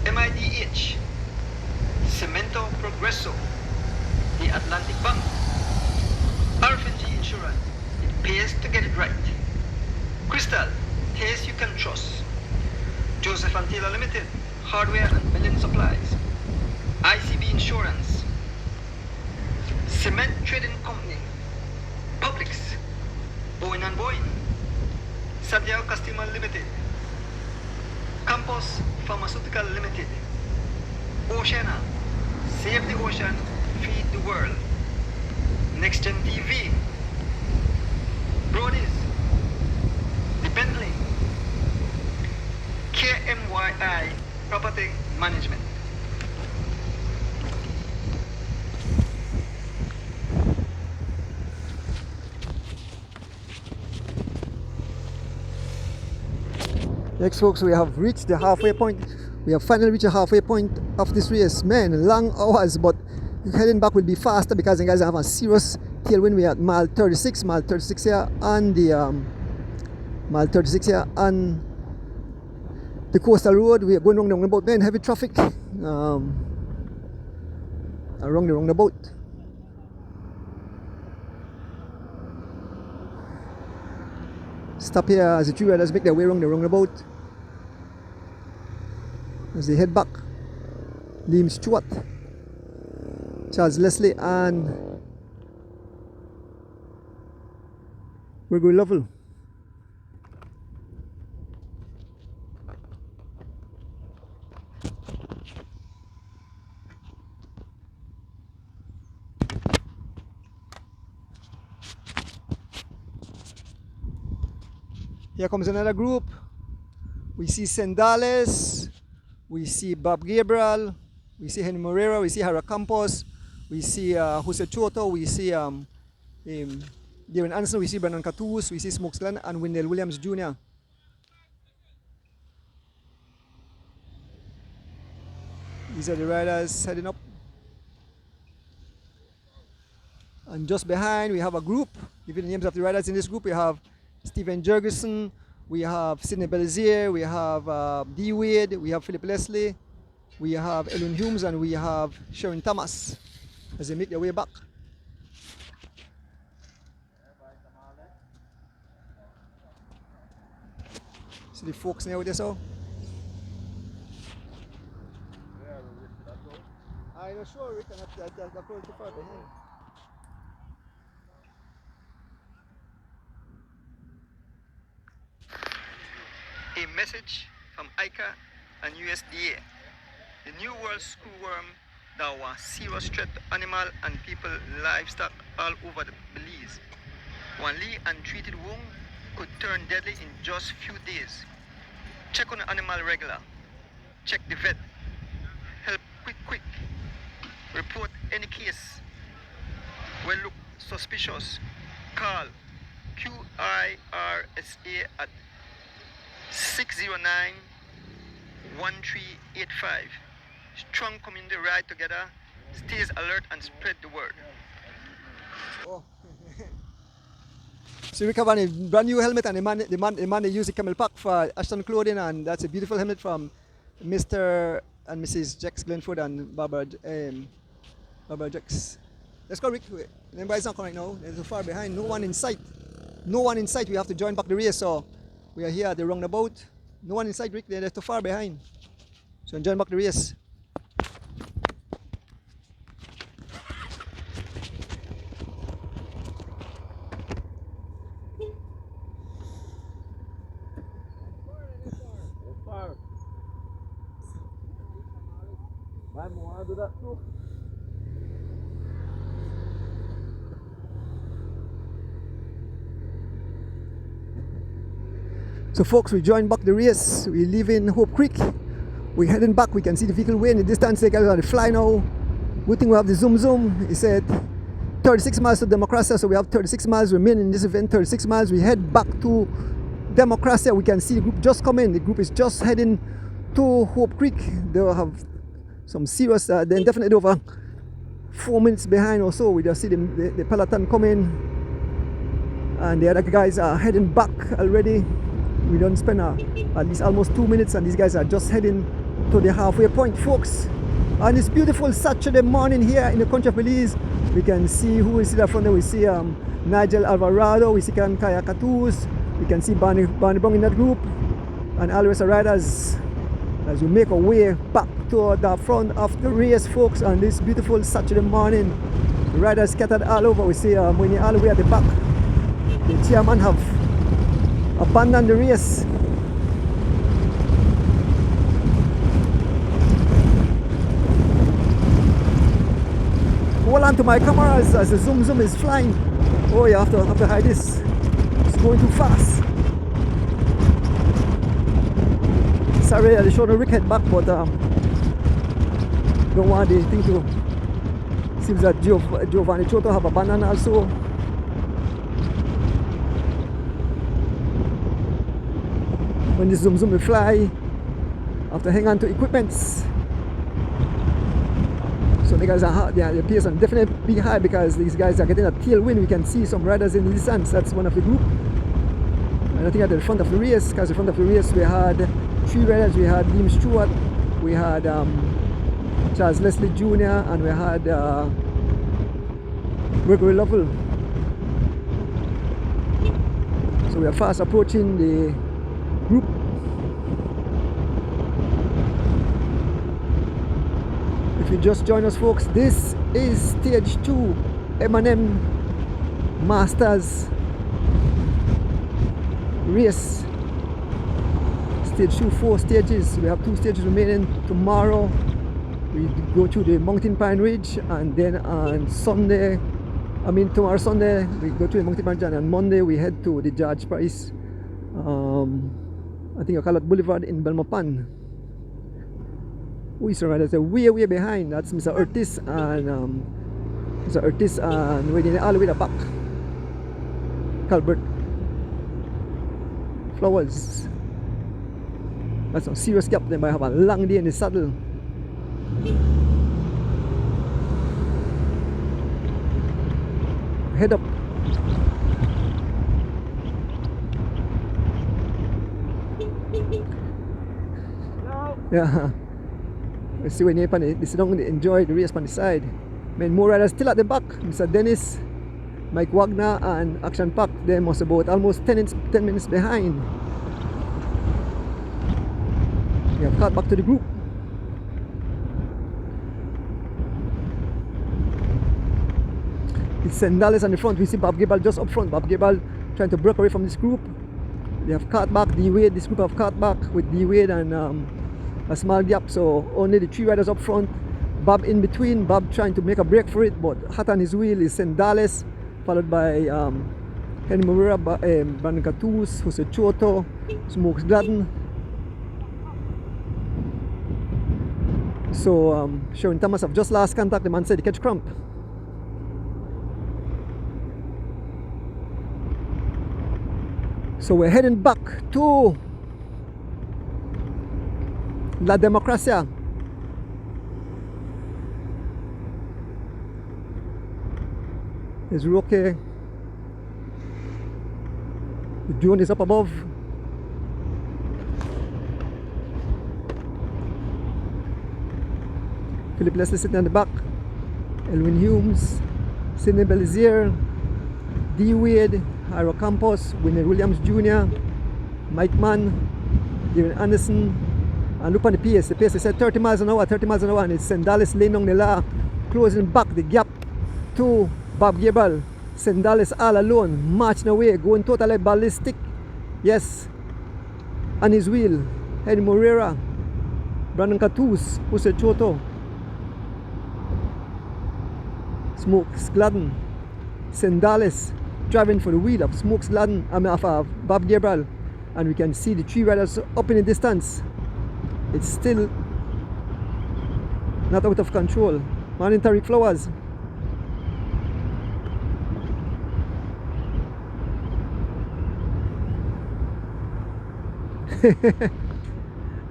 MIDH, Cemento Progreso, the Atlantic Bank, RFNG Insurance, it pays to get it right, Crystal, taste you can trust, Joseph and Taylor Limited, Hardware and Building Supplies, ICB Insurance, Cement Trading Company, Publix, Bowen and Bowen, Santiago Customer Limited, Campos Pharmaceutical Limited, Oceana, Save the Ocean, Feed the World, Next Gen TV, Brody's, The Bentley, KMYI Property Management. Next, folks, we have reached the halfway point. We have finally reached the halfway point of this race. Man, long hours, but heading back will be faster because the guys have a serious tailwind. We are at mile 36 here on the mile 36 here on the coastal road. We are going around the roundabout there in heavy traffic around the roundabout. Stop here as the three riders make their way around the roundabout as they head back. Liam Stewart, Charles Leslie and Gregory Lovell. Here comes another group. We see Sendales, we see Bob Gabriel, we see Henry Moreira, we see Hara Campos, we see Jose Choto, we see Darren Anderson, we see Brandon Catus, we see Smokes Glenn and Wendell Williams Jr. These are the riders heading up. And just behind we have a group. Giving the names of the riders in this group, we have Stephen Jurgensen, we have Sidney Belize, we have D. Wade, we have Philip Leslie, we have Ellen Humes, and we have Sharon Thomas as they make their way back. See the folks now with this all? I'm not sure, Rick, that's probably too far behind. A message from ICA and USDA. The New World Screwworm that was serious threat to animal and people livestock all over the Belize. One untreated wound could turn deadly in just few days. Check on the animal regular. Check the vet. Help quick. Report any case. When look suspicious, call QIRSA at 609-1385. Strong community ride together, stays alert and spread the word. Oh. So we have a brand new helmet, and the man they use the camel pack for Ashton clothing, and that's a beautiful helmet from Mr. and Mrs. Jex Glenford and Barbara Jex. Let's go, Rick. Everybody's not coming now. They're too far behind. No one in sight. We have to join back the race. So we are here at the roundabout. No one in sight, Rick. They're too far behind. So join back the race. So folks, we joined back the race. We live in Hope Creek. We're heading back. We can see the vehicle way in the distance. They got to fly now. Good thing we have the zoom. He said 36 miles to Democracia, so we have 36 miles remaining in this event. 36 miles. We head back to Democracia. We can see the group just come in. The group is just heading to Hope Creek. They'll have some serious, they're definitely over 4 minutes behind or so. We just see the Peloton coming, and the other guys are heading back already. We don't spend at least almost 2 minutes, and these guys are just heading to the halfway point, folks. On this beautiful Saturday morning here in the country of Belize, we can see who we see there from there. We see Nigel Alvarado, we see Kaya Catus, we can see Barney Brown in that group, and all the rest of riders as we make our way back to the front of the race, folks, on this beautiful Saturday morning. The riders scattered all over. We see when you're all the way at the back, the chairman have abandoned the race. Hold on to my camera as the zoom is flying. Oh, you have to hide this. It's going too fast. Sorry, I showed the Rick head back, but don't want the thing to. Seems that Giovanni Choto have abandoned also. When the zoom will fly, have to hang on to equipments. So the guys are hot. The pace will definitely be high because these guys are getting a tailwind. We can see some riders in the distance. That's one of the group. And I think at the front of the race, because the front of the race we had 3 riders. We had Liam Stewart, we had Charles Leslie Jr., and we had Gregory Lovell. So we are fast approaching the group. If you just join us, folks, this is stage 2 M&M Masters race. Stage 2, 4 stages. We have 2 stages remaining. Tomorrow we go to the Mountain Pine Ridge, and then on Sunday, tomorrow Sunday we go to the Mountain Pine Ridge, and on Monday we head to the George Price, I think I call it Boulevard in Belmopan. Who is the rider? They're way behind. That's Mr. Ortiz and Mr. Ortiz, and waiting all the way the back. Calvert Flowers. That's a serious gap. They might have a long day in the saddle. Head up. Yeah. Let's see when you don't enjoy the race on the side. More riders still at the back. Mr. Dennis, Mike Wagner, and Action Pack. They must about almost 10 minutes behind. We have cut back to the group. It's Sandales on the front. We see Bob Gable just up front. Bob Gable trying to break away from this group. They have cut back. D-Wade, this group have cut back with D-Wade and a small gap. So only the 3 riders up front. Bob in between. Bob trying to make a break for it, but hot on his wheel is Sandales, followed by Henry Moreira, Brandon Catus, Jose Choto, Smokes Gladden. So Sharon Thomas have just lost contact. The man said he catch cramp. So we're heading back to La Democracia. There's Roque. The drone is up above. Philip Leslie sitting on the back. Elwin Humes, Sidney Belize, D. Wade, Ira Campos, Winnie Williams Jr., Mike Mann, David Anderson, and look on the pace. The pace is at 30 miles an hour, and it's Sandales Lenong Nila closing back the gap to Bob Gable. Sandales all alone, marching away, going totally ballistic. Yes, on his wheel. Henry Moreira, Brandon Catus, Jose Choto, Smokes Gladden, Sandales driving for the wheel of Smokes Gladden, of Bob Gable, and we can see the 3 riders up in the distance. It's still not out of control. Morning, Tariq Flowers.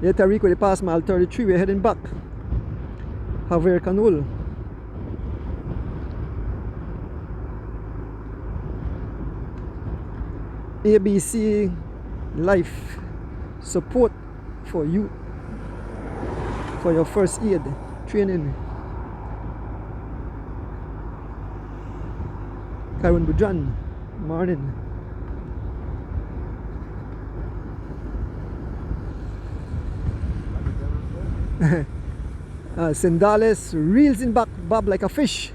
Yeah, Tariq with the pass mile 33. We're heading back. Javier Canul. ABC Life support for you for your first aid training. Karen Bujan, morning. Sandales reels in back Bob like a fish,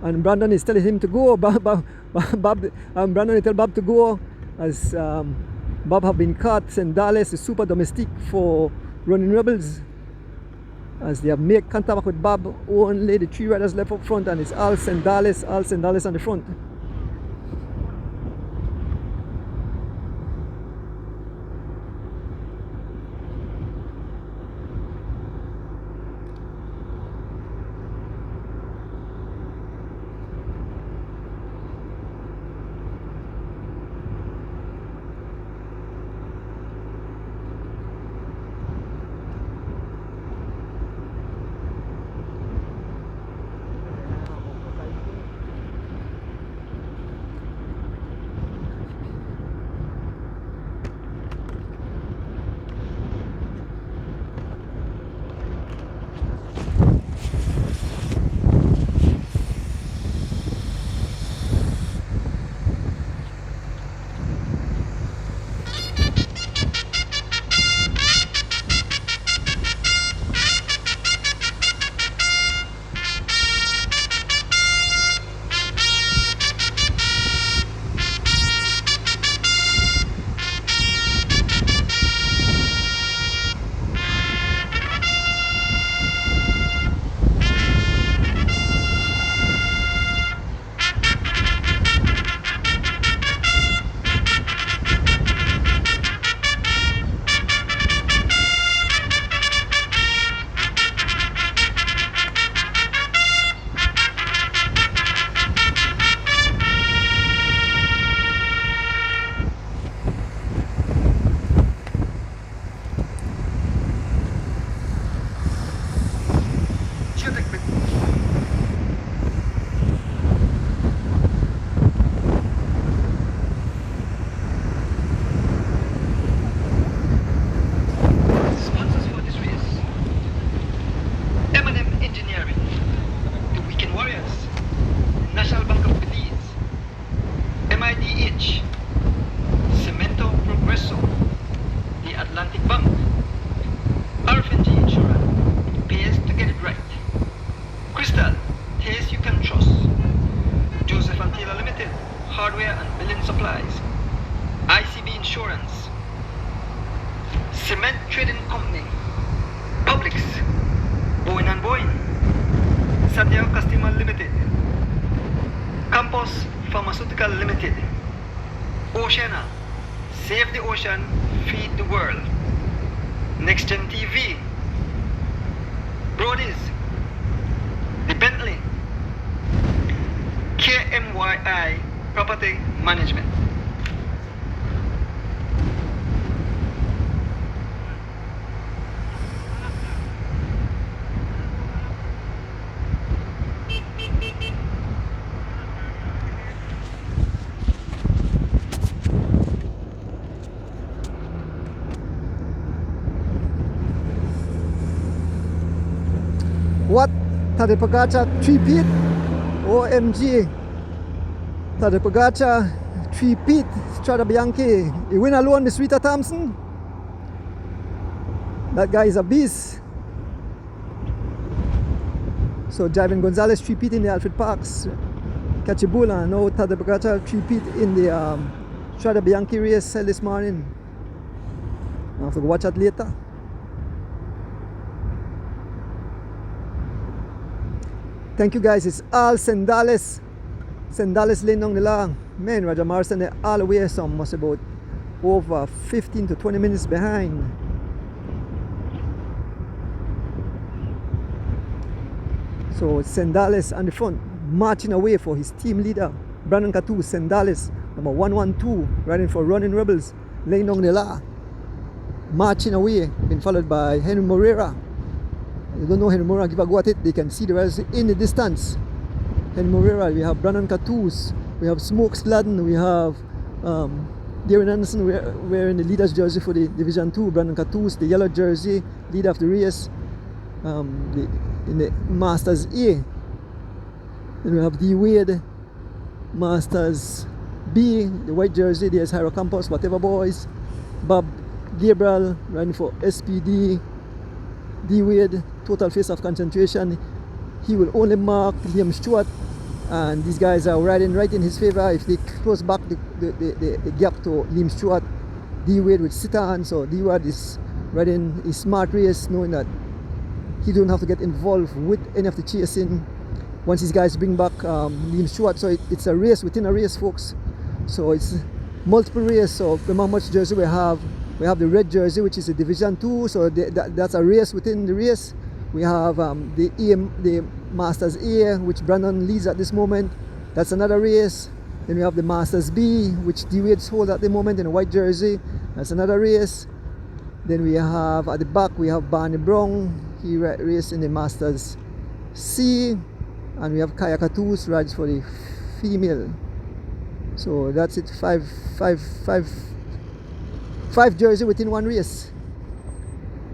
and Brandon is telling him to go. Brandon is telling Bob to go, as Bob have been caught. Sandales is super domestic for running rebels, as they have made contact with Bob. Only the 3 riders left up front, and it's all Sandales on the front. quick, quick. Sponsors for this race: M&M Engineering, the Weekend Warriors, National Bank of Belize, MIDH, Cemento Progreso, the Atlantic Bank, RFNG Insurance, pays to get it right. Crystal, taste you can trust. Joseph and Taylor Limited, hardware and building supplies. ICB Insurance, Cement Trading Company, Publix, Bowen and Bowen, Santiago Customer Limited, Campos Pharmaceutical Limited, Oceana, Save the Ocean, Feed the World, Next Gen TV, Brody's, The Bentley, KMYI Property Management. What? Tade Pogacar 3-peat? OMG. Tade Pogacar 3-peat. Strada Bianchi. He win alone, Miss Rita Thompson. That guy is a beast. So Jivin Gonzalez 3-peat in the Alfred Parks Cachibula. No, Tade Pogacar 3-peat in the Strada Bianchi race this morning. I'll have to watch that later. Thank you guys, it's all Sendales lane down the long. Man, Roger Morrison, they're all the way, some must about over 15 to 20 minutes behind. So Sendales on the front, marching away for his team leader, Brandon Catu. Sendales, number 112, riding for Running Rebels, laying down the law, marching away, been followed by Henry Moreira. You don't know Henry Moreira, give a go at it. They can see the riders in the distance. Henry Moreira, we have Brandon Catus, we have Smokes Gladden, we have Darren Anderson wearing the leader's jersey for the Division 2. Brandon Catus, the yellow jersey, leader of the race, in the Masters A. Then we have D Wade, Masters B, the white jersey. There's Hyro Campos, whatever boys. Bob Gabriel riding for SPD. D Wade, total face of concentration. He will only mark Liam Stewart, and these guys are riding right in his favor. If they close back the gap to Liam Stewart, D Wade would sit on. So D Wade is riding a smart race, knowing that he don't have to get involved with any of the chasing once these guys bring back Liam Stewart. So it's a race within a race, folks. So it's multiple race. So remember how much jersey we have. We have the red jersey, which is a Division 2, so that's a race within the race. We have the Masters A, which Brandon leads at this moment. That's another race. Then we have the Masters B, which D Wade's hold at the moment in a white jersey. That's another race. Then we have at the back, we have Barney Brown. He races in the Masters C. And we have Kaya Katus rides for the female. So that's it, five jersey within one race.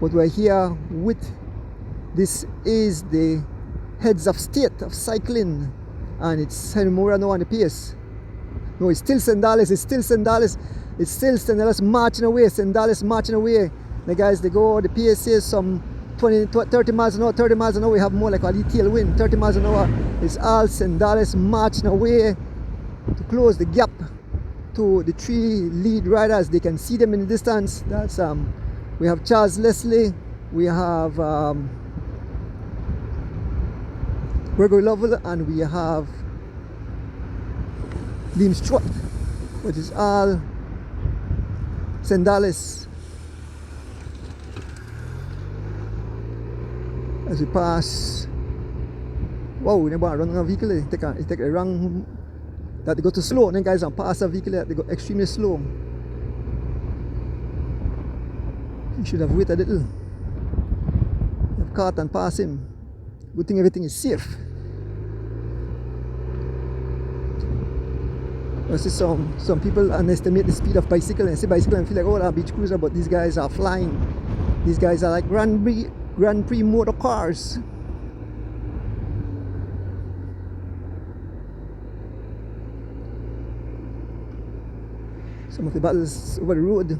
But we're here with, this is the heads of state of cycling, and it's Henry Moreira now on the pace. No, it's still Sendales, marching away. Sendales marching away. The guys, they go, the pace is some 30 miles an hour. We have more like a little tailwind. 30 miles an hour. It's all Sendales marching away to close the gap to the three lead riders. They can see them in the distance. That's we have Charles Leslie, we have Gregory Lovell, and we have Liam Stewart, which is all Sendales. As we pass, wow, we never run a vehicle. It take a wrong that they go too slow, and then guys on pass a vehicle that they go extremely slow. You should have waited a little. You have caught and pass him. Good thing everything is safe. I see some people underestimate the speed of bicycle and say bicycle and feel like, oh, they're beach cruiser, but these guys are flying. These guys are like Grand Prix motor cars. Some of the battles over the road.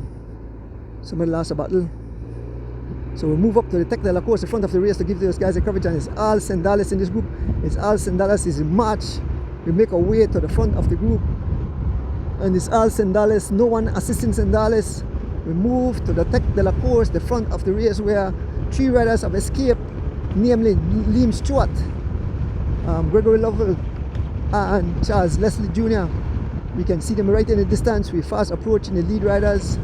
Somebody lost a battle. So we move up to the Tec de la course, the front of the race, to give those guys a coverage, and it's all Sandales in this group. It's all Sandales, is a march. We make our way to the front of the group, and it's all Sandales, no one assisting Sandales. We move to the Tec de la course, the front of the race, where 3 riders have escaped, namely Liam Stewart, Gregory Lovell, and Charles Leslie Jr. We can see them right in the distance. We fast approaching the lead riders,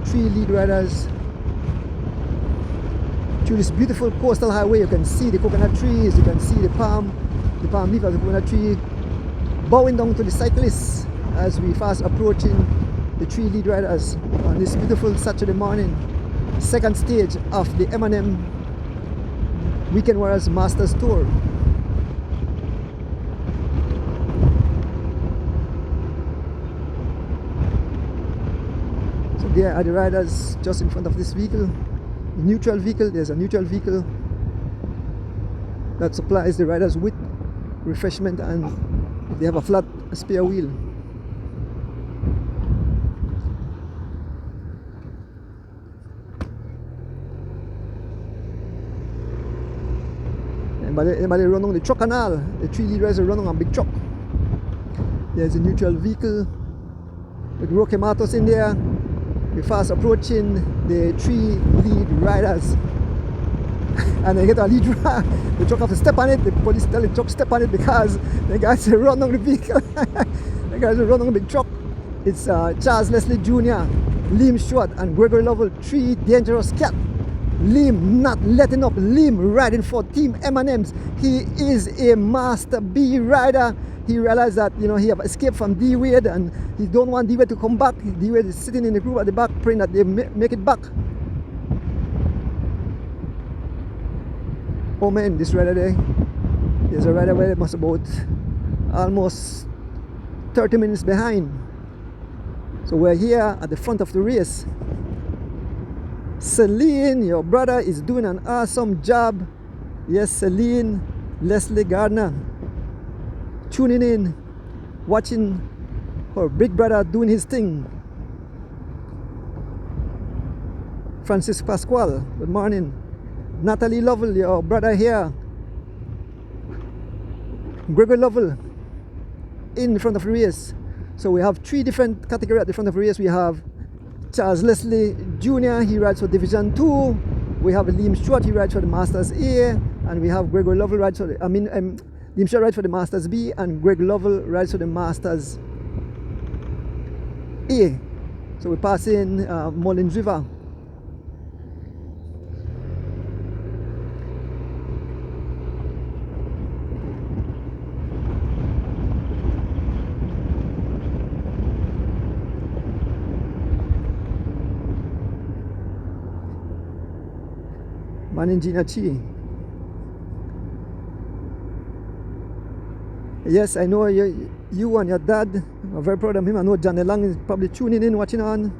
3 lead riders. Through this beautiful coastal highway, you can see the coconut trees, you can see the palm leaf of the coconut tree bowing down to the cyclists as we fast approaching the 3 lead riders on this beautiful Saturday morning, second stage of the M&M Weekend Warriors Masters Tour. So there are the riders just in front of this vehicle. Neutral vehicle, there's a neutral vehicle that supplies the riders with refreshment, and if they have a flat, a spare wheel. Anybody run on the truck canal, the 3 lead riders are running on a big truck. There's a neutral vehicle with Roque Matos in there. We're fast approaching the 3 lead riders, and they get a lead rider. The truck have to step on it. The police tell the truck step on it because the guys run on the vehicle. The guys run on the big truck. It's Charles Leslie Jr., Liam Stewart, and Gregory Lovell, 3 dangerous cats. Liam not letting up. Liam riding for Team M&M's. He is a Master B rider. He realized that, you know, he have escaped from D-Wade and he don't want D-Wade to come back. D-Wade is sitting in the group at the back praying that they make it back. Oh man, this rider there, there's a rider where must about almost 30 minutes behind. So we're here at the front of the race. Celine, your brother, is doing an awesome job. Yes, Celine, Leslie Gardner, tuning in, watching her big brother doing his thing. Francis Pasquale, good morning. Natalie Lovell, your brother here. Gregory Lovell in front of the race. So we have 3 different categories at the front of the race. We have Charles Leslie Jr., he rides for Division 2. We have Liam Stewart, he rides for the Masters A. And we have Gregory Lovell rides for the, Liam Stewart rides for the Masters B, and Greg Lovell rides for the Masters A. So we're passing Mullins River. Maningina Chi. Yes, I know you and your dad are very proud of him. I know John Lang is probably tuning in, watching on.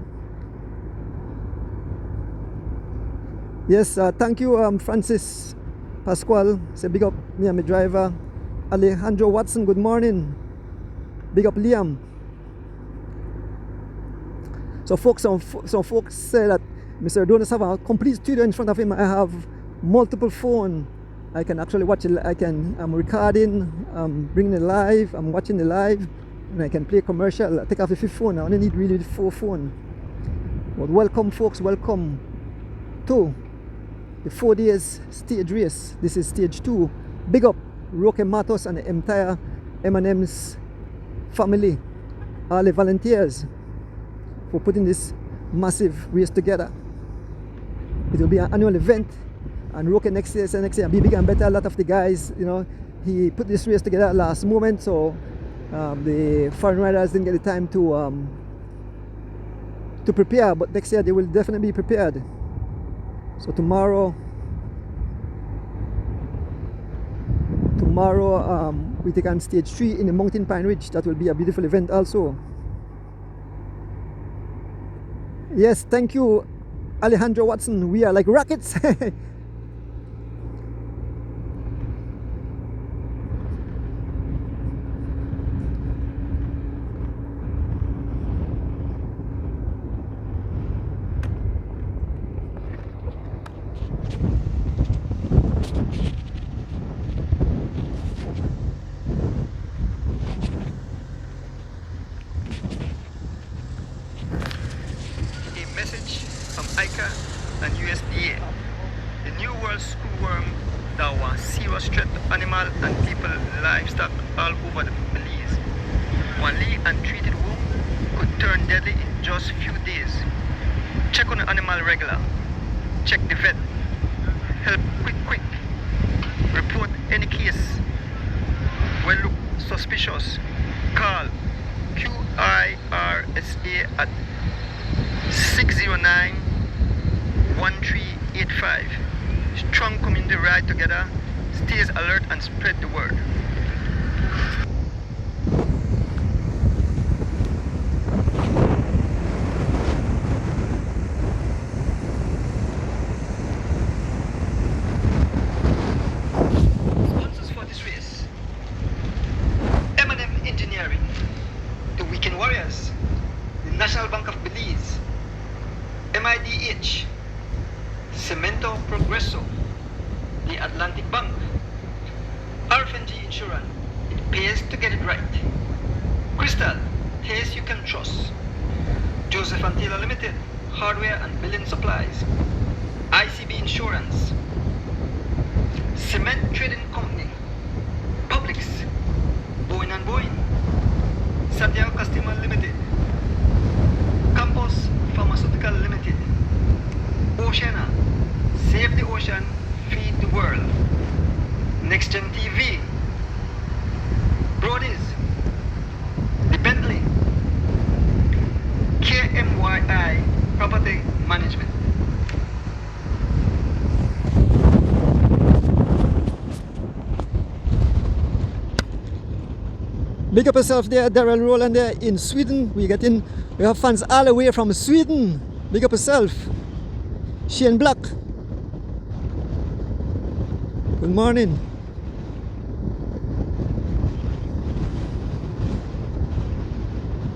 Yes, thank you, Francis Pasquale. Say big up me and my driver. Alejandro Watson, good morning. Big up Liam. So folks, some folks say that Mr. Adonis have a complete studio in front of him. I have multiple phones. I can actually watch it. I'm recording, I'm bringing it live, I'm watching the live, and I can play commercial. I take off the 5th phone. I only need really the 4th phone. But welcome folks, welcome to the 4 days stage race. This is stage 2. Big up Roque Matos and the entire M&M's family, all the volunteers, for putting this massive race together. It will be an annual event, and Roque next year will be bigger and better. A lot of the guys, you know, he put this race together at last moment, so the foreign riders didn't get the time to prepare, but next year they will definitely be prepared. So tomorrow tomorrow we take on stage 3 in the Mountain Pine Ridge. That will be a beautiful event also. Yes, thank you, Alejandro Watson. We are like rockets. A message from ICA and USDA. The New World screwworm that was serious threat to animal and people livestock all over the Belize. One lead and treated wound could turn deadly in just few days. Check on the animal regular. Check the vet. Help quick. Report any case. When look suspicious, call QIRSA at 609-1385. Strong community ride together, stays alert and spread the word. Sponsors for this race: M&M Engineering, the Weekend Warriors, the National Bank of Belize, MIDH, Cemento Progreso, the Atlantic Bank, RFNG Insurance, it pays to get it right. Crystal, taste you can trust. Joseph and Taylor Limited, hardware and building supplies. ICB Insurance, Cement Trading Company, Publix, Boeing and Boeing, Santiago Customer Limited, Campus Pharmaceutical Limited, Oceana, Save the Ocean, Feed the World, Next Gen TV, Brody's, The Bentley, KMYI Property Management. Big up yourself there, Daryl Rowland there in Sweden. We have fans all the way from Sweden. Big up yourself. Shane Black. Good morning.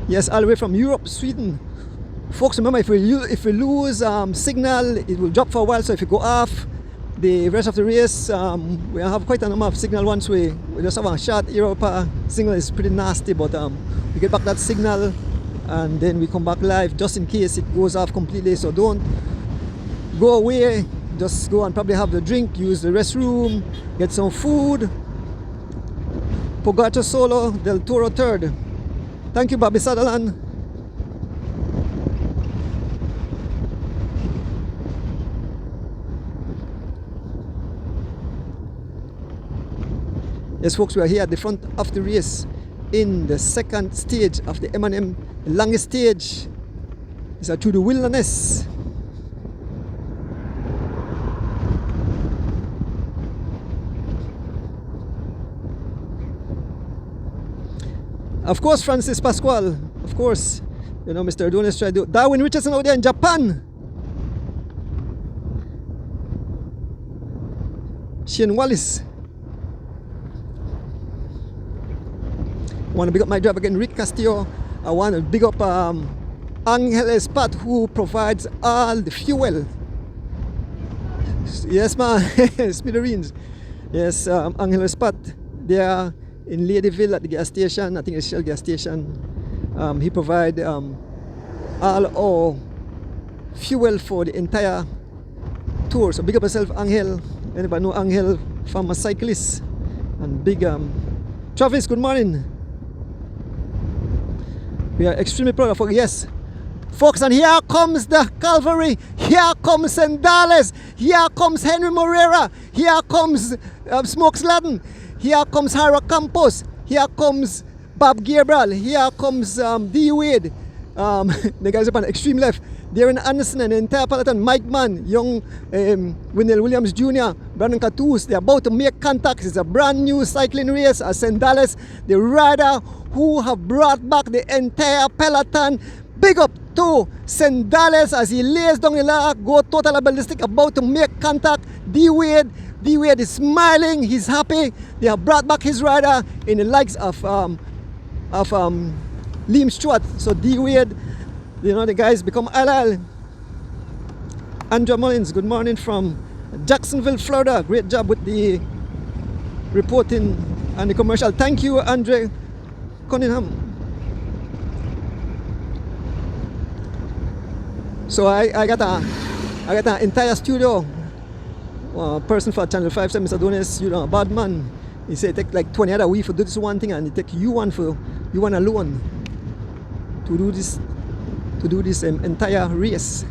Yes, all the way from Europe, Sweden. Folks, remember, if we lose signal, it will drop for a while. So if you go off the rest of the race, we have quite a number of signal once we just have a short Europa signal. Is pretty nasty, but we get back that signal and then we come back live just in case it goes off completely. So don't go away, just go and probably have the drink, use the restroom, get some food. Pogacar Solo, Del Toro third. Thank you, Bobby Sutherland. Yes, folks, we are here at the front of the race in the second stage of the M&M, the longest stage. It's through the wilderness. Of course, Francis Pascual. Of course, you know, Mr. Adonis tried to do. Darwin Richardson out there in Japan. Shane Wallace. I want to big up my driver again, Rick Castillo. I want to big up Angel Espat, who provides all the fuel. Yes, man. Smithereens. Yes, Angel Espat. They are in Ladyville at the gas station. I think it's Shell gas station. He provides all our fuel for the entire tour. So big up yourself, Angel. Anybody know Angel, farmer cyclist? And big Travis, good morning. We are extremely proud of it. Yes, folks, and here comes the cavalry. Here comes Sandales. Here comes Henry Moreira. Here comes Smokes Laden. Here comes Hara Campos. Here comes Bob Gabriel. Here comes D. Wade. The guys up on the extreme left. Darren Anderson and the entire peloton, Mike Mann, young Wendell Williams Jr., Brandon Catus, they're about to make contact. It's a brand new cycling race at St. Dallas. The rider who have brought back the entire peloton. Big up to St. Dallas as he lays down the law, go total ballistic, about to make contact. D-Wade is smiling, he's happy. They have brought back his rider in the likes of Liam Stewart. So D-Wade, you know, the guys become allied. Andrew Mullins, good morning from Jacksonville, Florida. Great job with the reporting and the commercial. Thank you, Andre Cunningham. So I got an entire studio. Person for Channel 5 said, Mr. Adonis, you know, a bad man. He said take like 20 other weeks for do this one thing, and he take you one alone to do this entire race.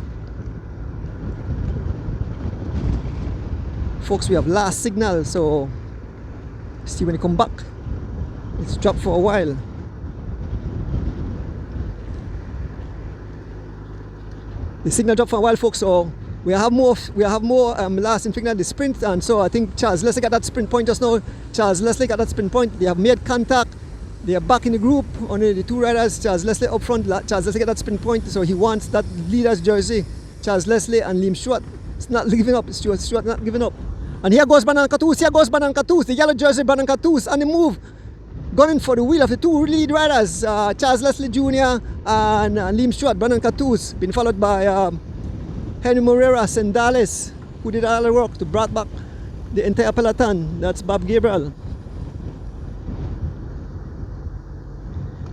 Folks, we have last signal, so see when you come back. It's dropped for a while. The signal dropped for a while, folks, so we have more last in signal, the sprint, and so I think Charles Leslie got that sprint point just now. Charles Leslie got that sprint point. They have made contact. They are back in the group. Only the two riders, Charles Leslie up front. Charles Leslie got that sprint point, so he wants that leader's jersey. Charles Leslie and Liam Stewart. It's not giving up. Stewart not giving up. And here goes Brandon Catus. The yellow jersey, Brandon Catus, on the move. Gunning for the wheel of the two lead riders, Charles Leslie Jr. and Liam Stewart. Brandon Catus, been followed by Henry Moreira, St. Dallas, who did all the work to bring back the entire peloton. That's Bob Gabriel.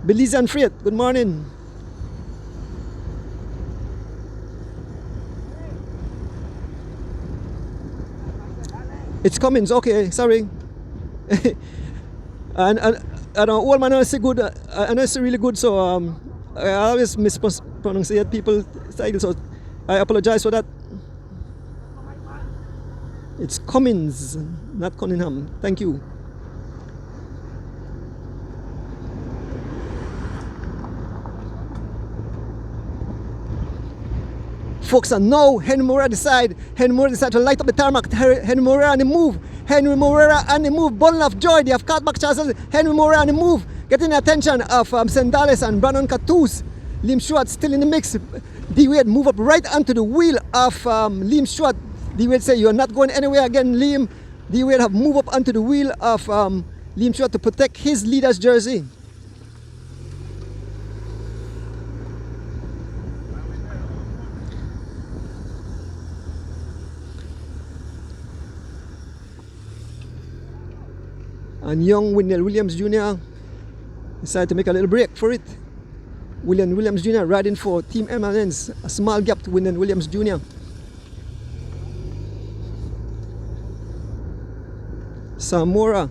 Belize and Freight, good morning. It's Cummins, okay, sorry. and old man, I say good, and I say really good, so I always mispronounce people's titles, so I apologize for that. It's Cummins, not Cunningham. Thank you. Folks, and now Henry Moreira decide to light up the tarmac. Henry Moreira on the move. Bundle of joy. They have caught back Charles. Henry Moreira on the move. Getting the attention of St. Dallas and Brandon Catus. Liam Stewart still in the mix. D-Wade move up right onto the wheel of Liam Stewart. D-Wade say, you're not going anywhere again, Liam. D-Wade have moved up onto the wheel of Liam Stewart to protect his leader's jersey. And young Wendell Williams Jr. decided to make a little break for it. William Williams Jr. riding for Team M&N's, a small gap to Wendell Williams Jr. Samora.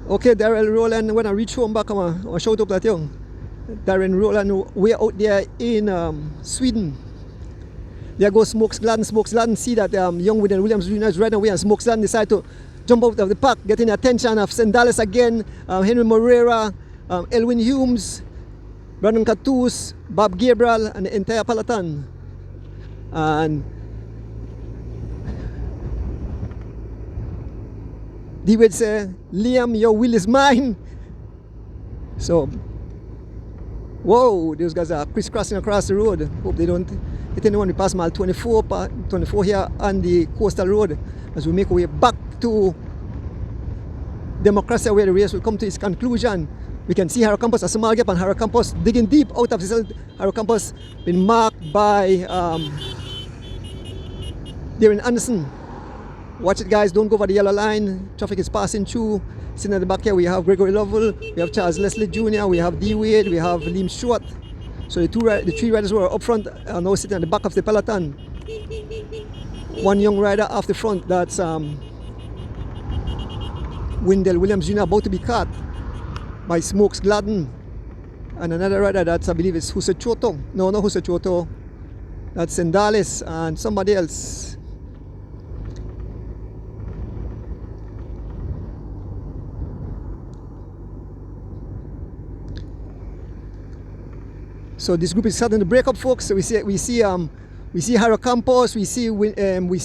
Okay, Darrell Rowland, when I reach home back, I'll shout up that young. Darren Rowland, way out there in Sweden. There goes Smokes Gladden see that young Williams Jr. is right away, and Smokes Gladden decide to jump out of the pack, getting the attention of St. Dallas again, Henry Moreira, Elwin Humes, Brandon Catus, Bob Gabriel, and the entire peloton. And D-Wade say, Liam, your wheel is mine. So, whoa, those guys are crisscrossing across the road. Hope they don't hit anyone. We pass mile 24 here on the coastal road as we make our way back to Democracy, where the race will come to its conclusion. We can see Harrow Campos, a small gap, and Harrow Campos digging deep out of his Harrow Campos been marked by Darren Anderson. Watch it, guys, don't go over the yellow line. Traffic is passing through. Sitting at the back here, we have Gregory Lovell, we have Charles Leslie Jr., we have D-Wade, we have Liam Stewart. So the three riders who are up front are now sitting at the back of the peloton. One young rider off the front, that's Wendell Williams Jr. about to be caught by Smokes Gladden. And another rider that's, I believe, is Jose Choto. No, not Jose Choto. That's St. Dallas and somebody else. So this group is starting to break up, folks. So we see Harry Campos, we see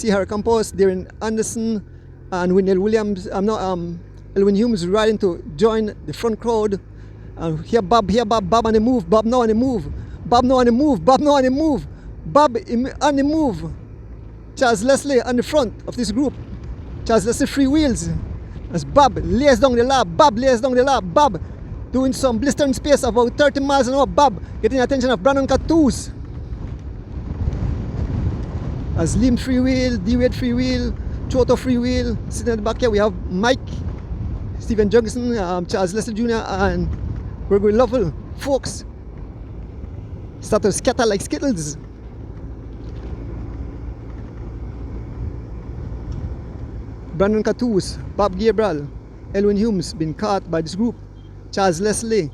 Harry Campos, Darren Anderson, and Wendell Williams. Elwin Humes riding to join the front crowd. And here Bob on the move, Bob now on the move, Bob now on the move, Bob now on the move, Bob on the move. Charles Leslie on the front of this group. Charles Leslie free wheels. As Bob lays down the lap, Bob doing some blistering space about 30 miles an hour. Bob getting the attention of Brandon Cattoos. As Lim free wheel, D-Wade free wheel, Choto free wheel. Sitting at the back here we have Mike, Stephen Jurgensen, Charles Leslie Jr. and Gregory Lovell. Folks start to scatter like skittles. Brandon Cattoos, Bob Gabriel, Elwin Humes been caught by this group. Charles Leslie,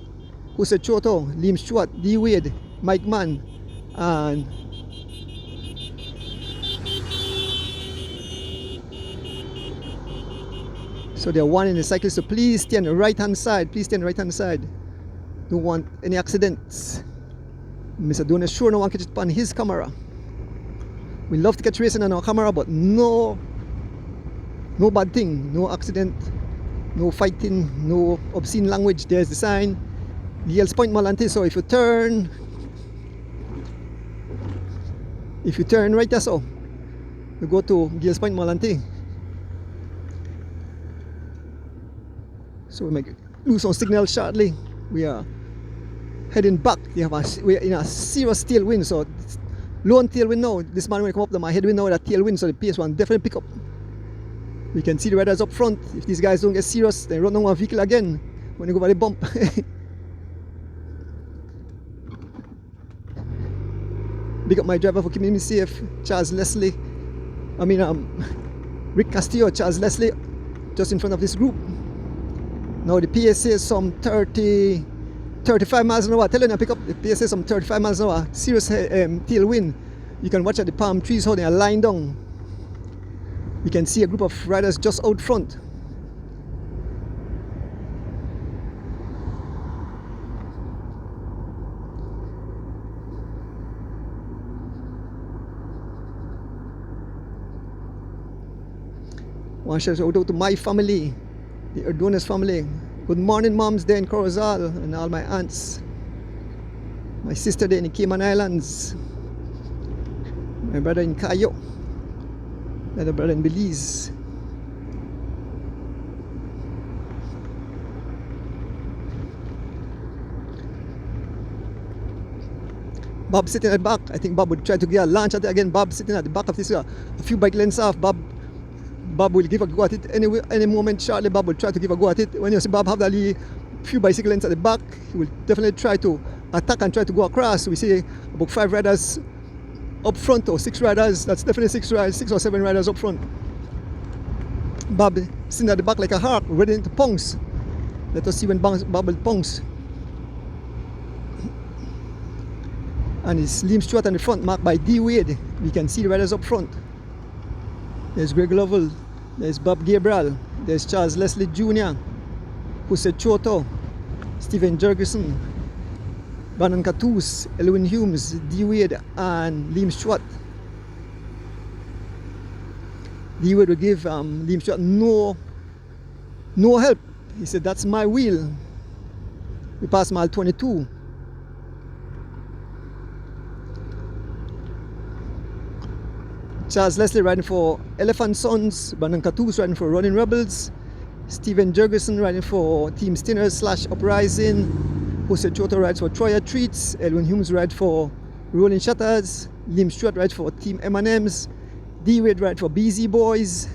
Jose Choto, Liam Stewart, D. Wade, Mike Mann, and so they're warning the cyclists to please stay on the right hand side. Don't want any accidents. Mr. Donor sure no one catch it on his camera. We love to catch racing on our camera, but no bad thing, no accident, no fighting, no obscene language. There's the sign, Gales Point Malante. So if you turn right there, so you go to Gales Point Malante. So we make lose on signal shortly. We are heading back. We're in a serious tailwind, so low on tailwind now. This man when I come up to my headwind now, that tailwind, so the pace one definitely pick up. We can see the riders up front. If these guys don't get serious, they run down one vehicle again when they go by the bump. Big up my driver for keeping me safe. Charles Leslie. Rick Castillo, Charles Leslie, just in front of this group. Now the PSA is some 35 miles an hour. Tell you, I pick up the PSA some 35 miles an hour. Serious tailwind. You can watch at the palm trees how they are lying down. You can see a group of riders just out front. One shout out to my family, the Erdonis family. Good morning, moms there in Corozal, and all my aunts. My sister there in the Cayman Islands. My brother in Cayo. Another brother in Belize. Bob sitting at the back. I think Bob would try to get a launch at it again. Bob sitting at the back of this a few bike lengths off. Bob will give a go at it any moment shortly. Bob will try to give a go at it. When you see Bob have that few bicycle lengths at the back, he will definitely try to attack and try to go across. We see about 5 riders up front, or 6 riders. That's definitely 6 or 7 riders up front. Bob sitting at the back like a hawk, ready to pounce. Let us see when Bob will pounce. And it's Liam Stewart on the front, marked by D. Wade. We can see the riders up front. There's Greg Lovell, there's Bob Gabriel, there's Charles Leslie Jr., Jose Choto, Stephen Jurgensen, Brandon Cattoos, Elwin Humes, D. Wade, and Liam Stewart. D. Wade will give Liam Stewart no help. He said, "That's my wheel." We passed mile 22. Charles Leslie riding for Elephant Sons, Brandon Cattoos riding for Running Rebels, Stephen Jurgensen riding for Team Stinners / Uprising, Jose Choto rides for Troya Treats, Elwin Humes rides for Rolling Shutters, Liam Stewart rides for Team M&M's, D. Wade rides for BZ Boys,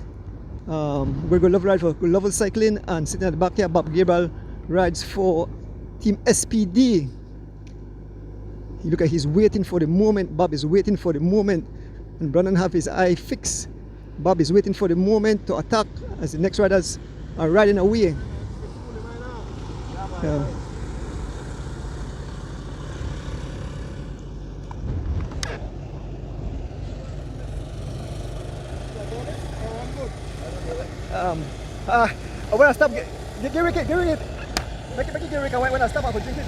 Gregor Love rides for Lovell Cycling, and sitting at the back here, Bob Gabriel rides for Team SPD. You look at, he's waiting for the moment. Bob is waiting for the moment. And Brandon have his eye fixed. Bob is waiting for the moment to attack as the next riders are riding away. Yeah. When I stop, get Rick it. Make it get Rick, and when I stop, I could drink it.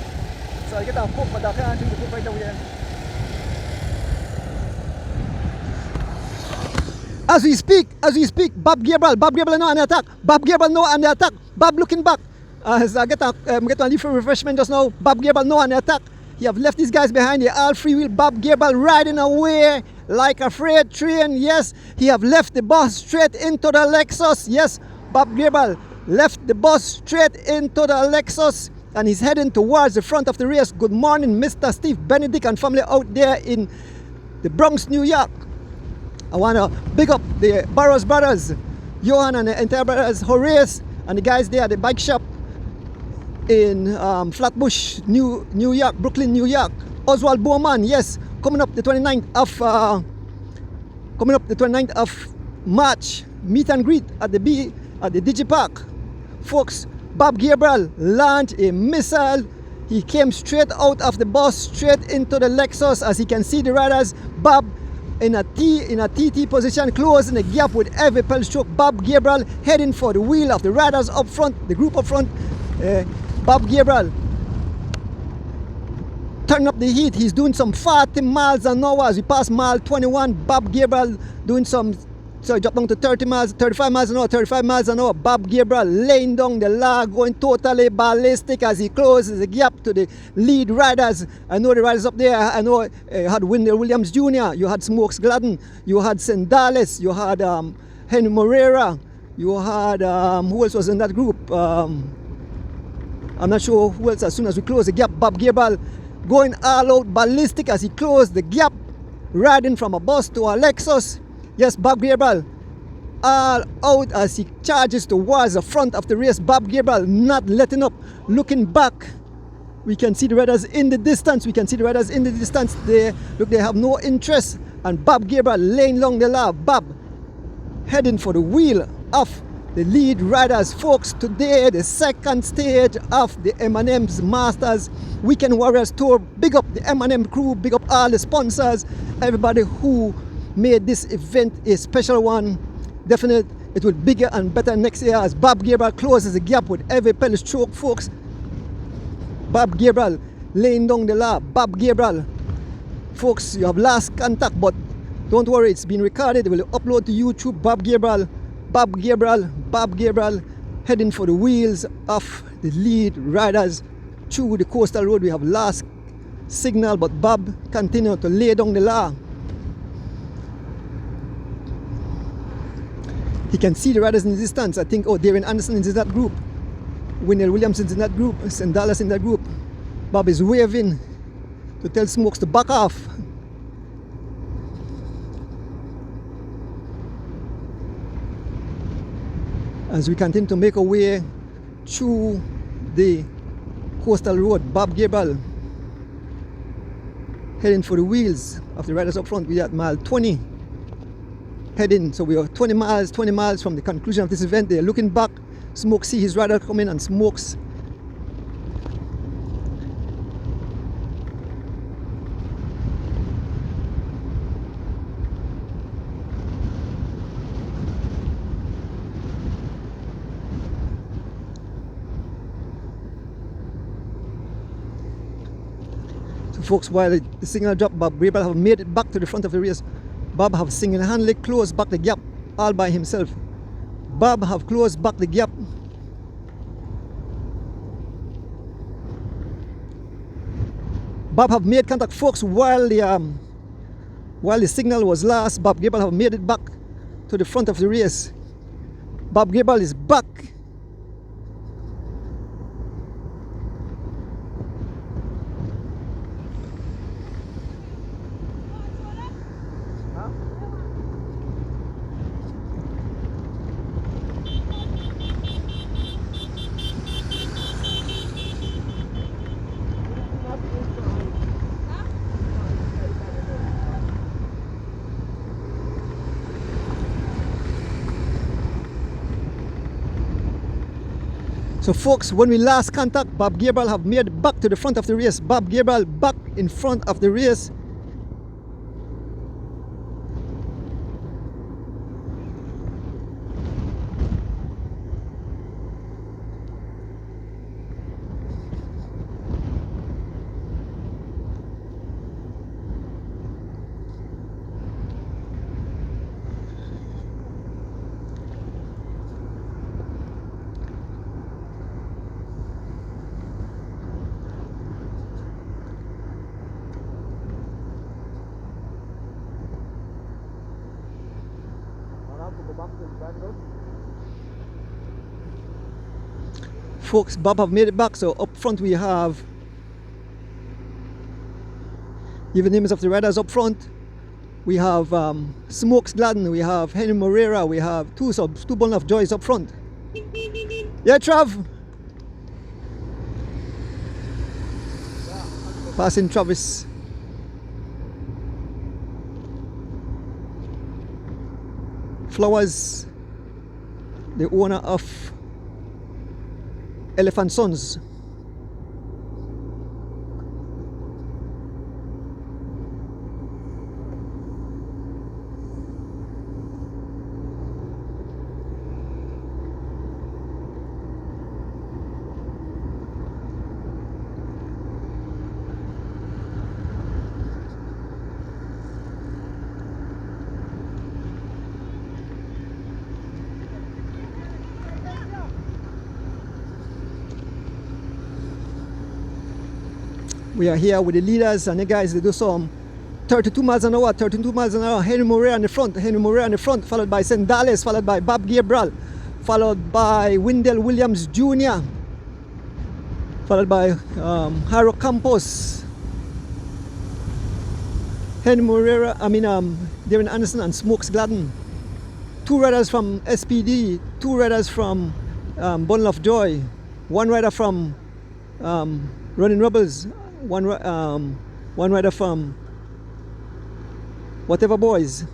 So I get a hook, but I can't do the hook right away. As we speak, Bob Gabriel now on the attack. Bob Gabriel now on the attack. Bob looking back. As I get a leave for refreshment just now. Bob Gabriel now on the attack. He have left these guys behind. They all free wheel. Bob Gabriel riding away like a freight train. Yes, he have left the bus straight into the Lexus. Yes, Bob Gabriel left the bus straight into the Lexus and he's heading towards the front of the race. Good morning, Mr. Steve Benedict and family out there in the Bronx, New York. I want to big up the Burroughs brothers, Johan and the entire brothers, Horace, and the guys there at the bike shop in Flatbush, New York, Brooklyn, New York. Oswald Bowman, yes, coming up the 29th of March, meet and greet at the Digipark. Folks, Bob Gabriel launched a missile. He came straight out of the bus, straight into the Lexus. As you can see the riders, Bob in a TT position, closing the gap with every pedal stroke. Bob Gabriel heading for the wheel of the riders up front, the group up front. Bob Gabriel turn up the heat. He's doing some 40 miles an hour as we pass mile 21. Bob Gabriel doing some, so drop down to 35 miles an hour. Bob Gabriel laying down the law, going totally ballistic as he closes the gap to the lead riders. I know the riders up there. I know you had Wendell Williams Jr., you had Smokes Gladden, you had Sandales, you had Henry Moreira, you had, who else was in that group? I'm not sure who else. As soon as we close the gap, Bob Gabriel going all out ballistic as he closed the gap, riding from a bus to a Lexus. Yes, Bob Gabriel all out as he charges towards the front of the race. Bob Gabriel not letting up, looking back. We can see the riders in the distance. They look, they have no interest. And Bob Gabriel laying along the law. Bob heading for the wheel of the lead riders. Folks, today the second stage of the M&M's Masters Weekend Warriors Tour. Big up the M&M crew, big up all the sponsors, everybody who made this event a special one. Definitely it will be bigger and better next year as Bob Gabriel closes the gap with every pedal stroke, folks. Bob Gabriel laying down the law. Bob Gabriel, folks, you have last contact, but don't worry, it's been recorded. It will upload to YouTube. Bob Gabriel heading for the wheels of the lead riders through the coastal road. We have last signal, but Bob continued to lay down the law. He can see the riders in the distance. I think, Darren Anderson is in that group. Wendell Williams is in that group. Sandales in that group. Bob is waving to tell Smokes to back off. As we continue to make our way through the coastal road, Bob Gabriel heading for the wheels of the riders up front. We are at mile 20 heading, so we are 20 miles from the conclusion of this event. They're looking back. Smokes see his rider coming and Smokes folks, while the signal dropped, Bob Gabriel have made it back to the front of the race. Bob have single-handedly closed back the gap all by himself. Bob have closed back the gap. Bob have made contact, folks, while the signal was lost. Bob Gabriel have made it back to the front of the race. Bob Gabriel is back. So folks, when we last contact, Bob Gabriel have made it back to the front of the race. Bob Gabriel back in front of the race. Folks, Bob have made it back. So up front we have even names of the riders up front. We have Smokes Gladden, we have Henry Moreira, we have two bundle of joys up front. Yeah, Trav. Passing Travis. Flowers, the owner of Elephant Sons. We are here with the leaders and the guys. They do some 32 miles an hour, 32 miles an hour. Henry Moreira in the front, Henry Moreira in the front, followed by St. Dallas, followed by Bob Gabriel, followed by Wendell Williams Jr., followed by Haro Campos, Henry Moreira, Darren Anderson and Smokes Gladden. Two riders from SPD, two riders from Bundle of Joy, one rider from Running Rebels, one rider from Whatever Boys.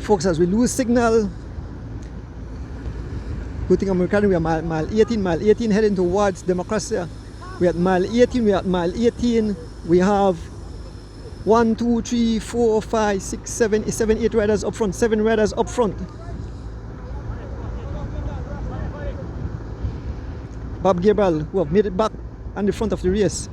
Folks, as we lose signal, good thing I'm recording, we are mile 18 heading towards Democracy. We are at mile 18, we have 1, 2, 3, 4, 5, 6, 7, 8 riders up front, 7 riders up front. Bob Gabriel, who have made it back on the front of the race.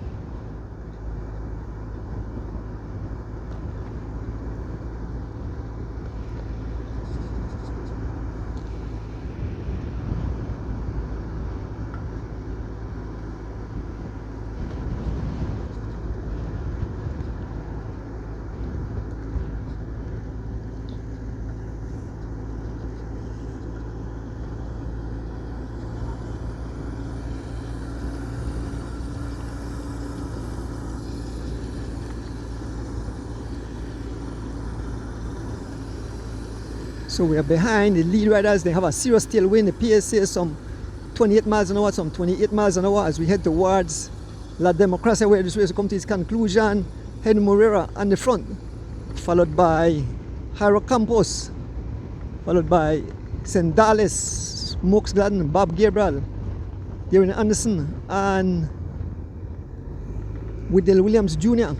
So we are behind the lead riders. They have a serious tailwind. The PSA is some 28 miles an hour, some 28 miles an hour as we head towards La Democracia, where this race will come to its conclusion. Henry Moreira on the front, followed by Haro Campos, followed by St. Dallas, Smokes Gladden, Bob Gabriel, Darren Anderson, and Wendell Williams Jr.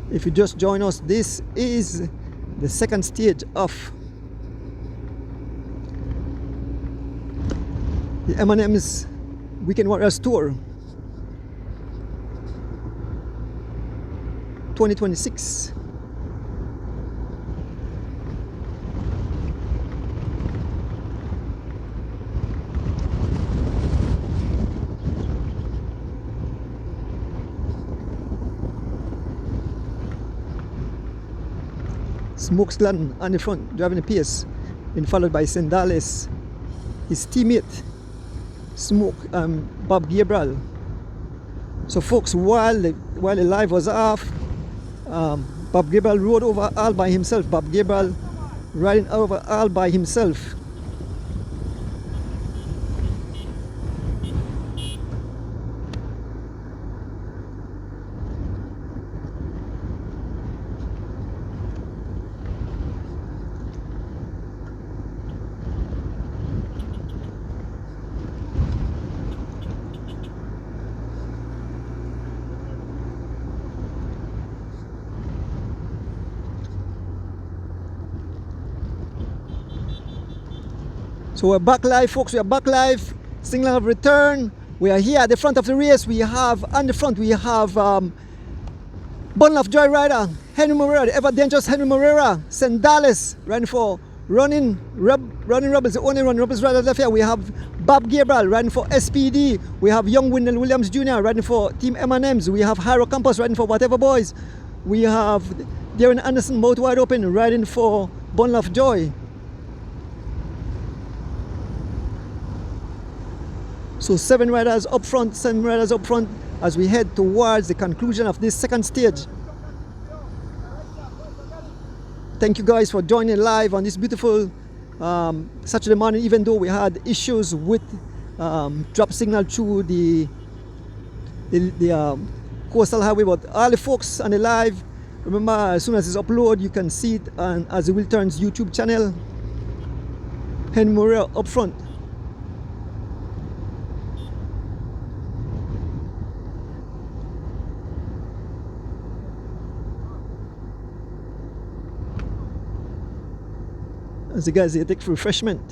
If you just join us, this is the second stage of the M&M's Weekend Warriors Tour 2026. Smokes Gladden on the front, driving the pace, been followed by St. Dallas, his teammate, Bob Gabriel. So folks, while the live was off, Bob Gabriel rode over all by himself. Bob Gabriel riding over all by himself. So we're back live, folks. We are back live. Signal have returned. We are here at the front of the race. We have on the front we have Bundle of Joy rider Henry Moreira, the ever dangerous Henry Moreira, St. Dallas, riding for Running Rebels, the only Running Rebels rider left here. We have Bob Gabriel riding for SPD. We have Young Wendell Williams Jr. riding for Team M&M's. We have Hyro Campos riding for Whatever Boys. We have Darren Anderson, mouth wide open, riding for Bundle of Joy. So 7 riders up front as we head towards the conclusion of this second stage. Thank you guys for joining live on this beautiful Saturday morning, even though we had issues with drop signal through the coastal highway, but all the folks on the live, remember, as soon as it's uploaded you can see it on as the Will Turns YouTube channel. Henry Moreira up front. As the guys here take refreshment.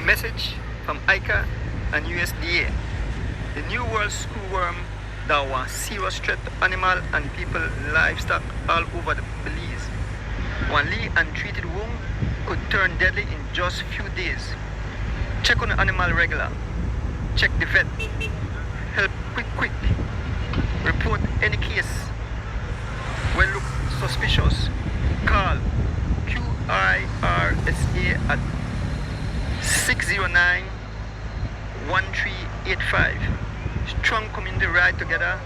Message from ICA and USDA. The New World screwworm that was serious threat to animal and people livestock all over the Belize. One Lee untreated wound could turn deadly in just few days. Check on the animal regular. Check the vet. Help quick. Report any case. When look suspicious, call QIRSA at 609-1385. Strong community ride together,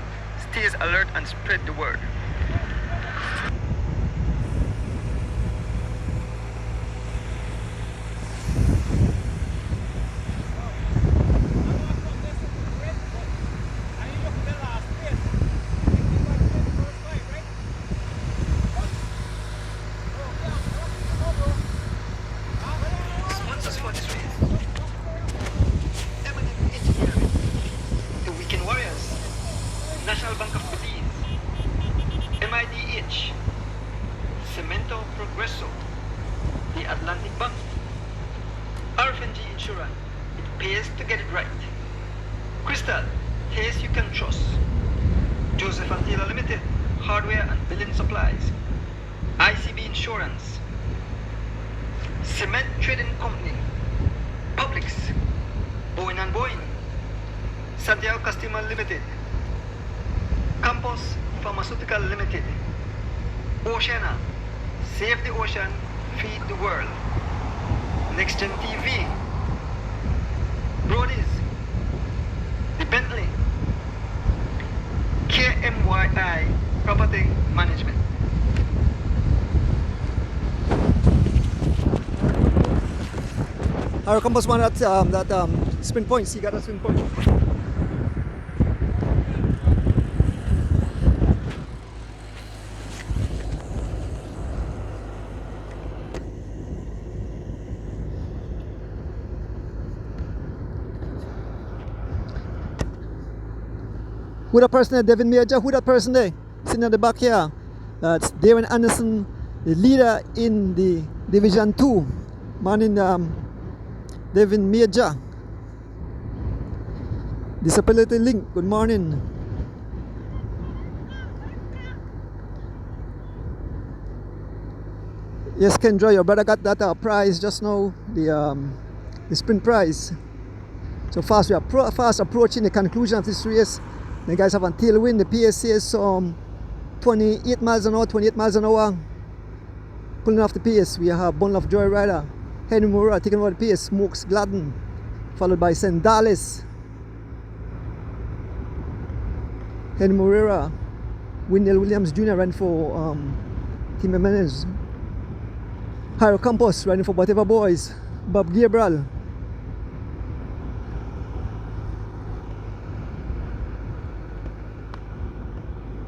stays alert and spread the word. Sponsors for this race: National Bank of Belize, MIDH, Cemento Progreso, the Atlantic Bank, RFNG Insurance, it pays to get it right, Crystal, taste you can trust, Joseph and Taylor Limited, hardware and building supplies, ICB Insurance, Cement Trading Company, Publix, Boeing and Boeing, Santiago Customer Limited, Campos Pharmaceutical Limited, Oceana, Save the Ocean, Feed the World, Next Gen TV, Brody's, The Bentley, KMYI Property Management. Our Campos won that spin points. He got a spin point. Who that person there? Devin Major? Who that person there? Sitting at the back here. That's Darren Anderson, the leader in the Division 2. Man in Devin Major. Disability Link, good morning. Yes, Kendra, your brother got that prize just now, the sprint prize. So fast, we are fast approaching the conclusion of this race. The guys have a tailwind. The pace is 28 miles an hour, 28 miles an hour. Pulling off the pace, we have Bundle of Joy Rider, Henry Moreira taking over the pace, Smokes Gladden, followed by Sendalis, Henry Moreira, Wendell Williams Jr. ran for Team Jimenez, Jairo Campos running for Whatever Boys, Bob Gabriel,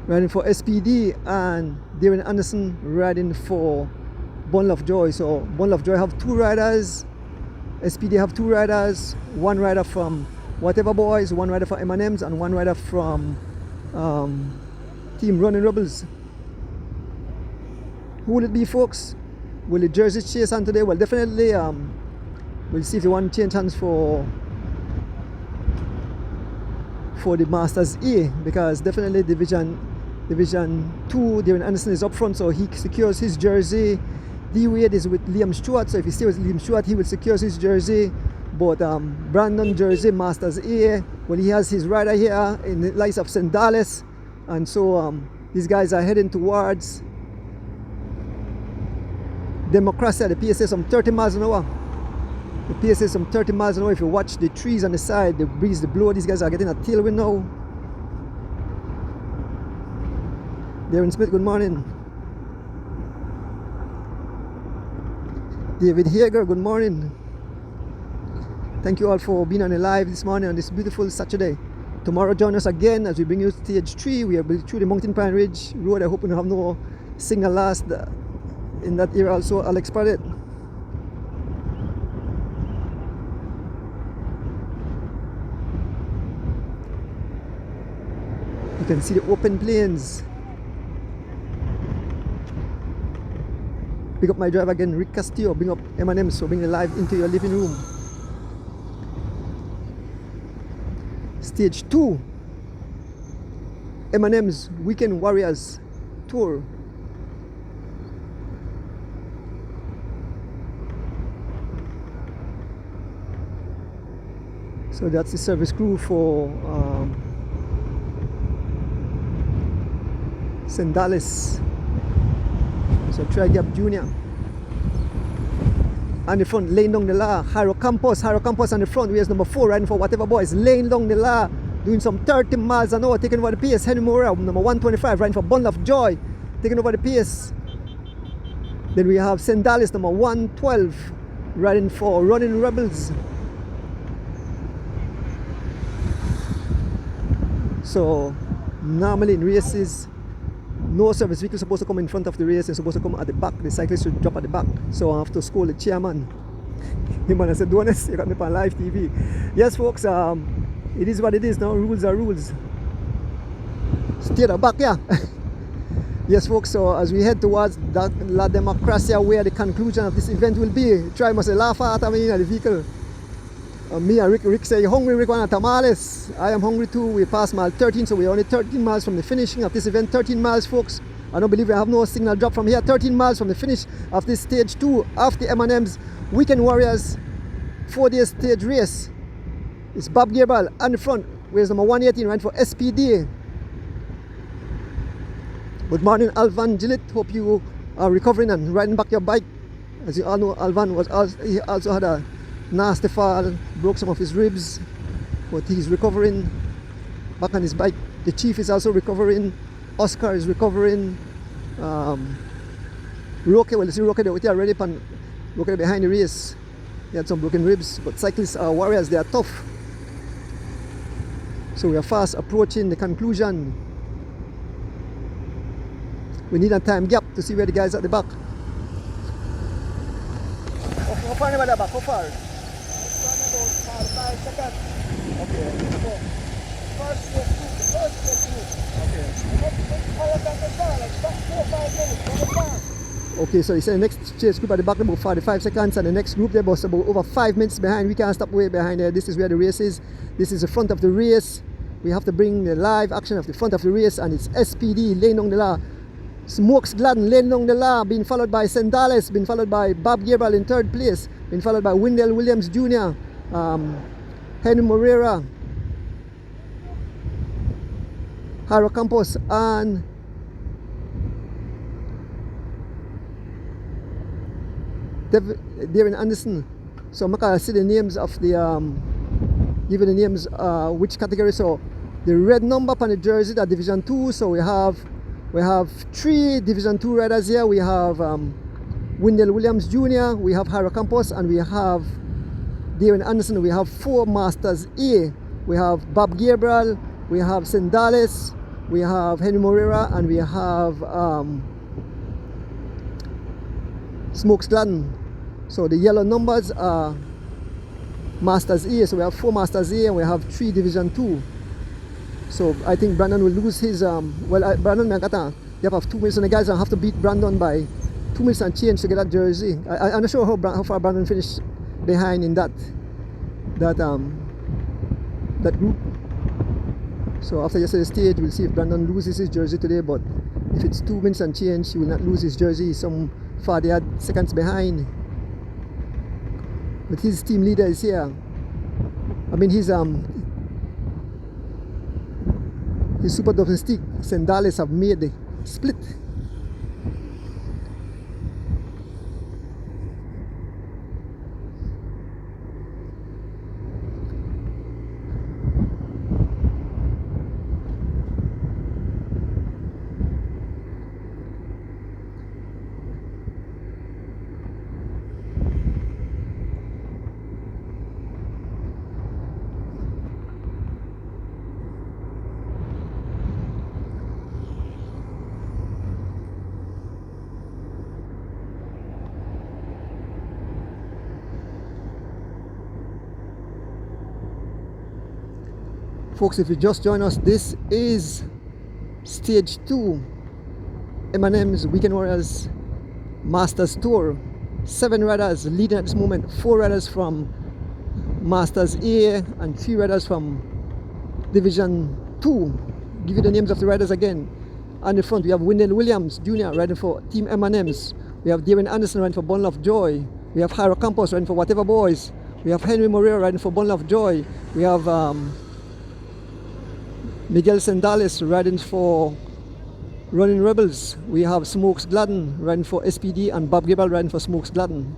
riding for SPD, and Darren Anderson riding for Bundle of Joy. So Bundle of Joy have 2 riders, SPD have 2 riders, 1 rider from Whatever Boys, 1 rider for M&M's, and 1 rider from Team Running Rebels. Who will it be, folks? Will the jersey chase on today? Well, definitely we'll see if they want to change hands for the Masters A, because definitely Division 2, Darren Anderson is up front, so he secures his jersey. D-Wade is with Liam Stewart, so if he stays with Liam Stewart, he will secure his jersey. But Brandon jersey, Masters A, well, he has his rider here in the likes of St. Dallas, and so these guys are heading towards Democracy. The PSA is some 30 miles an hour. The PSA is some 30 miles an hour. If you watch the trees on the side, the breeze, the blow, these guys are getting a tailwind now. Darren Smith, good morning. David Hager, good morning. Thank you all for being on the live this morning on this beautiful Saturday. Tomorrow join us again as we bring you stage 3. We are through the Mountain Pine Ridge Road. I hope we don't have no signal lost in that area also. Alex Padlet. You can see the open plains. Pick up my driver again, Rick Castillo. Bring up M&M, so bring the live into your living room. Stage 2, M&M's Weekend Warriors Tour. So that's the service crew for St. Dallas. So Tri Gap Jr. On the front, laying down the law, Jairo Campos on the front, where's number 4 riding for Whatever Boys, laying down the law, doing some 30 miles an hour, taking over the pace. Henry Moreira, number 125, riding for Bundle of Joy, taking over the pace. Then we have St. Dallas, number 112, riding for Running Rebels. So normally in races, no service vehicle is supposed to come in front of the race, it's supposed to come at the back. The cyclist should drop at the back. So I have to scold the chairman. Him and I said, Donis, you got me on live TV. Yes, folks, it is what it is now. Rules are rules. Stay at the back, yeah. Yes, folks, so as we head towards La Democracia, where the conclusion of this event will be, try must laugh at me in the vehicle. Me and Rick say, you hungry, Rick, want tamales? I am hungry too. We passed mile 13, so we're only 13 miles from the finishing of this event. 13 miles, folks. I don't believe we have no signal drop from here. 13 miles from the finish of this stage 2 of the M&M's Weekend Warriors 4-day stage race. It's Bob Gabriel on the front, where's number 118 riding for SPD. Good morning, Alvan Gillett. Hope you are recovering and riding back your bike. As you all know, Alvan he also had a nasty fall, broke some of his ribs, but he's recovering back on his bike. The Chief is also recovering. Oscar is recovering. Roque, well, you see Roque already Roque behind the race. He had some broken ribs, but cyclists are warriors, they are tough. So we are fast approaching the conclusion. We need a time gap to see where the guys at the back. How far about the back? How far? 5 seconds. Okay. First two. Okay. Like 4 or 5 minutes. Okay, so he said the next chase group at the back about 45 seconds, and the next group there was about over 5 minutes behind. We can't stop way behind there. This is where the race is. This is the front of the race. We have to bring the live action of the front of the race, and it's SPD laying down the law. Smokes Gladden laying down the law, being followed by Sandales, being followed by Bob Gabriel in third place, being followed by Wendell Williams Jr., Henry Moreira, Haro Campos, and Darren Anderson. So I'm gonna see the names of the give you the names which category. So the red number on the jersey, that Division 2. So we have 3 Division 2 riders here. We have Wendell Williams Jr., we have Haro Campos, and we have Darren Anderson. We have 4 Masters A. We have Bob Gabriel, we have Sandales, we have Henry Moreira, and we have Smokes Gladden. So the yellow numbers are Masters A. So we have 4 Masters A and we have 3 Division 2. So I think Brandon will lose his Brandon Megata. They have 2 minutes, and the guys have to beat Brandon by 2 minutes and change to get that jersey. I'm not sure how far Brandon finished behind in that group. So after yesterday's stage, we'll see if Brandon loses his jersey today. But if it's 2 minutes and change, he will not lose his jersey. He's some 40 seconds behind. But his team leader is here. I mean, his super domestic Sandales have made the split. Folks, if you just join us, this is stage 2 M&M's Weekend Warriors Masters Tour. 7 riders leading at this moment. 4 riders from Masters A and 3 riders from Division 2. Give you the names of the riders again. On the front we have Wendell Williams Jr. riding for Team M&M's. We have Darren Anderson riding for Bundle of Joy. We have Haro Campos riding for Whatever Boys. We have Henry Moreira riding for Bundle of Joy. We have Miguel Sandales riding for Running Rebels. We have Smokes Gladden riding for SPD, and Bob Gabriel riding for Smokes Gladden.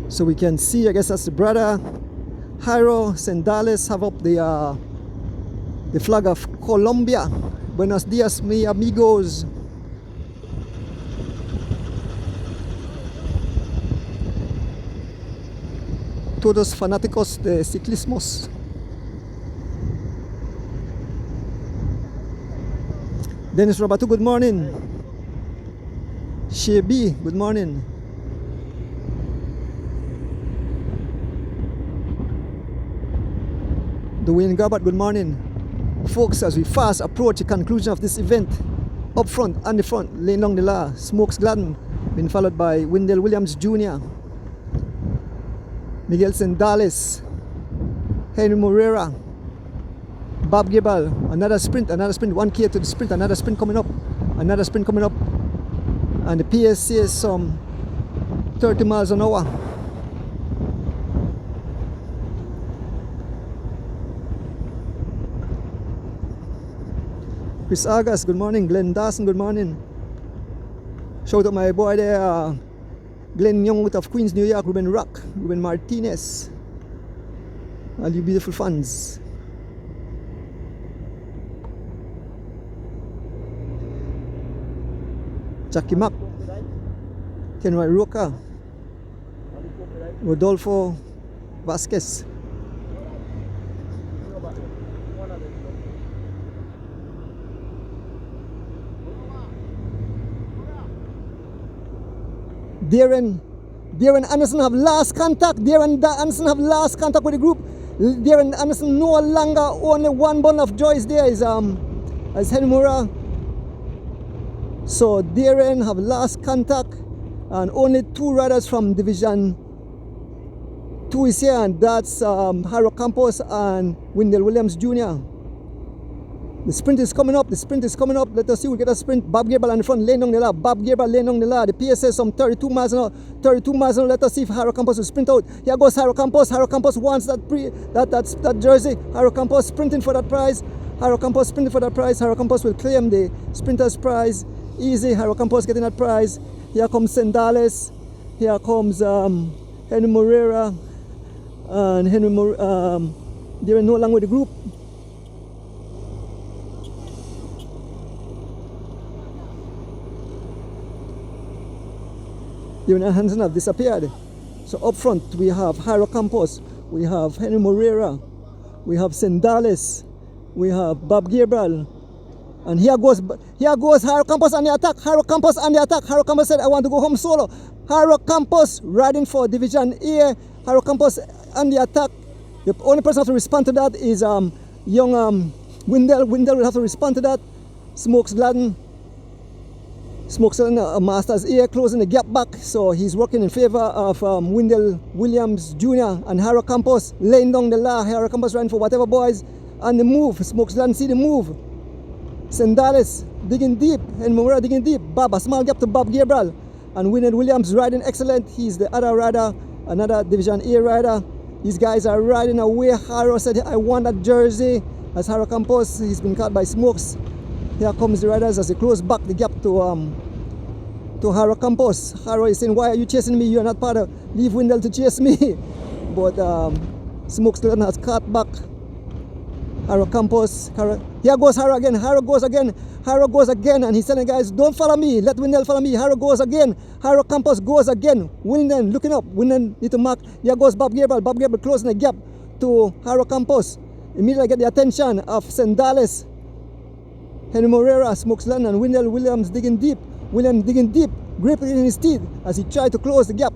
So we can see, I guess that's the brother Jairo Sandales have up the flag of Colombia. Buenos dias, mi amigos. Todos fanáticos de ciclismos. Dennis Roberto, good morning. Shebi, good morning. Dwayne Garbett, good morning. Folks, as we fast approach the conclusion of this event, up front, on the front, laying along the law, Smokes Gladden, been followed by Wendell Williams Jr., Miguel Sandales, Henry Moreira, Bob Gabriel. Another sprint, 1K to the sprint, another sprint coming up, and the pace says some 30 miles an hour. Chris August, good morning. Glenn Dawson, good morning. Shout out my boy there, Glenn Young out of Queens, New York. Ruben Rock, Ruben Martinez, all you beautiful fans. Jackie Mack, Kenway Roca, Rodolfo Vasquez. Darren Anderson have lost contact. Darren Anderson have lost contact with the group. Darren Anderson no longer only one bundle of joy is there as Henry Mura. So Darren have lost contact and only 2 riders from Division 2 is here, and that's Harold Campos and Wendell Williams Jr. The sprint is coming up. Let us see. We get a sprint. Bob Gabriel on the front, laying down the lap. The pace says some 32 miles an hour. Let us see if Harold Campos will sprint out. Here goes Harold Campos. Harold Campos wants that jersey. Harold Campos sprinting for that prize. Harold Campos will claim the sprinter's prize. Easy. Harold Campos getting that prize. Here comes Sendales. Here comes Henry Moreira. And they were no longer with the group. Darren Hansen have disappeared. So up front we have Harold Campos, we have Henry Moreira, we have Sendales, we have Bob Gabriel, and here goes Harold Campos on the attack. Harold Campos said, I want to go home solo. Harold Campos riding for Division A. Harold Campos on the attack. The only person who has to respond to that is young Wendell. Wendell will have to respond to that. Smokes Gladden, Masters A, closing the gap back. So he's working in favor of Wendell Williams Jr. and Harold Campos laying down the law. Harold Campos riding for whatever boys. And the move, Smokes Gladden see the move. Sendales digging deep, and Moreira digging deep. A small gap to Bob Gabriel. And Wendell Williams riding excellent. He's the other rider, another Division A rider. These guys are riding away. Harold said, I want that jersey. As Harold Campos, he's been caught by Smokes. Here comes the riders as they close back the gap to Harold Campos. Harold is saying, why are you chasing me? You are not part of, leave Wendell to chase me. But Smokes Gladden has caught back Harold Campos. Here goes Harold again. Harold goes again, and he's telling guys, don't follow me, let Wendell follow me. Harold goes again. Harold Campos goes again. Wendell looking up. Wendell need to mark. Here goes Bob Gabriel. Bob Gabriel closing the gap to Harold Campos. Immediately get the attention of Sendales, Henry Moreira, Smokes Gladden, and Wendell Williams digging deep. Williams digging deep, gripping in his teeth as he tried to close the gap.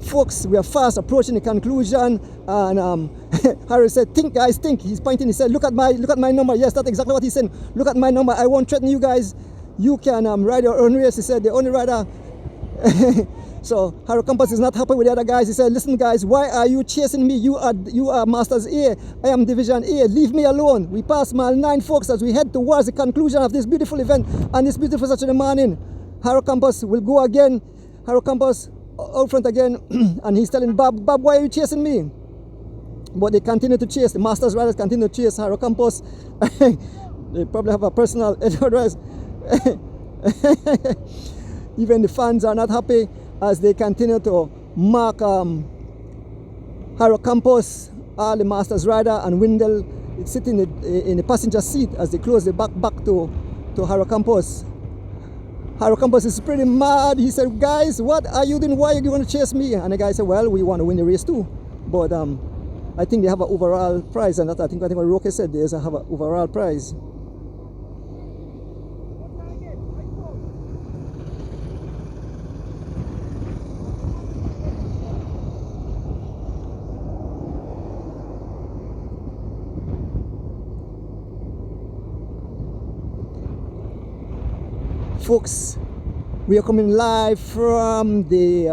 Folks, we are fast approaching the conclusion, and Harry said, think guys, think. He's pointing, he said, look at my number. Yes, that's exactly what he said. Look at my number. I won't threaten you guys. You can ride your own race. He said, the only rider. So Harold Campos is not happy with the other guys. He said, listen guys, why are you chasing me? You are Masters A. I am Division A. Leave me alone. We pass mile 9, folks, as we head towards the conclusion of this beautiful event on this beautiful Saturday morning. Harold Campos will go again. Harold Campos out front again, and he's telling Bob, why are you chasing me? But they continue to chase. The Masters riders continue to chase Harold Campos. They probably have a personal address. Even the fans are not happy as they continue to mark Harold Campos, all the Masters rider, and Wendell is sitting in the passenger seat as they close the back to Harold Campos. Harold Campos is pretty mad. He said, guys, what are you doing? Why are you going to chase me? And the guy said, well, we want to win the race too. But I think they have an overall prize, and that I think what Roque said, they have an overall prize. Folks, we are coming live from the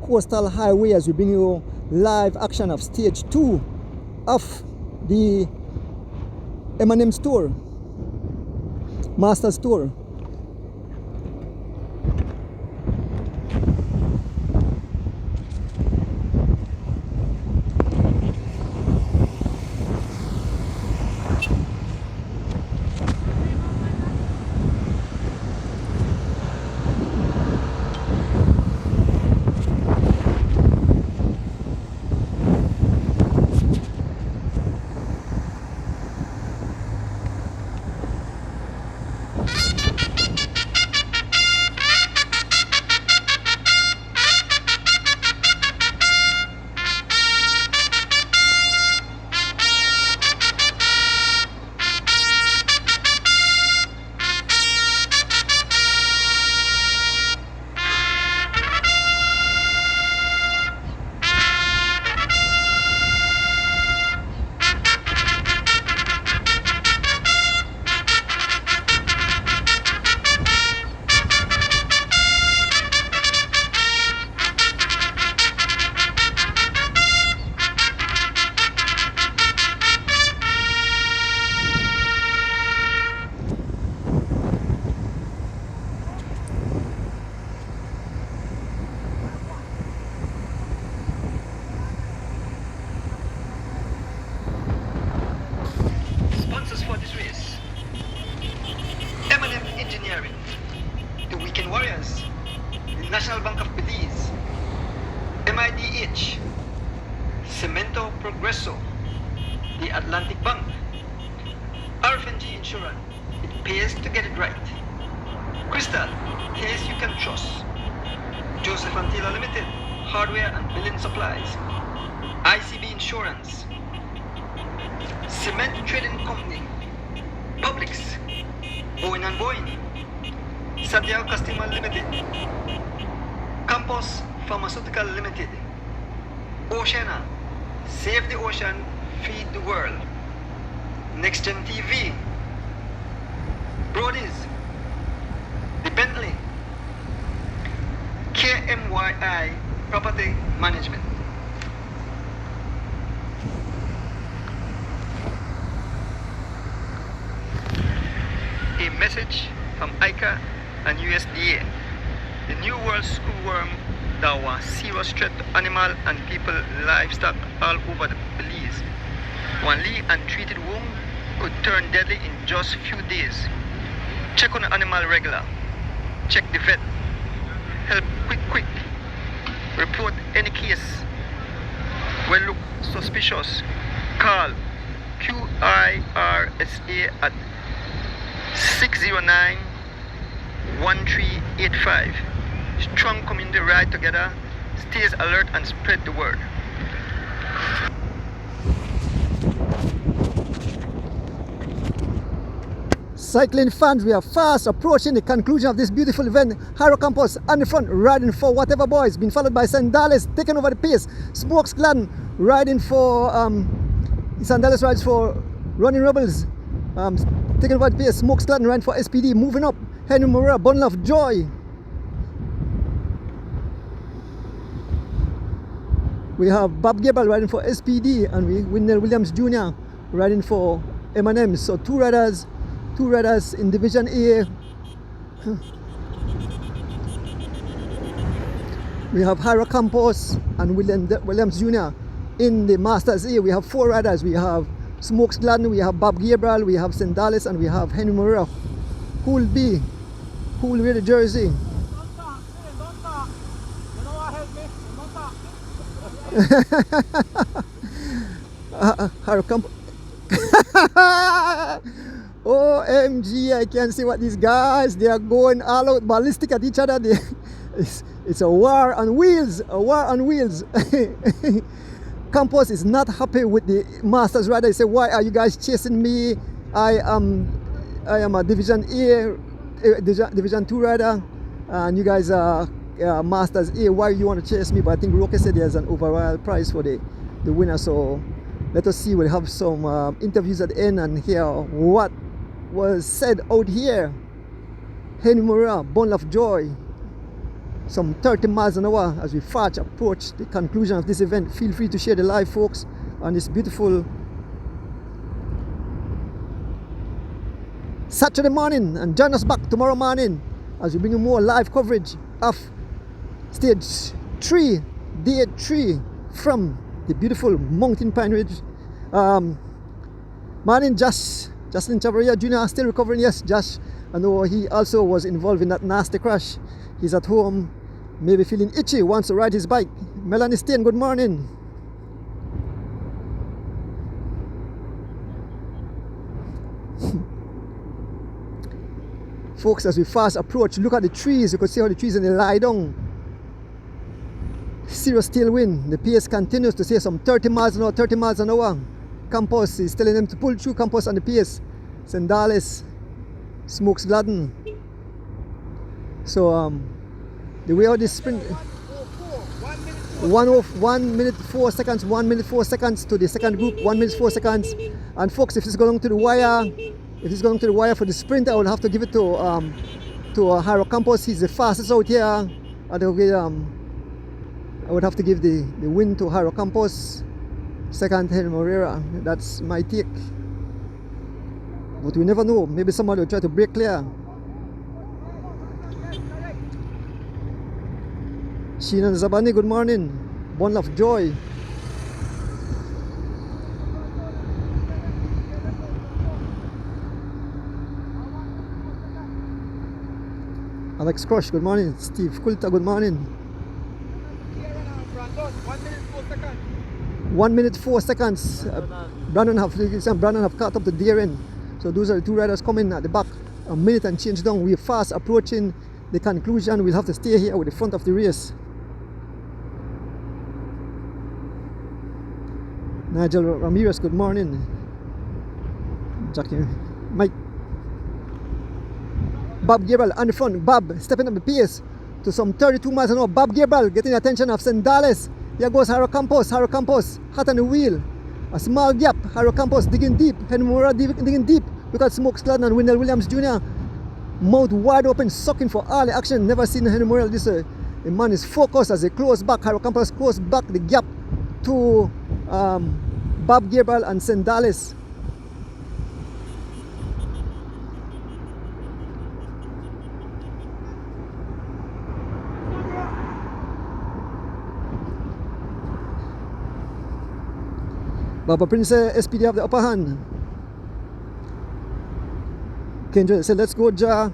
coastal highway as we bring you live action of stage 2 of the M&M's tour, Masters tour. Progresso, the Atlantic Bank. RFNG Insurance, it pays to get it right. Crystal, case you can trust. Joseph and Taylor Limited, hardware and building supplies. ICB Insurance. Cement Trading Company. Publix. Boeing and Boeing. Santiago Customer Limited. Campos Pharmaceutical Limited. Oceana. Save the ocean, feed the world. Next Gen TV. Brody's. The Bentley. KMYI Property Management. A message from ICA and USDA. The New World Schoolworm that was serious threat to animal and people livestock all over the Belize. One lead and treated wound could turn deadly in just few days. Check on the animal regular. Check the vet. Help quick. Report any case. When look suspicious, call QIRSA at 609-1385. Strong community ride together, stays alert and spread the word. Cycling fans, we are fast approaching the conclusion of this beautiful event. Harrow Campus on the front, riding for Whatever Boys, being followed by Sandales taking over the pace. Smokes Gladden riding for Sandales rides for Running Rebels, taking over the pace. Smokes Gladden riding for SPD. Moving up, Henry Moreira, Bundle of Joy. We have Bob Gabriel riding for SPD, and Wendell Williams Jr. riding for M&M. So two riders in Division A. We have Harrow Campos and Williams Jr. in the Masters A. We have four riders. We have Smokes Gladden, we have Bob Gabriel, we have Sandales, and we have Henry Moreira. Who will wear the jersey? Don't talk. You know what help me? Don't talk. Harrow Campos. OMG, I can see what these guys, they are going all out ballistic at each other. It's a war on wheels, Campos is not happy with the Masters rider. He said, why are you guys chasing me? I am a Division A, Division 2 rider, and you guys are Masters A. Why you want to chase me? But I think Roque said there's an overall prize for the winner. So let us see. We'll have some interviews at the end and hear what was said out here. Henry Moreira, Bundle of Joy. Some 30 miles an hour as we fast approach the conclusion of this event. Feel free to share the live, folks, on this beautiful Saturday morning, and join us back tomorrow morning as we bring you more live coverage of stage 3, day 3 from the beautiful Mountain Pine Ridge. Morning, Jocelyn Chavarria Jr. still recovering. Yes, Josh, I know he also was involved in that nasty crash. He's at home, maybe feeling itchy, wants to ride his bike. Melanie Steen, good morning. Folks, as we fast approach, look at the trees. You can see how the trees and they lie down. Serious tailwind. The pace continues to say some 30 miles an hour. Campos is telling them to pull through. Campos on the pace. Sandales, Smokes Gladden. So the way out this sprint, 1 minute 4 seconds, 1 minute 4 seconds to the second group, 1 minute 4 seconds. And folks, if it's going to the wire, for the sprint, I would have to give it to Harrow Campos. He's the fastest out here. I would have to give the win to Harrow Campos. Second, Henry Moreira. That's my take. But we never know. Maybe somebody will try to break clear. Sheenan Zabani, good morning. Bundle of Joy. Alex Crush, good morning. Steve Kulta, good morning. 1 minute 4 seconds. Brandon have caught up to Darren. So those are the two riders coming at the back. A minute and change down. We're fast approaching the conclusion. We'll have to stay here with the front of the race. Nigel Ramirez, good morning. Jackie, Mike. Bob Gabriel on the front. Bob stepping up the pace to some 32 miles an hour. Bob Gabriel getting the attention of Sandales. Here goes Haro Campos. Haro Campos hot on the wheel. A small gap. Haro Campos digging deep. Henry Mora digging deep. Look at Smoke Sladden and Wendell Williams Jr. Mouth wide open, sucking for all the action. Never seen Henry Mora this way. The man is focused as he close back. Haro Campos close back the gap to Bob Gabriel and Sandales. Baba Prince SPD have the upper hand. Kendra said, let's go, Ja.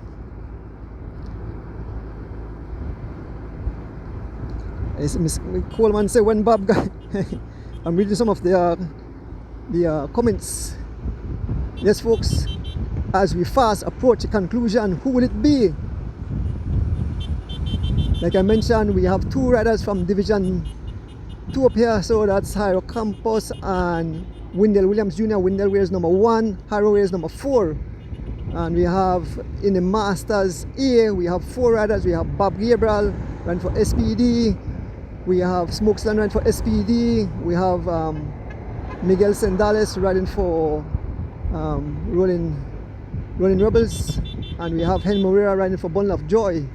Miss Coleman said, when Bob got I'm reading some of the comments. Yes, folks, as we fast approach the conclusion, who will it be? Like I mentioned, we have two riders from Division 2 up here, so that's Haro Campos and Wendell Williams Jr. Wendell wears number 1, Haro wears number 4. And we have in the Masters A, we have 4 riders. We have Bob Gabriel running for SPD. We have Smokesland running for SPD. We have Miguel Sandales riding for Rolling Rebels. And we have Hen Moreira riding for Bundle of Joy.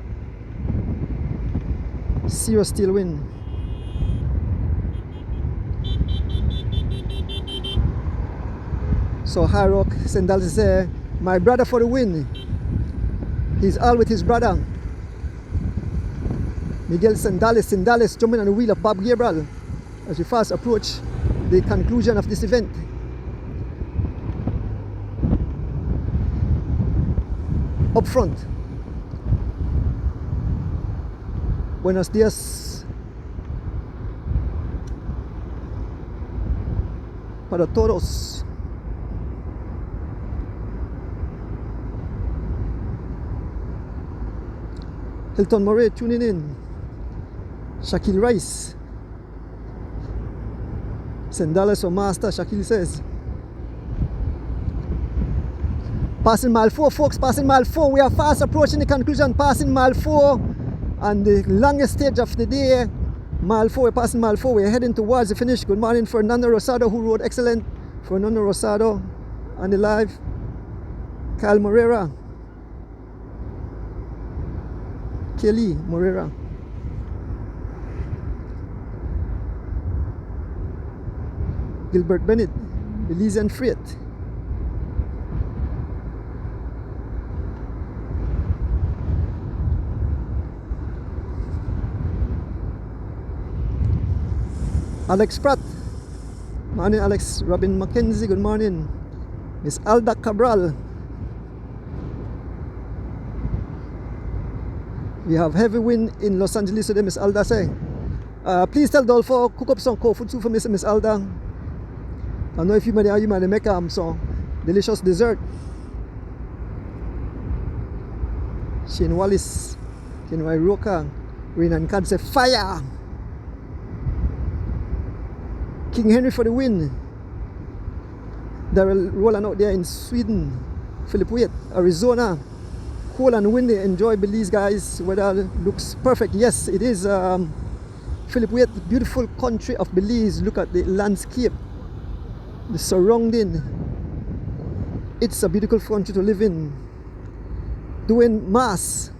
Serious tailwind. So High Rock Sandales say, my brother for the win. He's all with his brother. Miguel Sandales jumping on the wheel of Bob Gabriel as we fast approach the conclusion of this event. Up front, buenos dias para todos. Hilton Murray tuning in. Shaquille Rice. Sandales for master, Shaquille says. Passing mile 4, folks, passing mile 4. We are fast approaching the conclusion, passing mile 4. And the longest stage of the day, mile 4, we're passing mile 4. We're heading towards the finish. Good morning, Fernando Rosado, who rode excellent. Fernando Rosado on the live. Kyle Moreira. Kelly Moreira. Gilbert Bennett, Belize and Freight. Alex Pratt. Morning, Alex. Robin Mackenzie, good morning. Miss Alda Cabral. We have heavy wind in Los Angeles today, Miss Alda say. Please tell Dolfo cook up some cold food soup for Miss Alda. I know if you might make some delicious dessert. Shane Wallace, Kenway Roka, Renan Cad say fire. King Henry for the win. Daryl rolling out there in Sweden. Philip Waite, Arizona. Cool and windy. Enjoy Belize, guys. Weather looks perfect. Yes, it is. Philip Waite, beautiful country of Belize. Look at the landscape, the surrounding. It's a beautiful country to live in. Doing mass.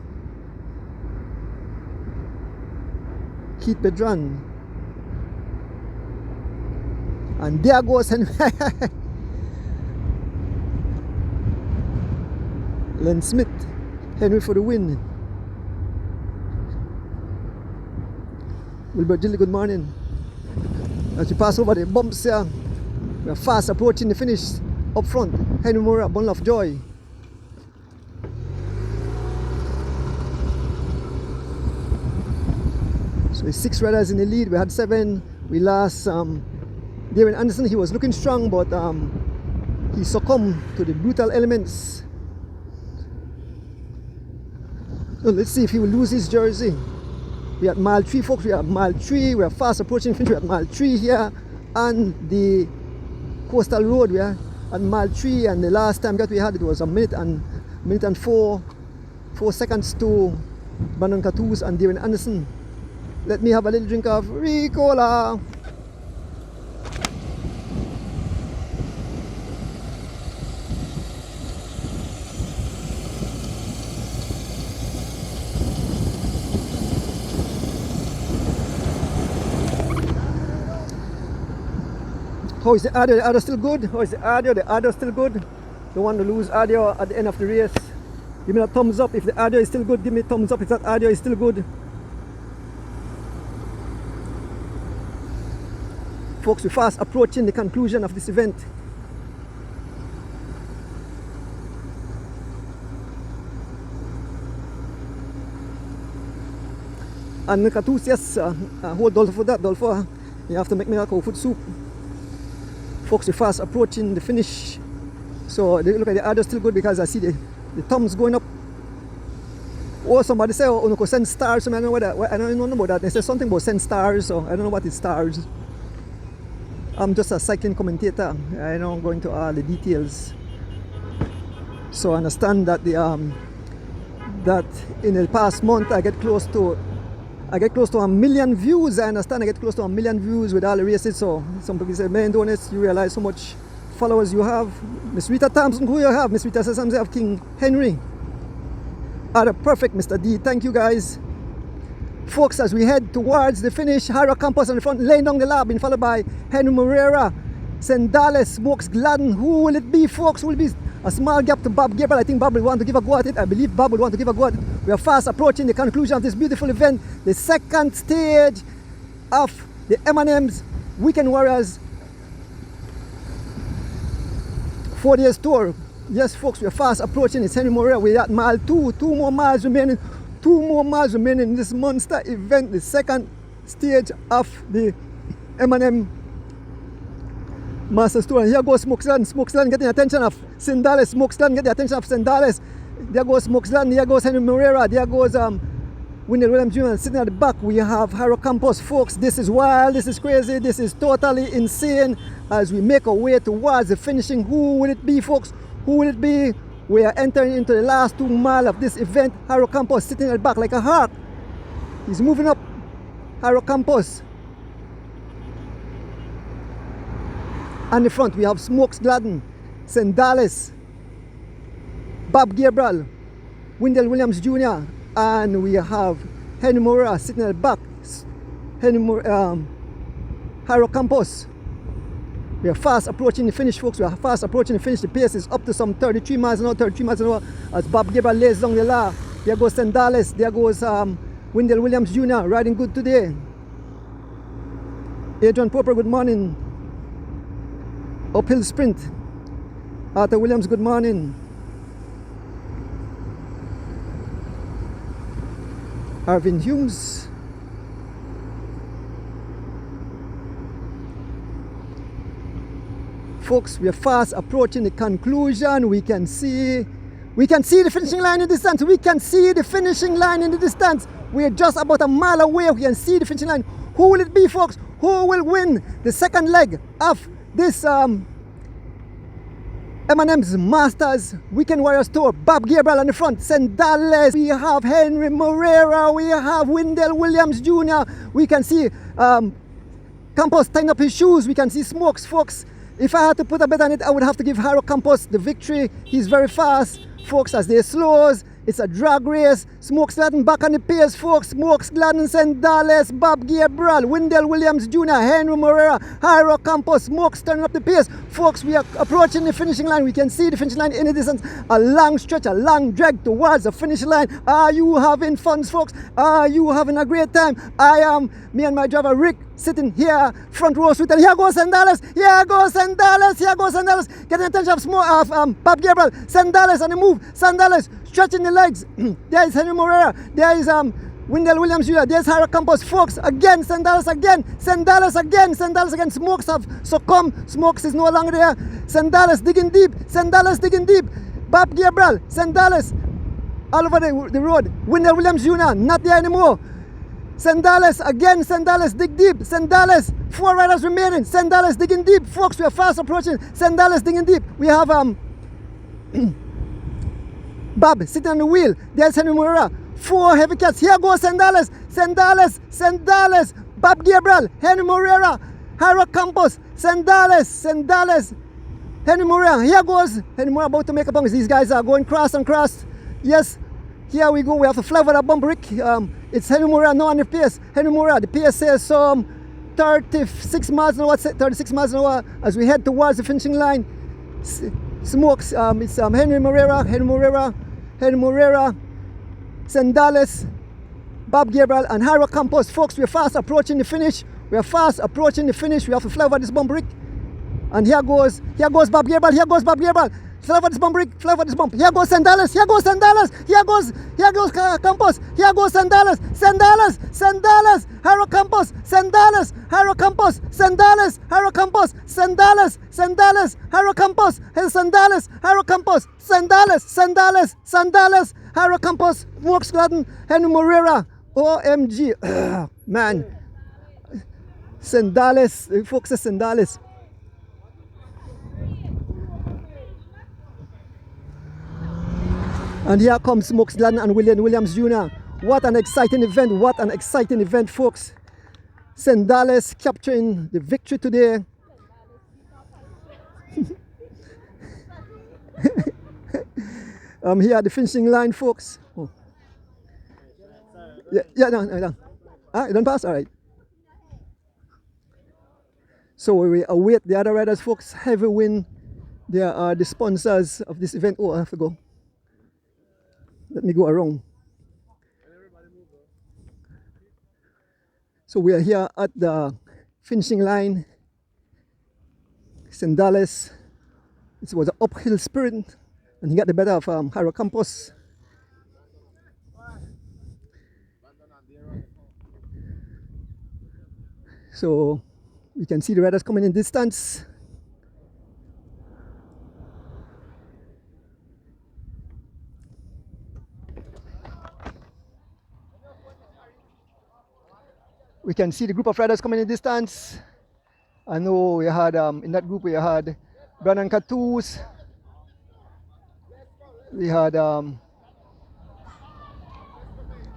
Keith Bedran. And there goes Len Smith. Henry for the win. Wilbert Gilly, good morning. As we pass over the bumps here, we are fast approaching the finish. Up front, Henry Mora, Bundle of Joy. So it's 6 riders in the lead. We had 7. We lost Darren Anderson, he was looking strong, but he succumbed to the brutal elements. So let's see if he will lose his jersey. We are at mile 3, folks. We are at mile 3. We are fast approaching finish. We are at mile 3 here on the coastal road. We are at mile 3, and the last time that we had it was a minute and 4 seconds to Brandon Catouz and Darren Anderson. Let me have a little drink of Ricola. How is the audio? The audio still good? How is the audio? The audio still good? Don't want to lose audio at the end of the race. Give me a thumbs up if the audio is still good. Give me a thumbs up if that audio is still good. Folks, we're fast approaching the conclusion of this event. And Catouz, yes, hold Dolph for that, Dolph. You have to make me a cow food soup. Folks, we're fast approaching the finish. So look at the audio still good because I see the thumbs going up. Oh, somebody say, oh, no, send stars. I don't know what that, I don't know about that. They say something about send stars, so I don't know what is stars. I'm just a cycling commentator. I don't go into all the details. So I understand that that in the past month I get close to 1 million views. I understand I get close to 1 million views with all the races. So some people say, man, don't you realize how much followers you have? Miss Rita Thompson, who you have? Miss Rita says I have King Henry. Perfect, Mr. D. Thank you, guys. Folks, as we head towards the finish, Haro Campos on the front, laying down the lap, being followed by Henry Moreira, Sendales, Smokes Gladden. Who will it be, folks? Who will be a small gap to Bob Gabriel? I think Bob will want to give a go at it. I believe Bob will want to give a go at it. We are fast approaching the conclusion of this beautiful event, the second stage of the M&M's Weekend Warriors 4 days tour. Yes, folks, we are fast approaching. It's Henry Moreira. We're at mile 2. 2 more miles remaining. 2 more miles remaining in this monster event, the second stage of the M&M Masters Tour. And here goes Smokesland. Smokesland getting the attention of Sendales. Smokesland get the attention of Sendales. There goes Smokesland. There goes Henry Moreira. There goes Wendell Williams Jr. sitting at the back. We have Haro Campos. Folks, this is wild. This is crazy. This is totally insane. As we make our way towards the finishing, who will it be, folks? Who will it be? We are entering into the last 2 miles of this event. Haro Campos sitting at the back like a hawk. He's moving up. Haro Campos. On the front, we have Smokes Gladden, Sendales, Bob Gabriel, Wendell Williams Jr., and we have Henry Moreira sitting at the back. Haro Campos. We are fast approaching the finish, folks. We are fast approaching the finish. The pace is up to some 33 miles an hour, 33 miles an hour as Bob Gabriel lays down the law. There goes Sendales. There goes Wendell Williams Jr. riding good today. Adrian Popper, good morning. Uphill sprint. Arthur Williams, good morning. Arvin Humes. Folks, we are fast approaching the conclusion. We can see the finishing line in the distance. We can see the finishing line in the distance. We are just about a mile away. We can see the finishing line. Who will it be, folks? Who will win the second leg of this M&M's Masters Weekend Warriors Tour? Bob Gabriel on the front, Sendales. We have Henry Moreira. We have Wendell Williams Jr. We can see Campos tying up his shoes. We can see Smokes, folks. If I had to put a bet on it, I would have to give Haro Campos the victory. He's very fast, folks, as they slows. It's a drag race. Smokes Gladden back on the pace, folks. Smokes Gladden, Sendales, Bob Gabriel, Wendell Williams Jr., Henry Moreira, Haro Campos. Smokes turning up the pace. Folks, we are approaching the finishing line. We can see the finishing line in the distance. A long stretch, a long drag towards the finishing line. Are you having fun, folks? Are you having a great time? I am, me and my driver Rick, sitting here, front row seat, and here goes Sendales, here goes Sendales, here goes Sendales, getting the attention of Bob Gabriel. Sendales on the move, Sendales stretching the legs. There is Henry Moreira, there is Wendell Williams Jr., there's Harry Campos, folks, again, St. Dallas again, St. Dallas again, St. Dallas again, Smokes have succumbed, Smokes is no longer there, St. Dallas digging deep, St. Dallas digging deep, Bob Gabriel, St. Dallas, all over the road, Wendell Williams Jr., not there anymore, St. Dallas again, St. Dallas dig deep, St. Dallas, 4 riders remaining, St. Dallas digging deep, folks, we are fast approaching, St. Dallas digging deep, we have Bob sitting on the wheel, there's Henry Moreira, 4 heavy cats. Here goes St. Dallas, St. Dallas, St. Dallas, Bob Gabriel, Henry Moreira, Harold Campos, St. Dallas, St. Dallas, Henry Moreira. Here goes Henry Moreira about to make a bounce. These guys are going cross and cross. Yes, here we go. We have to fly over that bump brick. It's Henry Moreira now on the pace. Henry Moreira, the pace says 36 miles an hour, 36 miles an hour as we head towards the finishing line. Smokes, it's Henry Moreira, St. Dallas, Bob Gabriel, and Harold Campos. Folks, we're fast approaching the finish. We have to fly over this bump brick. And here goes Bob Gabriel, Fly over this bump brick, Here goes St. Dallas, here goes Campos, here goes St. Dallas, Harold Campos, St. Dallas, Harold Campos, St. Dallas, Harold Campos, St. Dallas, Harold Campos, St. Dallas, Harold Campos, St. Dallas, Harold Campos, Smokes Gladden, Henry Moreira, OMG, man, St. Dallas, folks at St. Dallas. And here comes Smokes Gladden and Williams Jr. What an exciting event, folks. St. Dallas capturing the victory today. Here at the finishing line, folks. Oh. No. Ah, you don't pass? All right. So we await the other riders, folks. Heavy win. They are the sponsors of this event. Oh, I have to go. Let me go around. So we are here at the finishing line. St. Dallas. It was an uphill sprint, and he got the better of Harold Campos. So we can see the riders coming in distance. We can see the group of riders coming in distance. I know we had, in that group we had Brandon Catoos. We had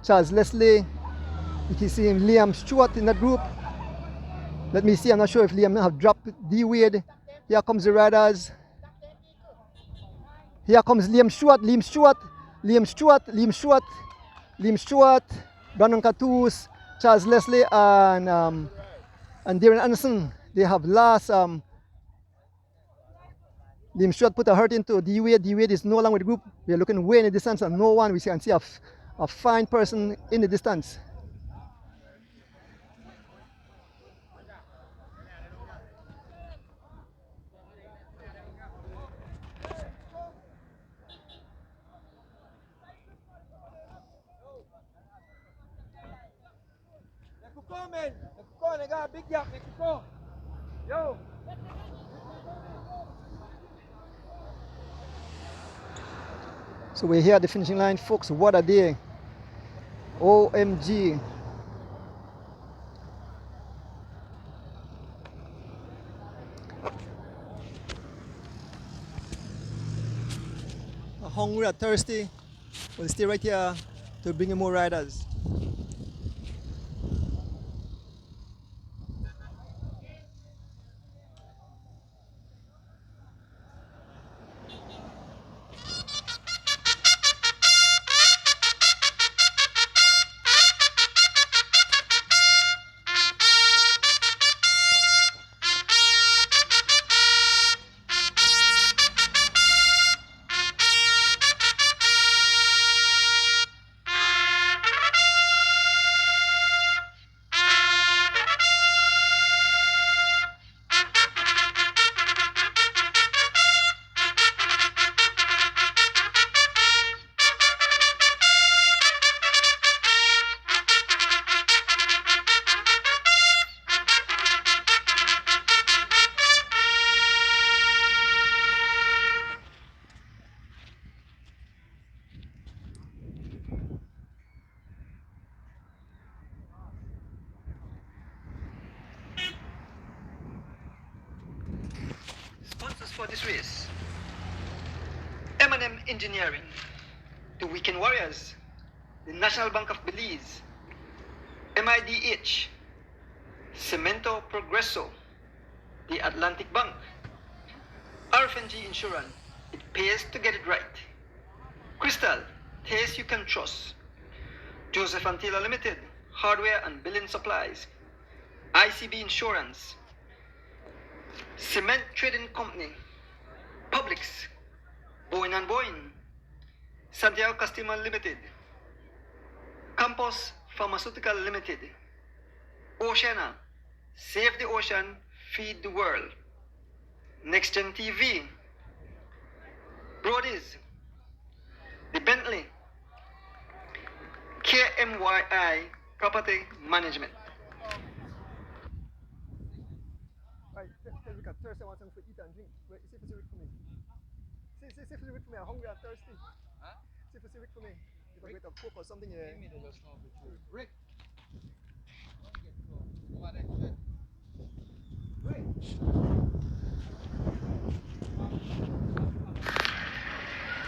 Charles Leslie. You can see him, Liam Stewart in that group. Let me see, I'm not sure if Liam have dropped D Wade. Here comes the riders. Here comes Liam Stewart, Brandon Catoos, Charles Leslie, and Darren Anderson. They have lost. Liam Stewart put a hurt into D Wade. D Wade is no longer with the group. We are looking way in the distance and no one. We can see a fine person in the distance. They got a big gap. Yo. So we're here at the finishing line, folks. What a day. OMG. Hungry or thirsty, we'll stay right here to bring in more riders. for this race. M&M Engineering, the Weekend Warriors, the National Bank of Belize, MIDH, Cemento Progreso, the Atlantic Bank, RFNG Insurance, it pays to get it right. Crystal, taste you can trust. Joseph and Taylor Limited, hardware and building supplies. ICB Insurance, Cement Trading Company, Publix, Boeing and Boeing, Santiago Customer Limited, Campos Pharmaceutical Limited, Oceana, Save the Ocean, Feed the World, Next Gen TV, Brody's, the Bentley, KMYI Property Management. Right, look at Thursday, I want something to eat and drink. Wait, see if it's a week for me. See if it's a week for me. I'm hungry and thirsty. Huh? See if it's a week for me. If I get a Coke or something, yeah. Rick.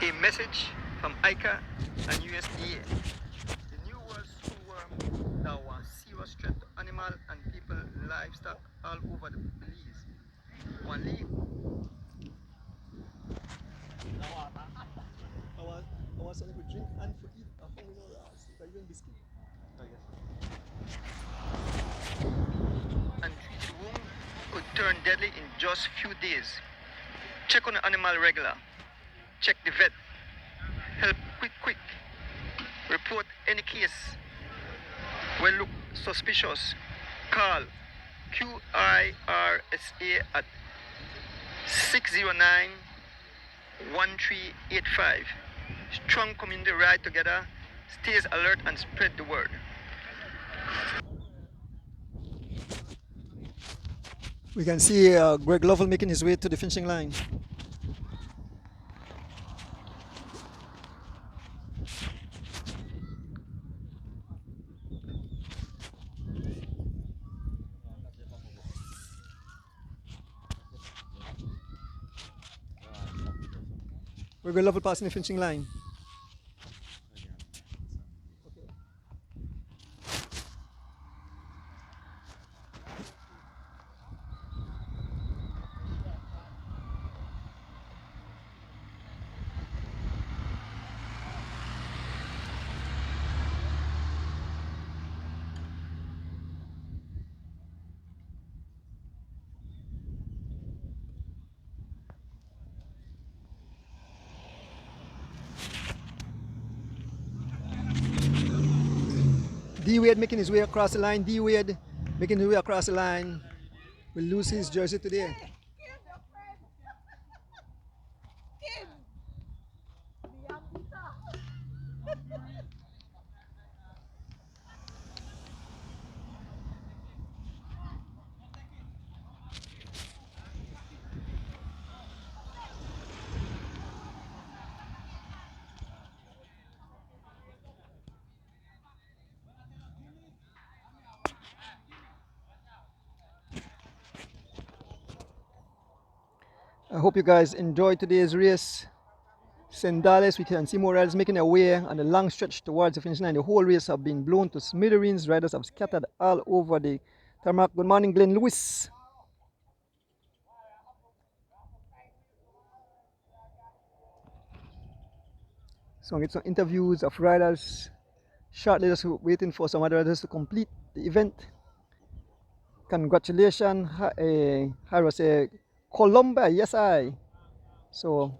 A message from ICA and USDA. The new world screwworm that was serious threat to animal and people livestock all over the Belize. One leaf. I want something to drink and to eat. I'm hungry now. If I even biscuit. And treated wound could turn deadly in just few days. Check on the animal regular. Check the vet. Help quick. Report any case. When look suspicious, call QIRSA at 609-1385. Strong community ride together, stays alert and spread the word. We can see Greg Lovell making his way to the finishing line. Greg Lovell passing the finishing line. D Wade making his way across the line. D Wade making his way across the line. Will lose his jersey today. I hope you guys enjoyed today's race. Sendales, we can see more riders making their way on the long stretch towards the finish line. The whole race have been blown to smithereens. Riders have scattered all over the tarmac. Good morning, Glenn Lewis. So I'll get some interviews of riders. Shortly, just waiting for some other riders to complete the event. Congratulations, Harris, Colombia, yes I. So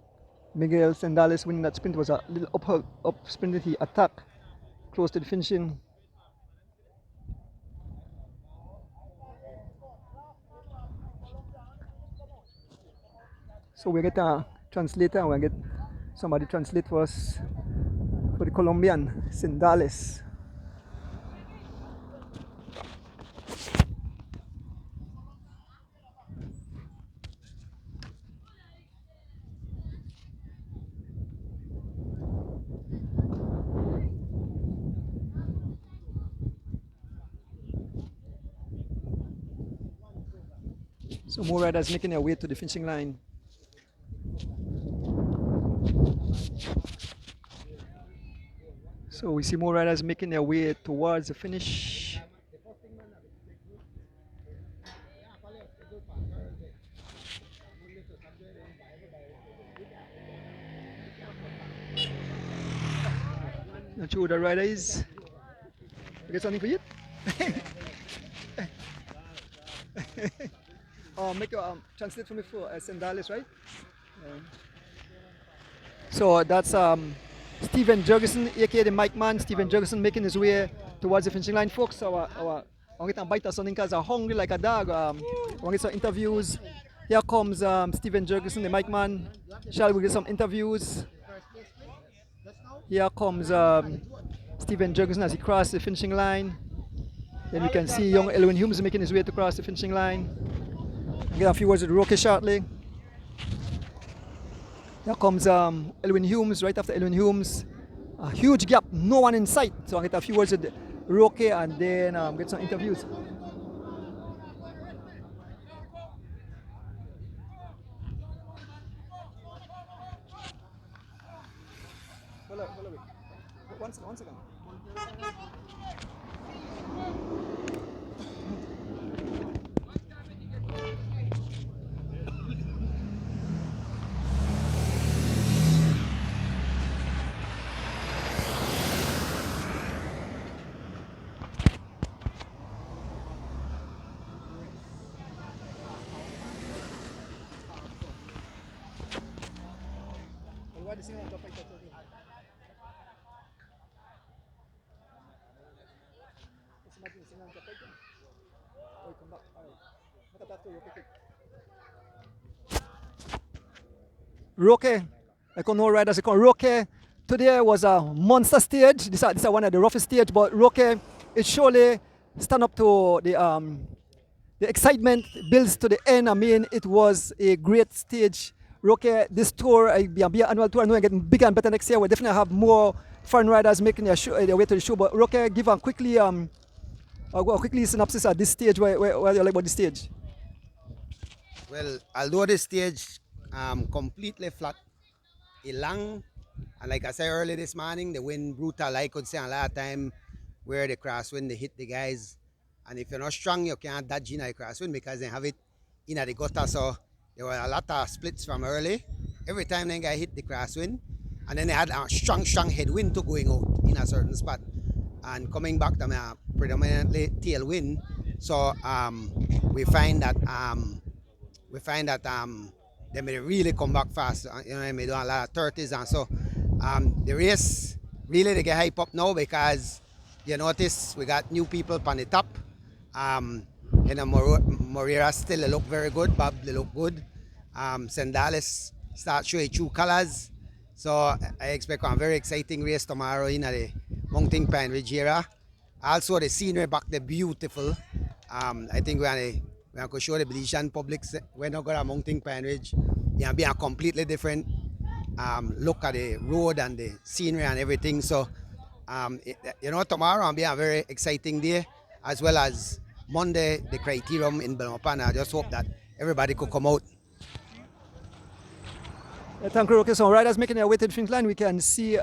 Miguel Sendales winning that sprint was a little up sprinted. He attacked close to the finishing. So we get a translator and we get somebody translate for us for the Colombian Sendales. So more riders making their way to the finishing line. So we see more riders making their way towards the finish. Not sure who the rider is. You get something for you? Make your translate for me for Sandales, right? So that's Stephen Jurgensen, aka the Mike Man. Stephen Jurgensen making his way towards the finishing line, folks. Our get a bite of something because I'm hungry like a dog. Want get some interviews. Here comes Stephen Jurgensen, the Mike Man. Shall we get some interviews? Here comes Stephen Jurgensen as he crosses the finishing line. Then we can see young Elwin Humes making his way to cross the finishing line. Get a few words with Roque shortly. Here comes Elwin Humes, right after Elwin Humes. A huge gap, no one in sight. So I'll get a few words with Roque and then get some interviews. Hold on. One second. Roque, I can know riders. I can Roque. Today was a monster stage. This is one of the roughest stage, but Roque, it surely stand up to the excitement builds to the end. I mean, it was a great stage. Roque, this tour, be an annual tour. I know it's getting bigger and better next year. We'll definitely have more foreign riders making their way to the show. But Roque, give a quickly synopsis at this stage. What do you like about this stage? Well, although this stage completely flat, long, and like I said earlier this morning, the wind brutal. I could say a lot of time where the crosswind they hit the guys, and if you're not strong, you can't dodge in the crosswind because they have it in the gutter. So there were a lot of splits from early. Every time they guy hit the crosswind, and then they had a strong headwind to going out in a certain spot, and coming back to a predominantly tailwind. So we find that they may really come back fast. You know, they may do a lot of 30s, and so the race really they get hype up now because you notice we got new people on the top. You know, Moreira still they look very good. Bob they look good. Sandales start showing true colors. So I expect a very exciting race tomorrow in the Mountain Pine Ridge area. Also the scenery back there beautiful. I think we're going to show the Belizean public we're not going to Mountain Pine Ridge. It'll be a completely different look at the road and the scenery and everything. So, you know, tomorrow will be a very exciting day, as well as Monday, the criterium in Belmopan. I just hope that everybody could come out. Thank you, Roque. So riders making their way to the finish line. We can see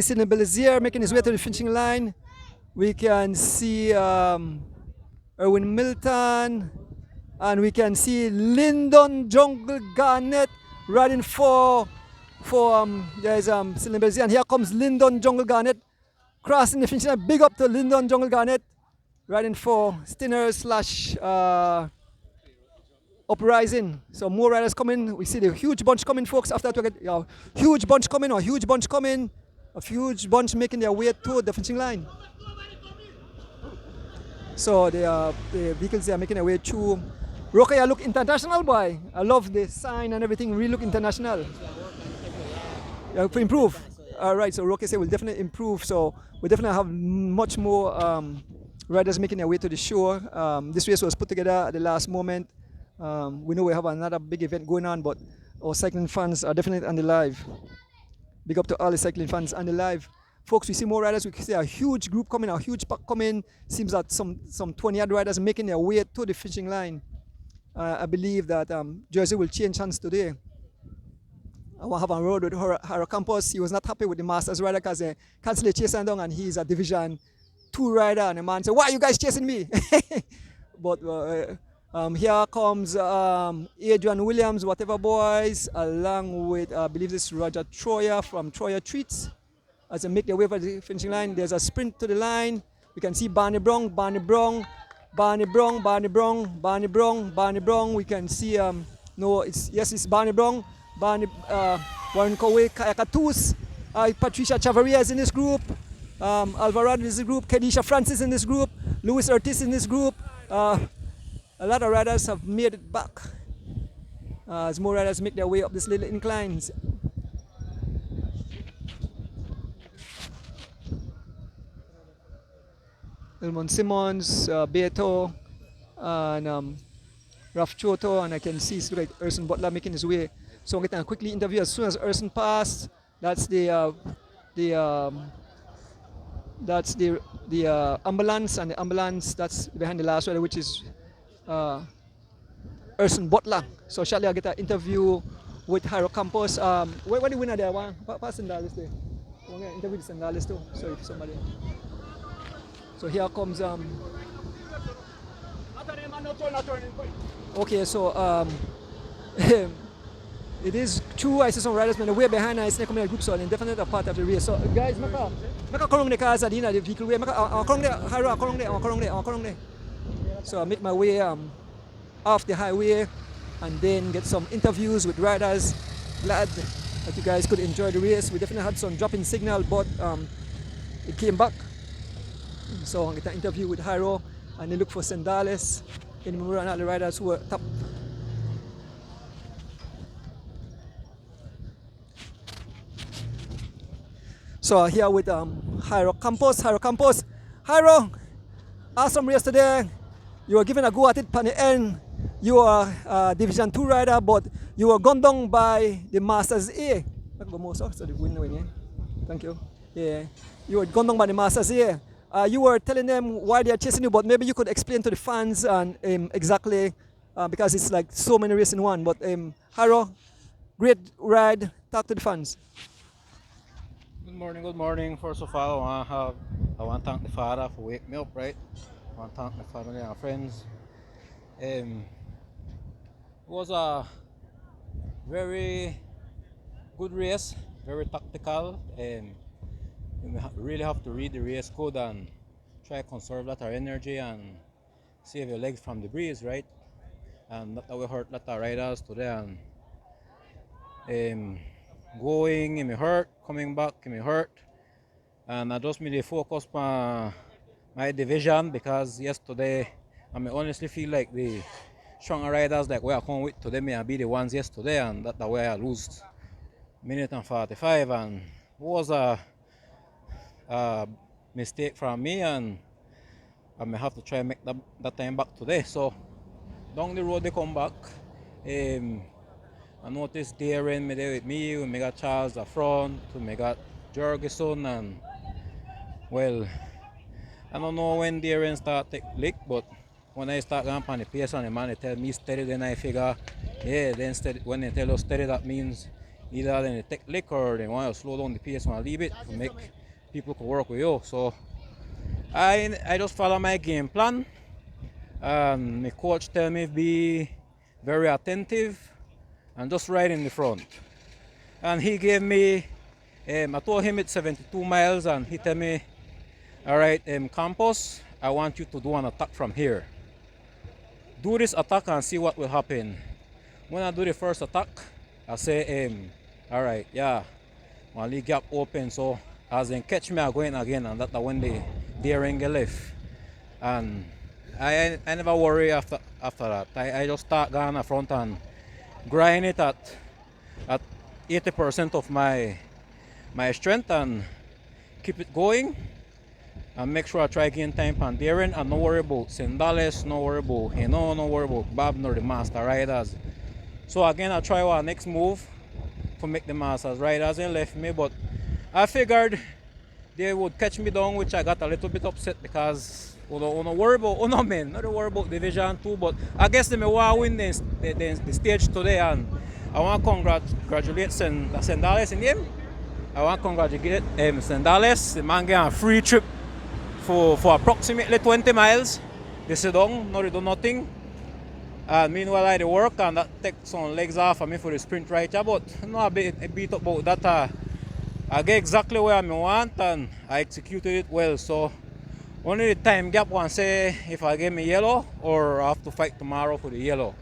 Sidney Belize making his way to the finishing line. We can see Erwin Milton, and we can see Lyndon Jungle Garnet riding for there's Sidney Belize, and here comes Lyndon Jungle Garnet crossing the finish line. Big up to Lyndon Jungle Garnet riding for Stinner / Uprising. So more riders coming. We see the huge bunch coming, folks. After that, we get huge bunch coming, a huge bunch making their way to the finishing line. So the vehicles they are making their way through. Roque, I look international, boy. I love the sign and everything. Really look international. Yeah, to improve. All right. So Roque said we'll definitely improve. So we definitely have much more riders making their way to the show. This race was put together at the last moment. We know we have another big event going on, but our cycling fans are definitely on the live. Big up to all the cycling fans on the live. Folks, we see more riders. We see a huge group coming, a huge pack coming. Seems that some 20 odd riders making their way to the finishing line. I believe that Jersey will change hands today. I want to have a road with Haro Campos. He was not happy with the Masters rider because they canceled the chase down, and he's a Division 2 rider. And the man said, "Why are you guys chasing me?" But here comes Adrian Williams, whatever boys, along with I believe this is Roger Troyer from Troyer Treats. As they make their way for the finishing line, there's a sprint to the line. We can see Barney Brown. We can see it's Barney Brown, Warren Cowie, Kayakatus, Patricia Chavarria is in this group, Alvarado is in this group, Kedisha Francis in this group, Luis Ortiz in this group. A lot of riders have made it back as more riders make their way up these little inclines. Ilmon Simmons, Beto, and Raf Choto, and I can see like Urson Butler making his way. So I'm going to quickly interview as soon as Urson passed. That's the ambulance, and the ambulance that's behind the last rider, which is Urson Butler. So shortly I'll get an interview with Haro Campos. What the winner there? Pass Sandales there. I'm going to interview the Sandales too. So if somebody. So here comes okay, so it is true. I see some riders on the way behind. I see coming a group, so they're definitely a part of the race. So guys, make a corong the cars at the vehicle way. Make a corong there. So I make my way off the highway and then get some interviews with riders. Glad that you guys could enjoy the race. We definitely had some drop in signal, but it came back. So I'm going to interview with Haro and then look for Sandales in Mimura and all the riders who were top. So here with Haro Campos. Haro, awesome race today. You were given a go at it at the end. You are a Division 2 rider, but you were gunned down by the Masters A. So the win. Thank you. Yeah, you were gunned down by the Masters A. You were telling them why they are chasing you, but maybe you could explain to the fans and exactly because it's like so many races in one. But Haro, great ride. Talk to the fans. Good morning. First of all, I want to thank the Father for waking me up, right? I want to thank my family and friends. It was a very good race, very tactical. We really have to read the race code and try to conserve that our energy and save your legs from the breeze, right? And that will hurt a lot of riders today. And going, it may hurt, coming back, it may hurt. And I just made focus on my division because yesterday, I may honestly feel like the stronger riders like where I come with today may be the ones yesterday, and that's the way I lose minute and 45, and it was a mistake from me, and I may have to try and make that time back today. So down the road they come back. I noticed Darren there with me, we got Charles up front, we got Jurgensen, and well, I don't know when Darren start take lick, but when I start going on the pace and the man they tell me steady, then I figure, yeah, then steady, when they tell us steady, that means either then they take lick or they want to slow down the pace and leave it to make people can work with you. So I just follow my game plan. My coach tell me be very attentive and just ride in the front. And he gave me, I told him it's 72 miles, and he tell me, all right, Campos, I want you to do an attack from here. Do this attack and see what will happen. When I do the first attack, I say, all right, yeah, my league gap open, so as they catch me, I go in again, and that's when they ring get left. And I never worry after that. I just start going up front and grind it at 80% of my strength and keep it going. And make sure I try again time on Darren, and no worry about Sandales, no worry about Hino, no worry about Bob nor the master riders. So again I try our next move to make the masters riders and left me, but I figured they would catch me down, which I got a little bit upset because no worry about men, not worry about Division 2, but I guess they may want to win the stage today, and I want to congratulate Sendales in him. I want to congratulate Sendales. The man get a free trip for approximately 20 miles. They sit down, not do nothing. And meanwhile I do work, and that takes some legs off of me for the sprint right here. But no, I beat up about that. I get exactly where I want, and I executed it well. So only the time gap one say if I get me yellow or I have to fight tomorrow for the yellow.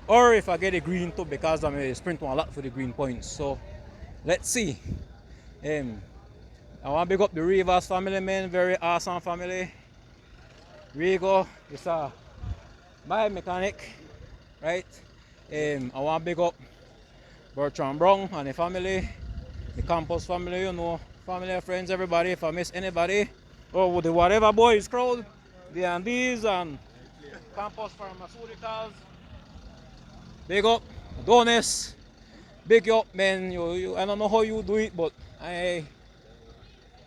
Or if I get a green too, because I'm a sprint one a lot for the green points. So let's see. I want to big up the Rivas family, man. Very awesome family. Rigo is my mechanic, right? I want to big up Bertrand Brown and the family, the campus family, you know, family, friends, everybody. If I miss anybody, or the whatever boys crowd, the Andes and campus pharmaceuticals. Big up, Adonis. Big up, man. I don't know how you do it, but I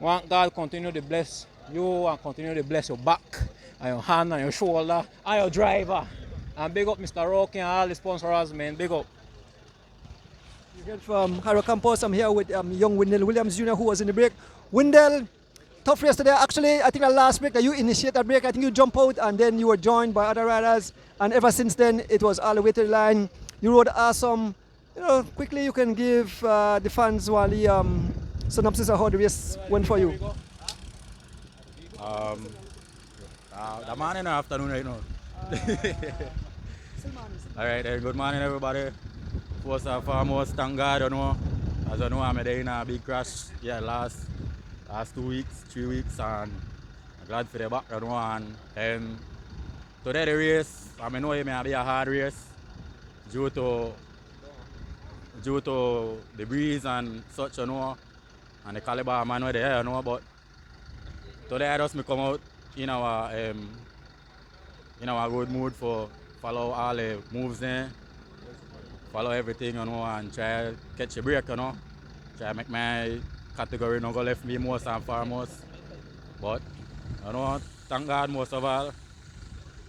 want God continue to bless you and continue to bless your back and your hand and your shoulder and your driver. And big up Mr. Rocky and all the sponsors, man. Big up. You get from Harrow Campus. I'm here with young Wendell Williams Jr. who was in the break. Wendell, tough race today. Actually, I think the last break that you initiated that break, I think you jump out and then you were joined by other riders. And ever since then, it was all the way to the line. You rode awesome. You know, quickly you can give the fans Wally synopsis of how the race went for you. The morning or afternoon right now? Alright, good morning everybody. First and foremost, thank God, you know. As you know, I'm there in a big crash last 2 weeks, 3 weeks, and I'm glad for the back, you know. And today the race, I know it may be a hard race due to the breeze and such, you know, and the caliber man there, you know. But today I just come out in our good mood for follow all the moves there, follow everything, you know, and try catch a break, you know. Try make my category not go left me most and foremost. But you know, thank God most of all.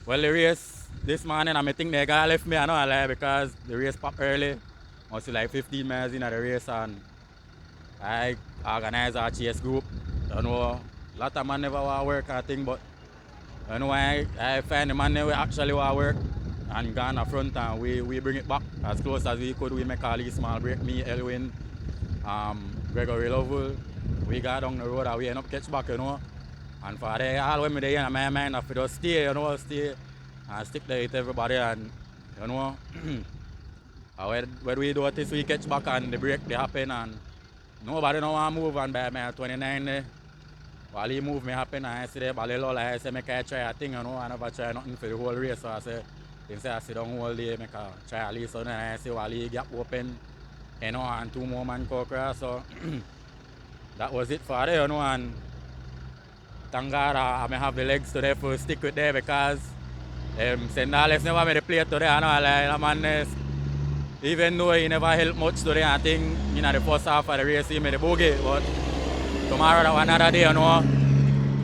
Well, the race this morning, I think they got left me, I know I lie, because the race popped early. I was like 15 miles in the race, and I organized a chase group. You know, a lot of men never want to work, I think, but you know, I find the man who actually want to work and gone up front, and we bring it back as close as we could. We make all these small break, me, Elwin, Gregory Lovell. We got down the road and we end up catch back, you know. And for that, all when me there in my mind, I feel just stay, you know, stay and stick there with everybody, and you know, when we do this, we catch back and the break they happen, and nobody no want to move, and by my 29 there, while he move me happen, and I see the ball low, I say make I try a thing, you know. I never try nothing for the whole race, so I say instead I sit down all day, make I try at least, so then I see while he gap open, you know, and 2 more man go across, so that was it for there, you know. And thank God I may have the legs today for stick with there, because Sendales never made a play today, I know, like, man, even though he never helped much today, I think in the first half of the race he made a bogey, but tomorrow that another day, you know.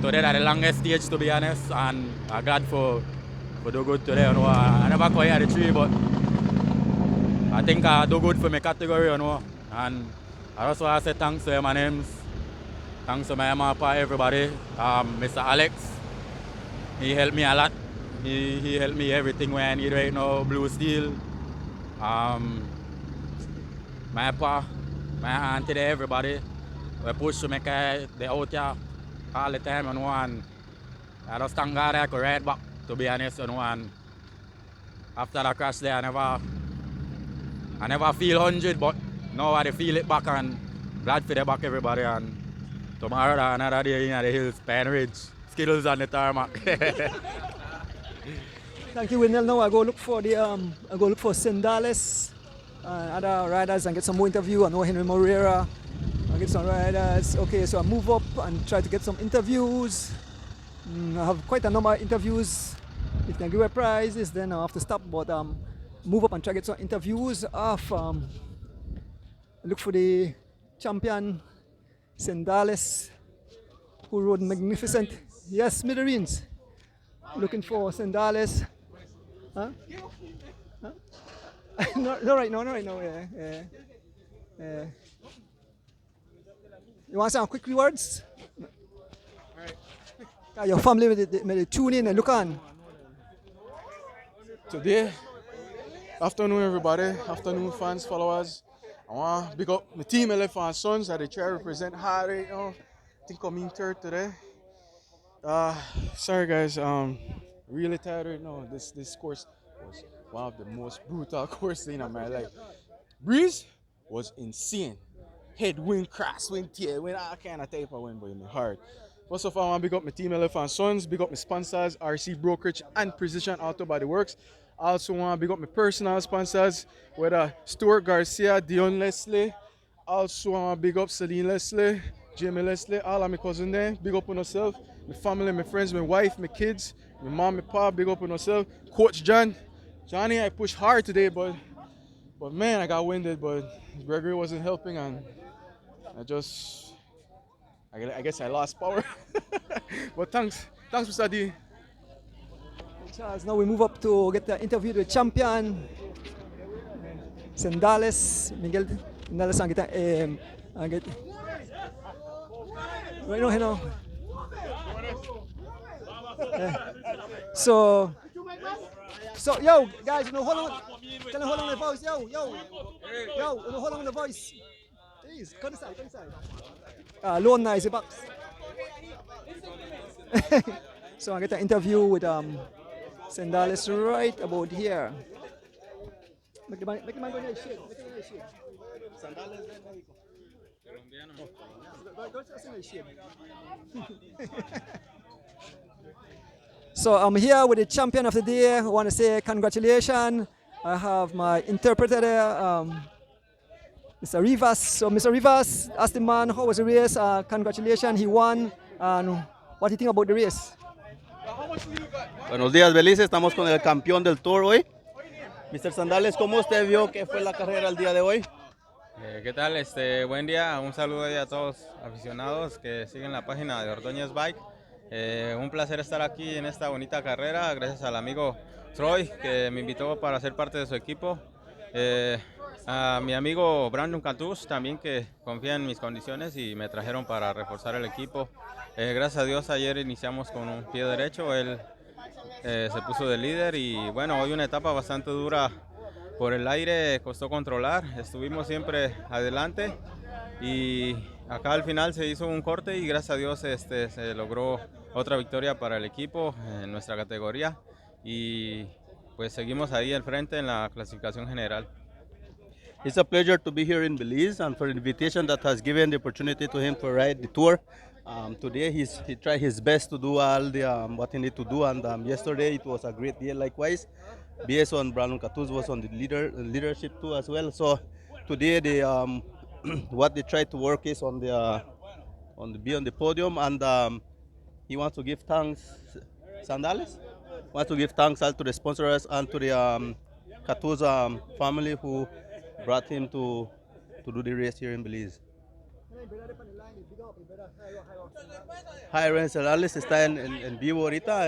Today that's the longest stage, to be honest, and I'm glad for do good today, you know. I never quite had the 3, but I think I do good for my category, you know. And I also want to say thanks to my names. Thanks to my MRPA, everybody. Mr. Alex, he helped me a lot. He helped me everything when I need right now. Blue Steel, my pa, my auntie, everybody. We push to make the out here all the time, you know. And I just thank God I could ride back, to be honest, you know. And after the crash there, I never feel 100, but now I feel it back, and glad for the back, everybody. And tomorrow another day in the hills, Pine Ridge, Skittles on the tarmac. Thank you, Wendell. Now I go look for Sendales, other riders, and get some more interview. I know Henry Moreira. I'll get some riders. Okay, so I move up and try to get some interviews. I have quite a number of interviews. If they give a prizes, then I'll have to stop. But move up and try to get some interviews of look for the champion Sendales, who rode magnificent. Yes, Smithereens. Looking for Sendales. Huh? Huh? Not right now, not right now. Yeah, yeah, yeah. You want some quick words? Your family may tune in and look on. Today, afternoon everybody, afternoon fans, followers. I want to big up my team Elephant Sons that they try to represent hard right now. I think I'm in third today. Sorry guys, really tired right now. This course was one of the most brutal courses in my life. Breeze was insane. Headwind, crosswind, tailwind, all kind of type of wind, but in the heart. First of all, I want to big up my team Elephant Sons, big up my sponsors, RC Brokerage and Precision Auto Body Works. Also want to big up my personal sponsors, whether Stuart Garcia, Dion Leslie. Also want to big up Celine Leslie, Jamie Leslie, all of my cousins there. Big up on yourself, my family, my friends, my wife, my kids, my mom, my pop, big up on yourself. Coach John. Johnny, I pushed hard today, but man, I got winded, but Gregory wasn't helping, and I guess I lost power. But thanks, Mr. D. Charles, now we move up to get the interview with champion Sandales, Miguel Sandales ang kita right now, so yo guys, hold on, hold on the voice, yo, hold on the voice, please, come inside. Loan na is box. So I get an interview with Sandales right about here. Make the man go there, shit. Sandales de México. So I'm here with the champion of the day. I want to say congratulations. I have my interpreter there, Mr. Rivas. So Mr. Rivas, ask the man how was the race. Congratulations, he won. And what do you think about the race? Buenos días, Belize. Estamos con el campeón del Tour hoy. Mr. Sandales, ¿cómo usted vio que fue la carrera el día de hoy? ¿Qué tal? Buen día, un saludo ahí a todos aficionados que siguen la página de Ordóñez Bike. Un placer estar aquí en esta bonita carrera, gracias al amigo Troy que me invitó para ser parte de su equipo. A mi amigo Brandon Cantús también que confía en mis condiciones y me trajeron para reforzar el equipo. Gracias a Dios ayer iniciamos con un pie derecho, él se puso de líder y bueno, hoy una etapa bastante dura por el aire, costó controlar, estuvimos siempre adelante y acá al final se hizo un corte y gracias a Dios se logró otra victoria para el equipo en nuestra categoría y pues seguimos ahí al frente en la clasificación general. It's a pleasure to be here in Belize and for the invitation that has given the opportunity to him to ride the tour. Today he tried his best to do all the what he need to do, and yesterday it was a great day likewise. BS on Brandon Katuz was on the leadership too as well. So today they what they tried to work is on the be on the podium, and he wants to give thanks, Sandales wants to give thanks all to the sponsors and to the Katuz family who brought him to do the race here in Belize. Jairo Sandales está en vivo ahorita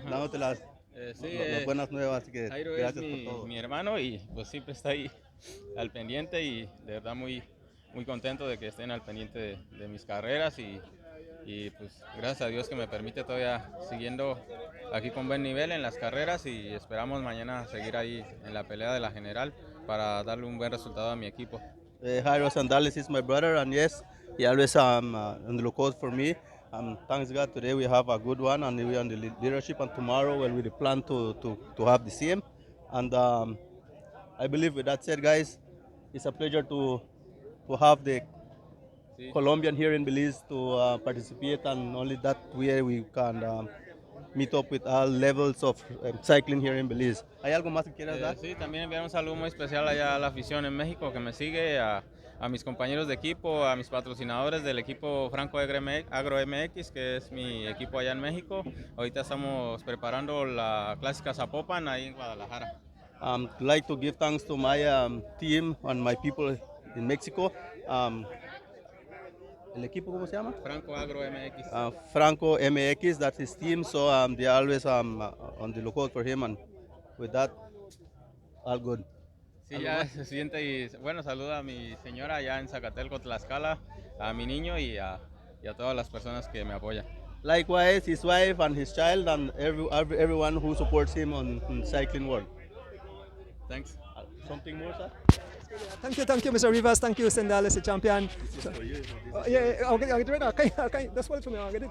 dándote las buenas nuevas, así que Jairo gracias es por todo. mi hermano y pues siempre está ahí al pendiente y de verdad muy contento de que estén al pendiente de mis carreras y pues gracias a Dios que me permite todavía siguiendo aquí con buen nivel en las carreras y esperamos mañana seguir ahí en la pelea de la general para darle un buen resultado a mi equipo. Jairo Sandales is my brother, and yes, he always on the lookout for me. Thanks God, today we have a good one, and we are on the leadership, and tomorrow we plan to have the same. And I believe with that said, guys, it's a pleasure to have the Colombian here in Belize to participate, and only that way we can meet up with all levels of cycling here in Belize. ¿Hay algo más que quieras dar? Sí, también enviar un saludo muy especial allá a la afición en México que me sigue, a mis compañeros de equipo, a mis patrocinadores del equipo Franco Agro MX, que es mi equipo allá en México. Ahorita estamos preparando la clásica Zapopan ahí en Guadalajara. I'd like to give thanks to my team and my people in Mexico. ¿El equipo cómo se llama? Franco Agro MX. Franco MX, that's his team, so they're always on the lookout for him, and with that, all good. Sí, ya se siente y bueno, saluda a mi señora allá en Zacatelco, Tlaxcala, a mi niño y a todas las personas que me apoyan. Likewise, his wife and his child and everyone who supports him on cycling world. Thanks. Something more, sir? Thank you, Mr. Rivas. Thank you, Sendales, the champion. I'll get it right now. Okay, that's what for me. I'll get it.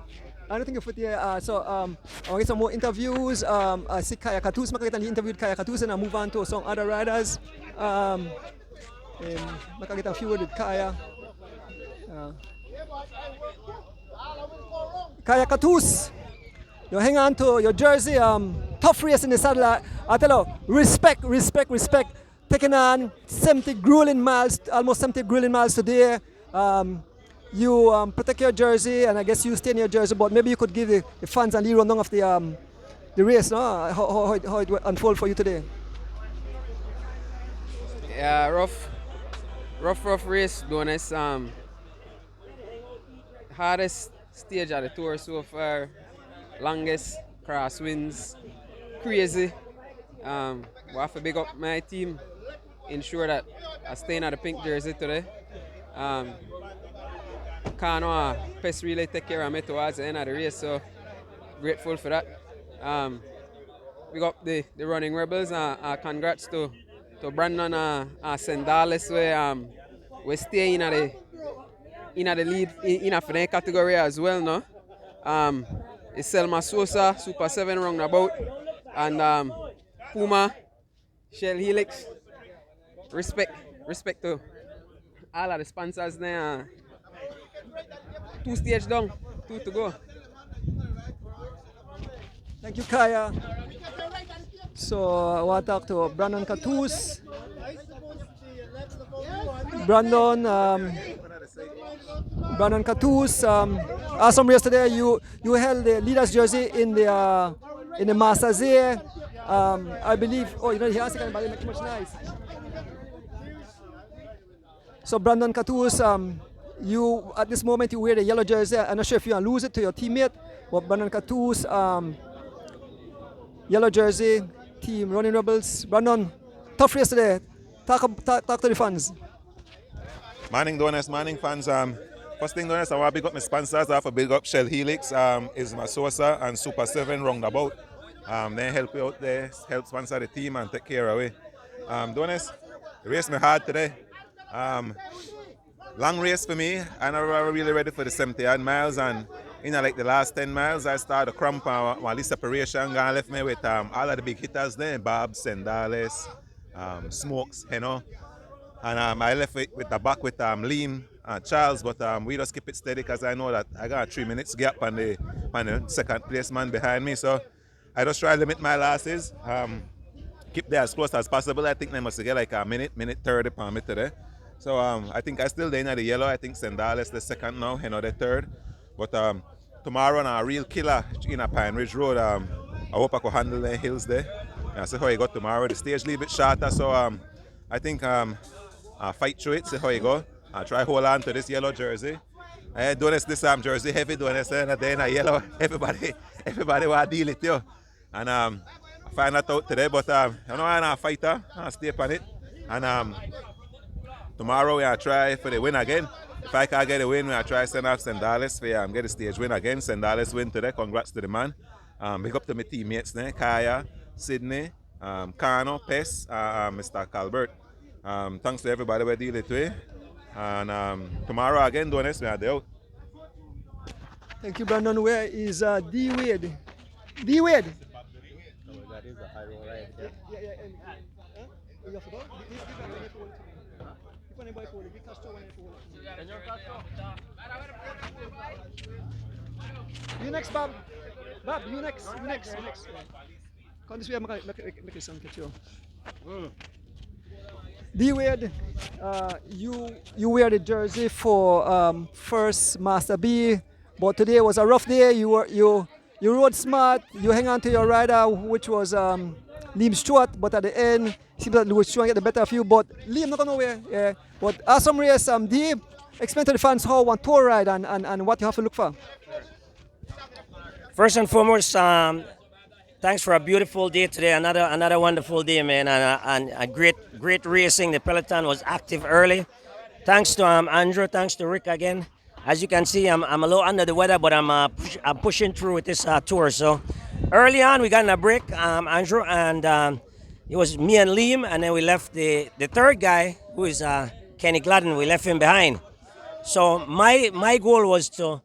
I don't think you put I'll get some more interviews. I see Kaya Katus. I get interviewed Kaya Katus and I move on to some other riders. I can get a few with Kaya. Kaya Katus, you hang on to your jersey. Tough race in the saddle. I tell you, respect. Taking on 70 grueling miles, almost 70 grueling miles today. You protect your jersey, and I guess you stay in your jersey. But maybe you could give the fans a little rundown of the race, no? How it unfold for you today. Yeah, rough race, Donis. Hardest stage of the tour so far. Longest crosswinds, crazy. We have to big up my team, ensure that I stay in the pink jersey today. Kano Pest really take care of me towards the end of the race, so grateful for that. Big up the running rebels, congrats to Brandon and Sendales, we stay in the lead in a final category as well, no? It's Selma Sosa, Super 7 roundabout, and Puma, Shell Helix. Respect to all of the sponsors there. 2 stage down, 2 to go. Thank you, Kaya. So I want to talk to Brandon Katus. Brandon Katus. Awesome race today. You held the leader's jersey in the Masters here. I believe. Oh, you know, he has to make much nice. So Brandon Katus, you at this moment you wear the yellow jersey. I'm not sure if you lose it to your teammate, but Brandon Katus, yellow jersey, team Running Rebels. Brandon, tough race today. Talk to the fans. Morning, Donis. Morning, fans. First thing, Donis, I want to big up my sponsors. I have to big up Shell Helix, is my Sosa and Super 7 roundabout. They help you out there, help sponsor the team and take care of it. Donis, the race me hard today. Long race for me. I never really ready for the 70 odd miles, and like the last 10 miles, I started to cramp and my separation and left me with all of the big hitters there, Bob, Sendales, Smokes, you know. And I left it with the back with Liam and Charles, but we just keep it steady because I know that I got a 3 minutes gap on the second place man behind me. So I just try to limit my losses, keep there as close as possible. I think they must get like a minute 30 per me today. So I think I still there in the yellow. I think Sendales the second now, the third. But tomorrow on a real killer in a Pine Ridge Road, I hope I can handle the hills there. And see how you got tomorrow. The stage a little bit shorter, so I think I fight through it, see how you go. I try hold on to this yellow jersey. Donis, this jersey heavy, Donis, and then a yellow, everybody want to deal it, yo. And I find that out today, but I'm a fighter, I stay on it. And tomorrow we are try for the win again. If I can get a win, we are try send off Sendales for get the stage win again. Sendales win today, congrats to the man. Big up to my teammates there, Kaya, Sydney, Kano, Pes, Mr. Calvert. Thanks to everybody we deal it with. And tomorrow again, Donis, we are there out. Thank you, Brandon. Where is D Wade? D Wade. That is a high roll right there. You next, Bob. Bob, you next. You next. Come this way, make a sound catch you. D Wade, you wear the jersey for first Master B, but today was a rough day. You rode smart. You hang on to your rider, which was Liam Stewart, but at the end, it seems that Louis Stewart get the better of you. But Liam not going nowhere. Yeah. But awesome race. D, explain to the fans how one tour ride and what you have to look for. First and foremost, Thanks for a beautiful day today. Another wonderful day, man, and a great racing. The Peloton was active early. Thanks to Andrew. Thanks to Rick again. As you can see, I'm a little under the weather, but I'm pushing through with this tour. So early on, we got in a break, Andrew, and it was me and Liam, and then we left the third guy, who is Kenny Gladden. We left him behind. So my goal was to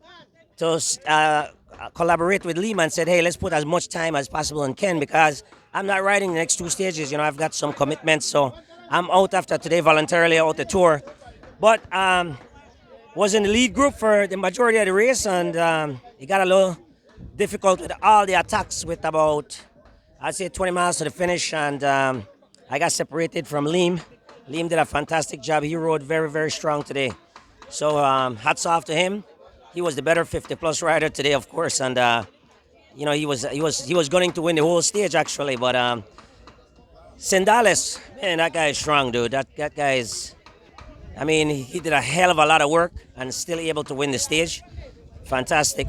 collaborate with Liam and said, hey, let's put as much time as possible on Ken, because I'm not riding the next two stages. I've got some commitments, so I'm out after today, voluntarily out the tour. But was in the lead group for the majority of the race, and it got a little difficult with all the attacks with about, I'd say, 20 miles to the finish, and I got separated from Liam. Liam did a fantastic job. He rode very, very strong today. So hats off to him. He was the better 50-plus rider today, of course, and he was going to win the whole stage actually. But Sendales, man, that guy is strong, dude. That guy is. I mean, he did a hell of a lot of work and still able to win the stage. Fantastic.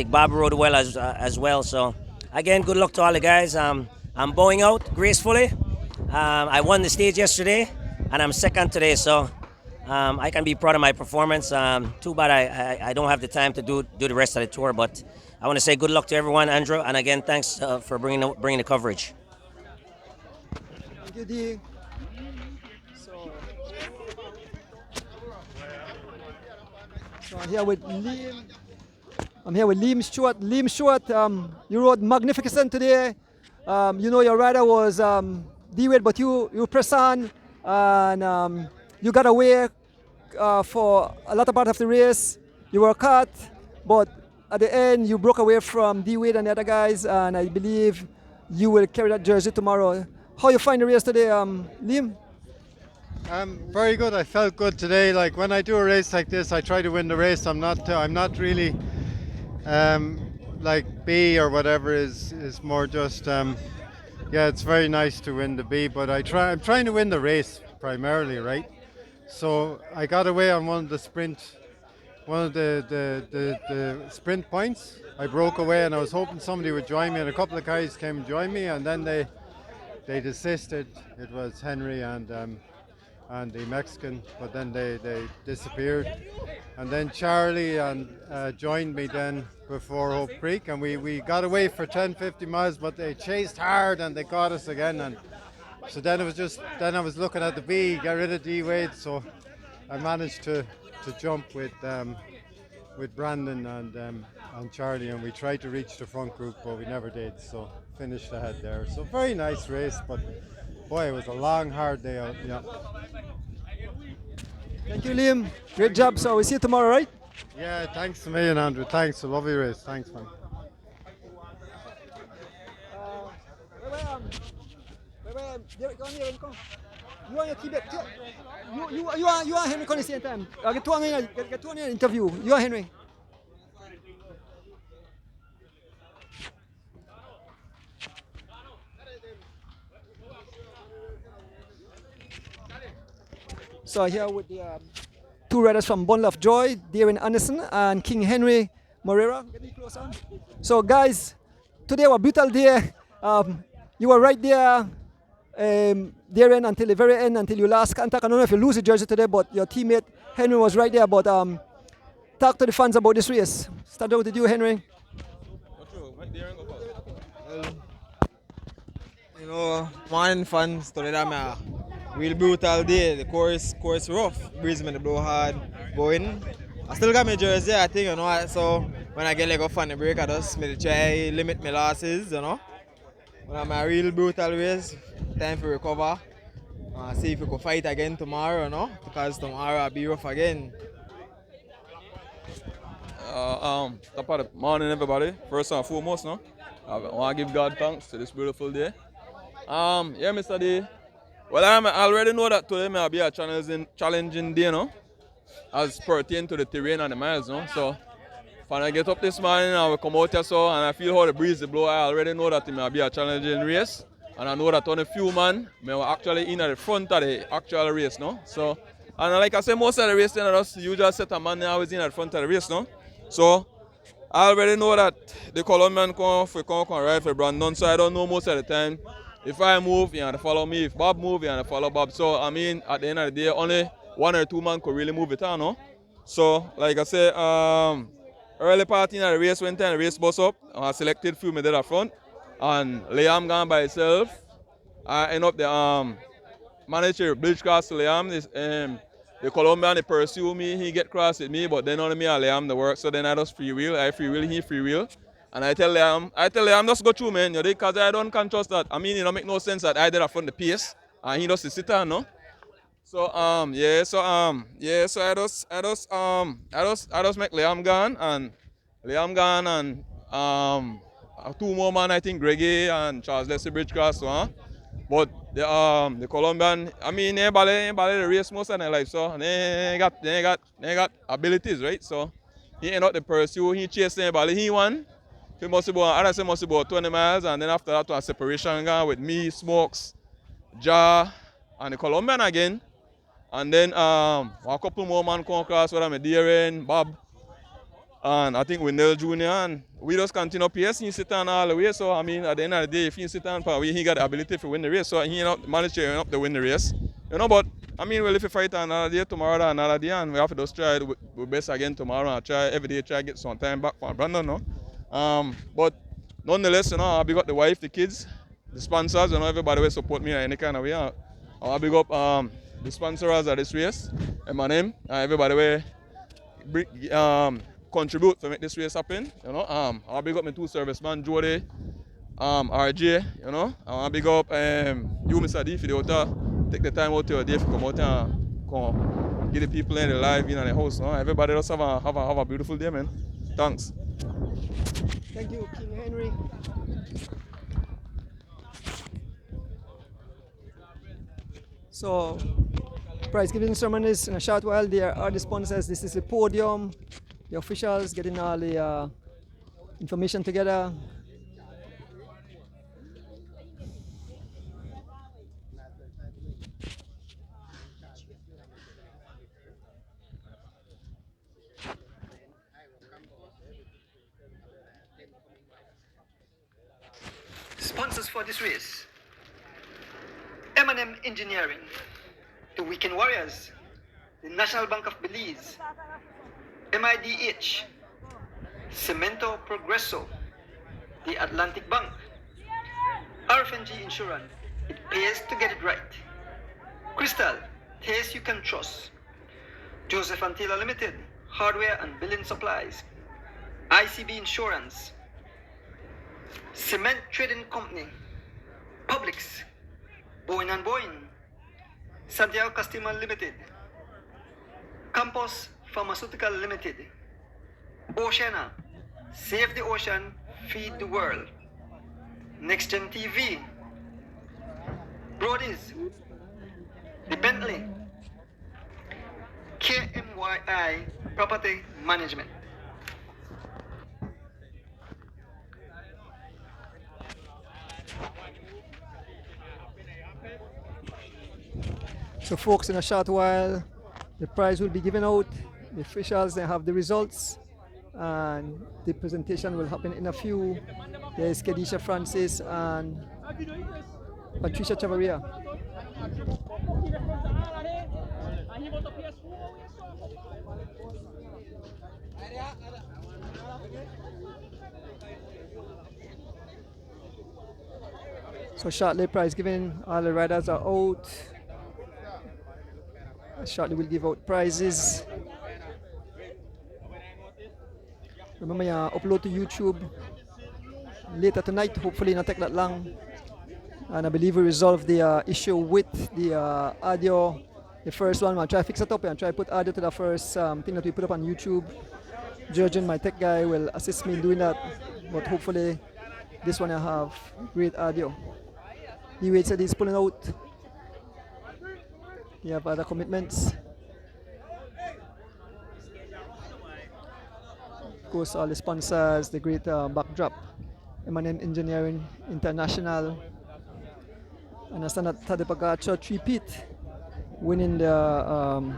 Bob rode well as well. So again, good luck to all the guys. I'm bowing out gracefully. I won the stage yesterday, and I'm second today. So. I can be proud of my performance. Too bad I don't have the time to do the rest of the tour, but I want to say good luck to everyone, Andrew, and again, thanks for bringing the coverage. Thank you, D. So I'm here with Liam. I'm here with Liam Stewart. Liam Stewart, you rode magnificent today. Your rider was D-Wade, but you press on, and you got away for a lot of part of the race. You were caught, but at the end you broke away from D-Wade and the other guys, and I believe you will carry that jersey tomorrow. How you find the race today, Liam? Very good. I felt good today. Like when I do a race like this, I try to win the race. I'm not really like B or whatever is more just yeah. It's very nice to win the B, but I'm trying to win the race primarily, right? So I got away on one of the sprint points. I broke away, and I was hoping somebody would join me, and a couple of guys came and joined me, and then they desisted. It was Henry and the Mexican, but then they disappeared. And then Charlie joined me then before Hope Creek, and we got away for 10-50 miles, but they chased hard and they got us again. And so then I was looking at the B, get rid of D-Wade, so I managed to jump with Brandon and Charlie, and we tried to reach the front group, but we never did, so finished ahead there. So very nice race, but boy, it was a long, hard day out. Yeah. Thank you, Liam. Great job. So we'll see you tomorrow, right? Yeah, thanks a million, Andrew. Thanks. A lovely race. Thanks, man. You and your teammate. You and Henry come at the same time. Get two on an interview. You and Henry. So here with the two riders from Bundle of Joy, Darren Anderson and King Henry Moreira. Get me closer. So guys, today was a brutal day. You were right there, Darren, until the very end, until you lost contact. I don't know if you lose the jersey today, but your teammate Henry was right there. But talk to the fans about this race. Start out with you, Henry. Morning fans, today I'm a real brutal day. The course rough. Breeze me the blow hard going. I still got my jersey, I think, so when I get like off on the break, I just try limit my losses, When I'm a real brutal race, time to recover. See if we can fight again tomorrow, because tomorrow I'll be rough again. Top of the morning, everybody. First and foremost, I want to give God thanks to this beautiful day. Yeah, Mr. D. Well, I already know that today may be a challenging day, as pertain to the terrain and the miles, So, when I get up this morning, I will come out here, and I feel how the breeze blow. I already know that it may be a challenging race, and I know that only few men may actually in at the front of the actual race, So, and like I say, most of the race, you just set a man always in at the front of the race, So, I already know that the Colombian come ride for Brandon, so I don't know most of the time. If I move, you have to follow me. If Bob move, you have to follow Bob. So, I mean, at the end of the day, only one or two man could really move it on, no? So, like I said, early part in the race, when time the race bus up, I selected few me there at front, and Liam gone by himself. I end up the manager bridge cross to Liam. The Colombian they pursue me, he get cross with me, but then only me and Liam the work. So then I just free wheel, he free wheel. And I tell Liam just go through, man, you know, because I don't can trust that. I mean, it don't make no sense that I did that from the pace and he just sit down, no? So so I just make Liam gone and two more man, I think Greggy and Charles Leslie bridge cross, so, but the Colombian, I mean, they bally the race most of their life, so they got abilities, right? So he ended up the pursue, he chased the bally, he won. He must be must be about 20 miles, and then after that, a separation gone with me, Smokes, Ja, and the Colombian again. And then a couple more man come across with me, Darren, Bob, and I think Wendell Jr. And we just continue pace. He sit on all the way. So I mean, at the end of the day, if he sit on, he got the ability to win the race. So he managed to win the race. You know, but I mean, well, if we fight another day, tomorrow another day, and we have to just try our best again tomorrow and try every day try to get some time back for Brandon, no. But nonetheless, you know, I big up the wife, the kids, the sponsors, you know, everybody will support me in any kind of way. I big up the sponsors of this race, and my name, everybody will contribute to make this race happen. You know, I big up my two servicemen, Jody, RJ. You know, I big up you, Mr. D, for the out take the time out your day to come out and come get the people in the live in the house. You know? Everybody just have a beautiful day, man. Thanks. Thank you, King Henry. So, prize giving ceremonies in a short while. There are the sponsors. This is the podium, the officials getting all the information together. Sponsors for this race: M&M Engineering, the Weekend Warriors, the National Bank of Belize, MIDH, Cemento Progresso, the Atlantic Bank, RFNG Insurance, it pays to get it right, Crystal, taste you can trust, Joseph Antilla Limited, hardware and building supplies, ICB Insurance, Cement Trading Company, Publix, Boeing and Boeing, Santiago Customer Limited, Campos Pharmaceutical Limited, Oceana, Save the Ocean, Feed the World, Next Gen TV, Brody's, The Bentley, KMYI Property Management. So folks, in a short while, the prize will be given out. The officials, they have the results, and the presentation will happen in a few. There's Kedisha Francis and Patricia Chavaria. So shortly, prize giving, all the riders are out. Shortly we'll give out prizes. Remember, upload to YouTube later tonight, hopefully not take that long. And I believe we resolve the issue with the audio. The first one, I'll try to fix it up and try to put audio to the first thing that we put up on YouTube. Jurgen, my tech guy, will assist me in doing that. But hopefully this one I have great audio. He waits that he's pulling out. You have other commitments. Of course, all the sponsors, the great backdrop, M&M Engineering International, and I stand at Tadepagacha 3-peat, winning the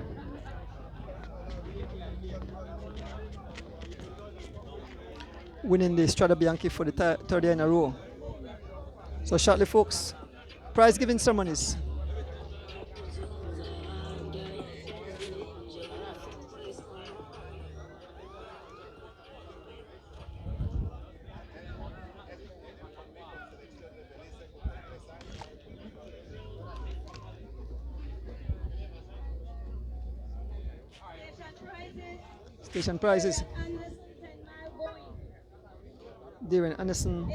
winning the Strada Bianchi for the third year in a row. So shortly, folks, prize giving ceremonies. Station prizes. Darren Anderson.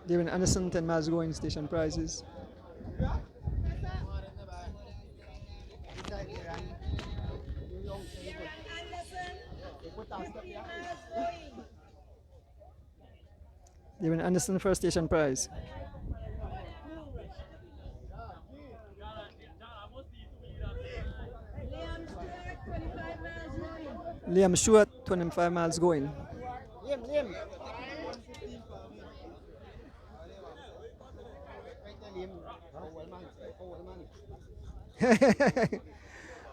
Darren Anderson, 10 miles going, station prizes. Darren Anderson, first station prize. Liam Stewart, 25 miles going. Liam.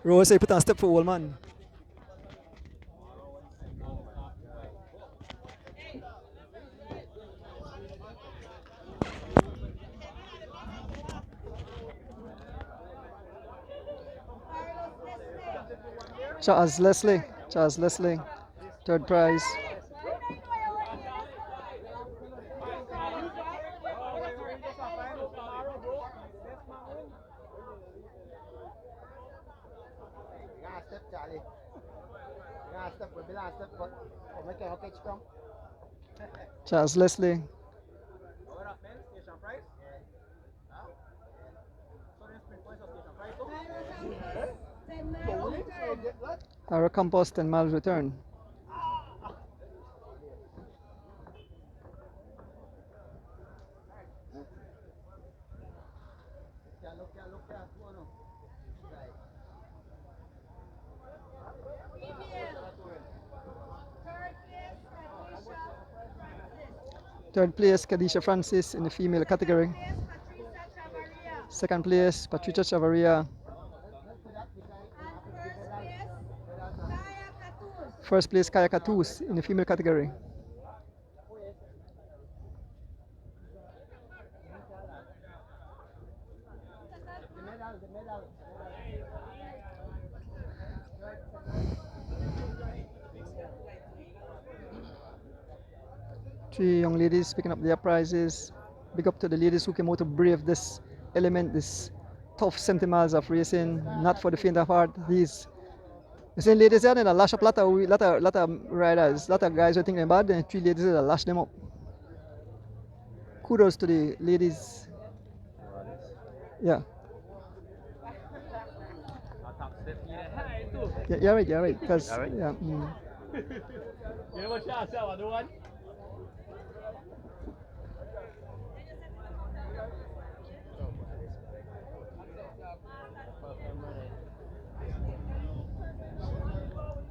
Rose say put on step for old man. Charles Leslie, third prize. Charles Leslie. Our compost 10 miles return. Third place, Kadisha Francis in the female category. Second place, Patricia Chavaria. First place, Kaya Katus in the female category. Three young ladies picking up their prizes. Big up to the ladies who came out to brave this element, this tough 70 miles of racing, not for the faint of heart. These ladies here, they lash up lot of riders, lot of guys who think they're bad, and three ladies that lash them up. Kudos to the ladies. Yeah. Yeah, you're right. Because yeah.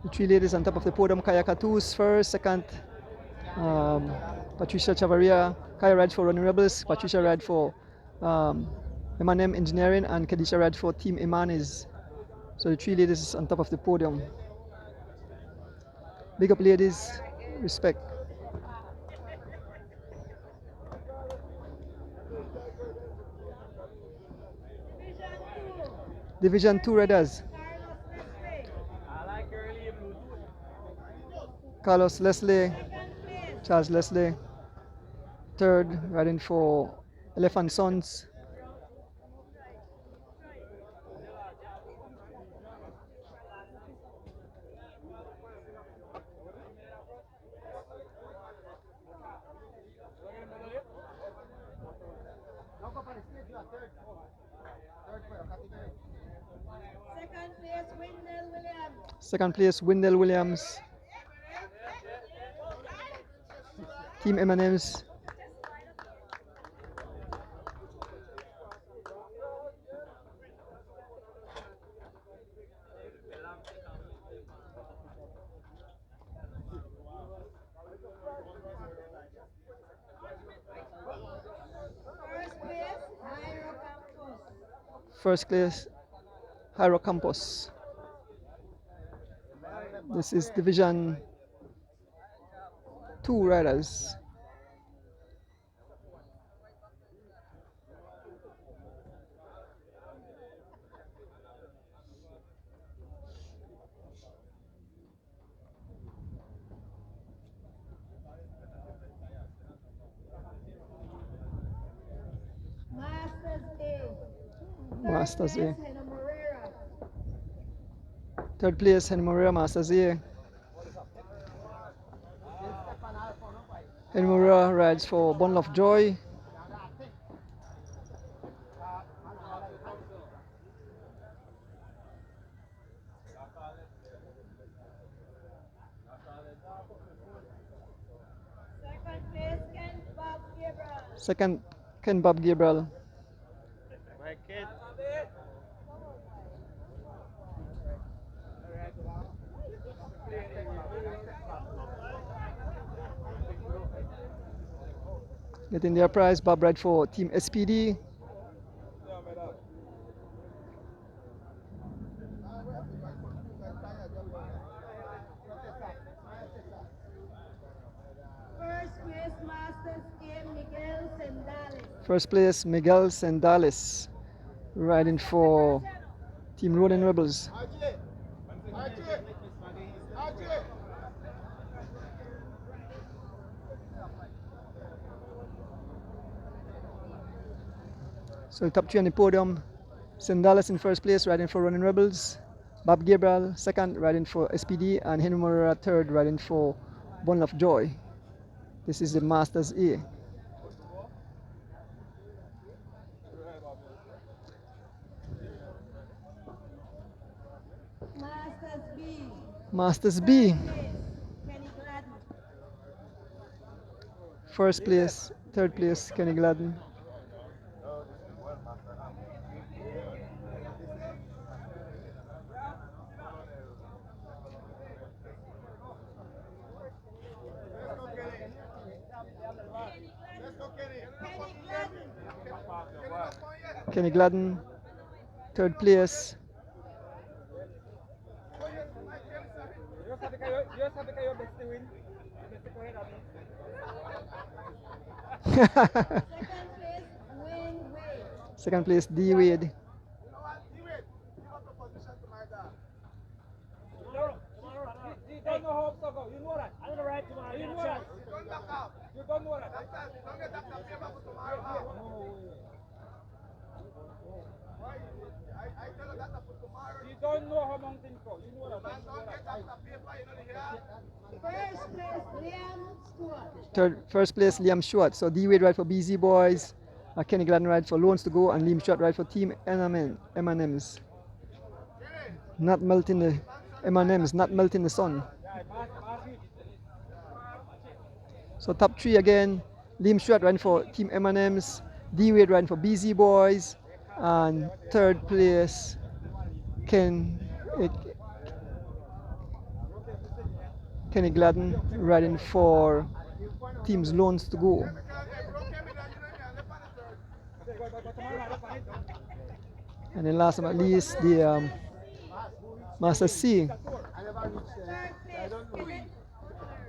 The three ladies on top of the podium: Kaya Katus first, second Patricia Chavaria. Kaya rides for Running Rebels, Patricia rides for M&M Engineering, and Kadisha rides for Team Imanes. So the three ladies on top of the podium. Big up ladies, respect. Division 2 riders. Carlos Leslie, Charles Leslie. Third, riding for Elephant Sons. Second place, Wendell Williams. Team M&M's. First place, Hyro Campus. This is Division 2 riders. Masters A. Third place, Henry Moreira, Masters A. Henry Moreira rides for Bundle of Joy. Second, Ken Bob Gabriel. Getting their prize, Bob ride for Team SPD. First place, Miguel Sendales, riding for Team Rolling Rebels. So top 3 on the podium, Sendales in first place, riding for Rolling Rebels. Bob Gabriel second, riding for SPD, and Henry Moreira third, riding for Bundle of Joy. This is the Masters A. Masters B. First place, third place, Kenny Gladden. Kenny Gladden, third place. Second place, D Wade. Don't know how mountain go. You know that. First place, Liam Stewart. So D Wade ride for BZ Boys, Kenny Gladden ride for Loans to Go, and Liam Stewart ride for Team M&Ms. Not melting the M&Ms, not melting the sun. So top 3 again, Liam Stewart riding for Team M&Ms, D Wade riding for BZ Boys, and third place, Kenny Gladden riding for Team's Loans to Go. And then last but not least, the Master C.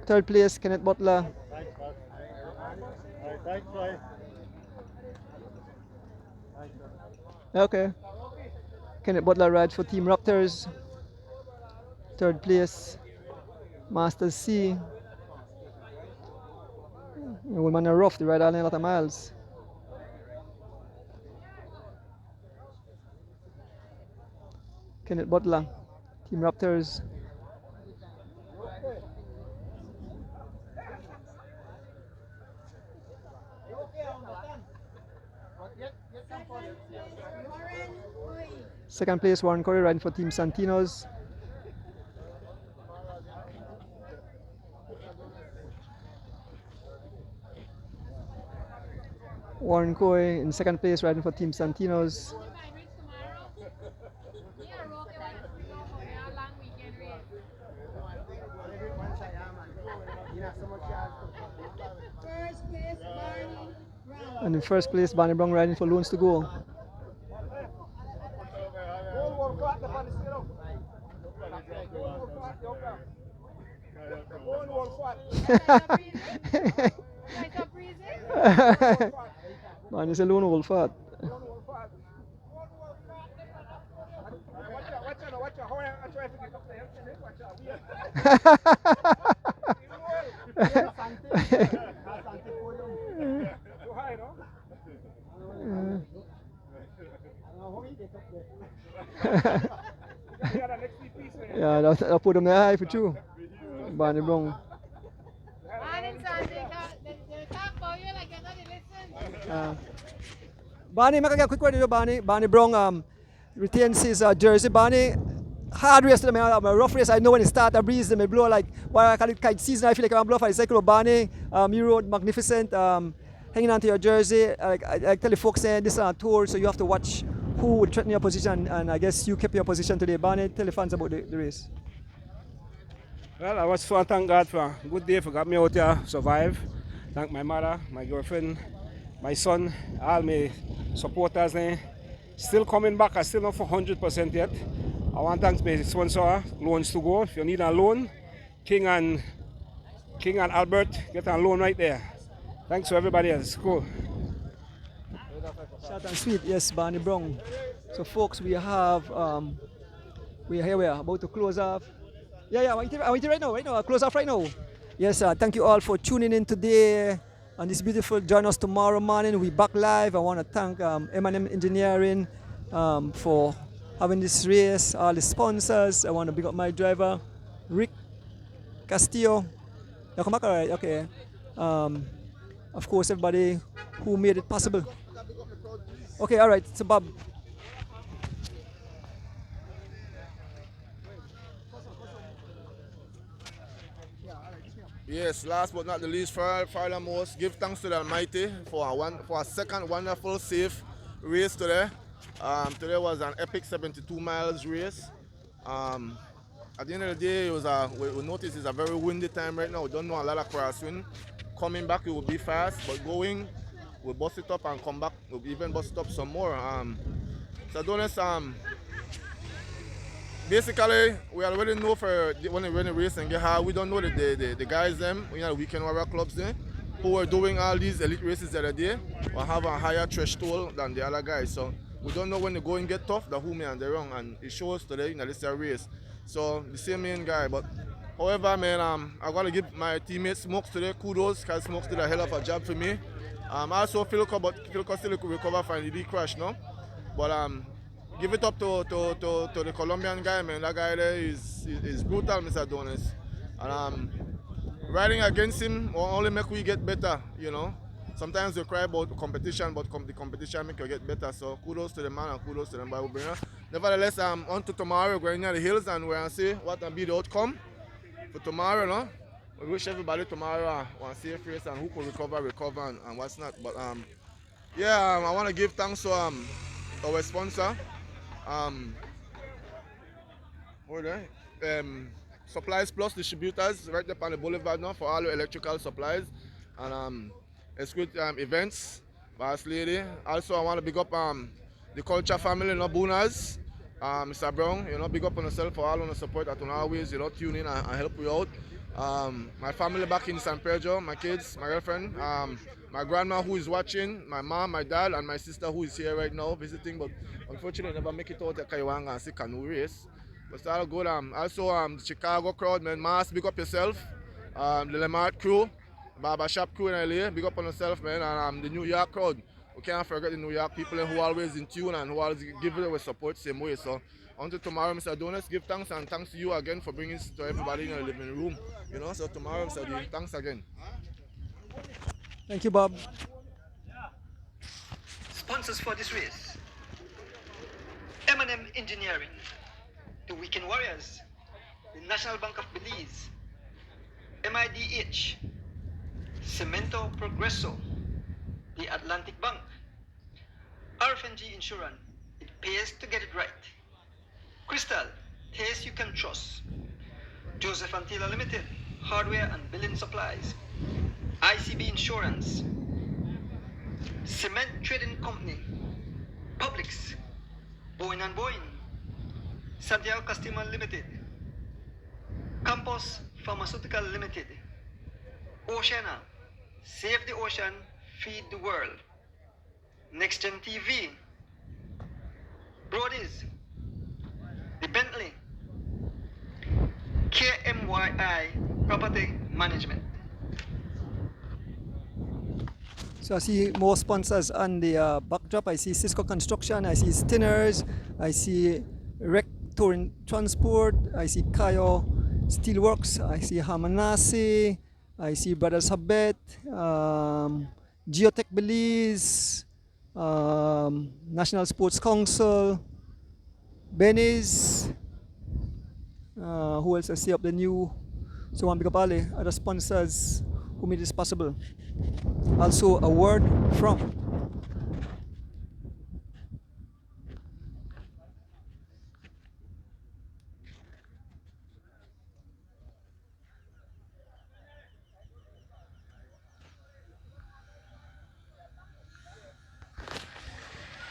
Third place, Kenneth Butler. Okay. Kenneth Butler rides for Team Raptors. Third place, Master C. Women are rough, they ride all in a lot of miles. Kenneth Butler, Team Raptors. Second place, Warren Corey riding for Team Santinos. Warren Coy in second place riding for Team Santinos. And in first place, Barney Brown riding for Loans to Go. Man, it's a lone wolf fat. Yeah, that put them there high for two. Barney Brown. Barney, make a quick word to you, Barney. Barney Brown retains his jersey. Barney, hard race to them, a rough race. I know when it start, a breeze, they may blow like, why I call it kite season. I feel like I'm blow for the cycle of Barney. You rode magnificent, hanging on to your jersey. I tell the folks saying this is a tour, so you have to watch who would threaten your position, and I guess you kept your position today. Barney, tell the fans about the race. Well, I was fun. Thank God for a good day for got me out here, survive. Thank my mother, my girlfriend, my son, all my supporters. Still coming back. I still not for 100% yet. I want to thank my sponsor, Loans to Go. If you need a loan, King and Albert, get a loan right there. Thanks to everybody else. Cool. Short and sweet, yes, Barney Brown. So, folks, we have we are about to close off. I want you right now, close off right now. Yes, thank you all for tuning in today on this beautiful. Join us tomorrow morning. We back live. I want to thank M&M Engineering for having this race, all the sponsors. I want to big up my driver, Rick Castillo. You come back, all right? Okay. Of course, everybody who made it possible. Okay, all right. So, Bob. Yes, last but not the least, furthermost, give thanks to the Almighty for a second wonderful, safe race today. Today was an epic 72 miles race. At the end of the day, it was we noticed it's a very windy time right now. We don't know a lot of crosswind. Coming back, it will be fast, but going, we'll bust it up and come back. We'll even bust it up some more. So Adonis, basically, we already know for when the race and get hard, we don't know the guys them, the weekend warrior clubs there, who are doing all these elite races the other day, will have a higher threshold than the other guys. So we don't know when the going get tough, the who me and the wrong, and it shows today in this race. So the same main guy, but however, man, I gotta give my teammate Smokes today kudos, because Smokes did a hell of a job for me. Also Philco, but Philco still recover from the crash, no? But give it up to the Colombian guy, man. That guy there is brutal, Mr. Adonis. And riding against him will only make we get better, you know. Sometimes we cry about competition, but the competition make you get better. So kudos to the man and kudos to the Bible bringer. Nevertheless, on to tomorrow, we're going near the hills and we're going to see what will be the outcome for tomorrow, no? We wish everybody tomorrow one safe race and who could recover and what's not. But I want to give thanks to our sponsor. Supplies Plus Distributors right up on the boulevard now for all your electrical supplies and exclude events. Boss lady. Also, I want to big up the culture family, Boonas, Mr. Brown. Big up on yourself for all on the support that will always tune in and help you out. My family back in San Pedro, my kids, my girlfriend, my grandma who is watching, my mom, my dad, and my sister who is here right now visiting, but unfortunately never make it out to Kaiwanga and see canoe race. But it's all good. Also, the Chicago crowd, man, Mass, big up yourself. The Lamar crew, Barbershop crew in LA, big up on yourself, man. And the New York crowd. We can't forget the New York people who are always in tune and who always give their support same way. So until tomorrow, Mr. Adonis, give thanks and thanks to you again for bringing this to everybody in the living room. So tomorrow, Mr. D, thanks again. Thank you, Bob. Sponsors for this race: M&M Engineering, the Weekend Warriors, the National Bank of Belize, MIDH, Cemento Progreso, the Atlantic Bank, RFNG Insurance, it pays to get it right, Crystal, taste you can trust, Joseph Antilla Limited, hardware and building supplies, ICB Insurance, Cement Trading Company, Publix, Boeing & Boeing, Santiago Customer Limited, Campos Pharmaceutical Limited, Oceana, Save the Ocean, Feed the World, Next Gen TV, Brody's, the Bentley, KMYI Property Management. So I see more sponsors on the backdrop. I see Cisco Construction, I see Stinners, I see Rec Touring Transport, I see Kayo Steelworks, I see Hamanasi, I see Brothers Habet, Geotech Belize, National Sports Council, Belize. Who else I see up the new? So one big up all the other sponsors who made this possible. Also a word from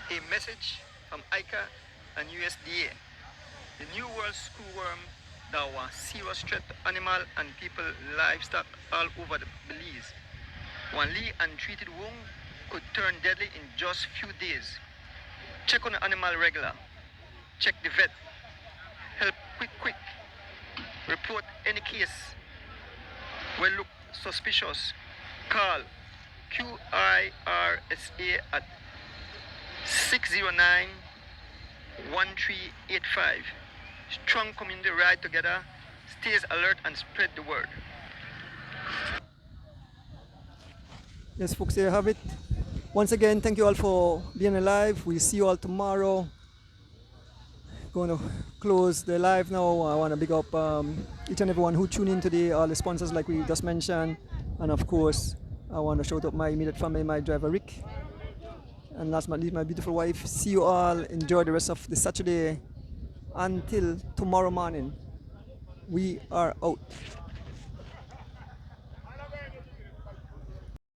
A message from ICA and USDA. The New World Screwworm that was serious threat to animal and people livestock all over the Belize. One Lee untreated wound could turn deadly in just few days. Check on the animal regular. Check the vet. Help quick. Report any case. Well look suspicious. Call QIRSA at 609-1385. Strong community ride together. Stays alert and spread the word. yes, folks, there you have it. Once again, thank you all for being alive. We'll see you all tomorrow. Going to close the live now. I want to big up each and everyone who tuned in today, all the sponsors like we just mentioned, and of course, I want to shout out my immediate family, my driver Rick, and last but not least, my beautiful wife. See you all. Enjoy the rest of the Saturday. Until tomorrow morning, we are out.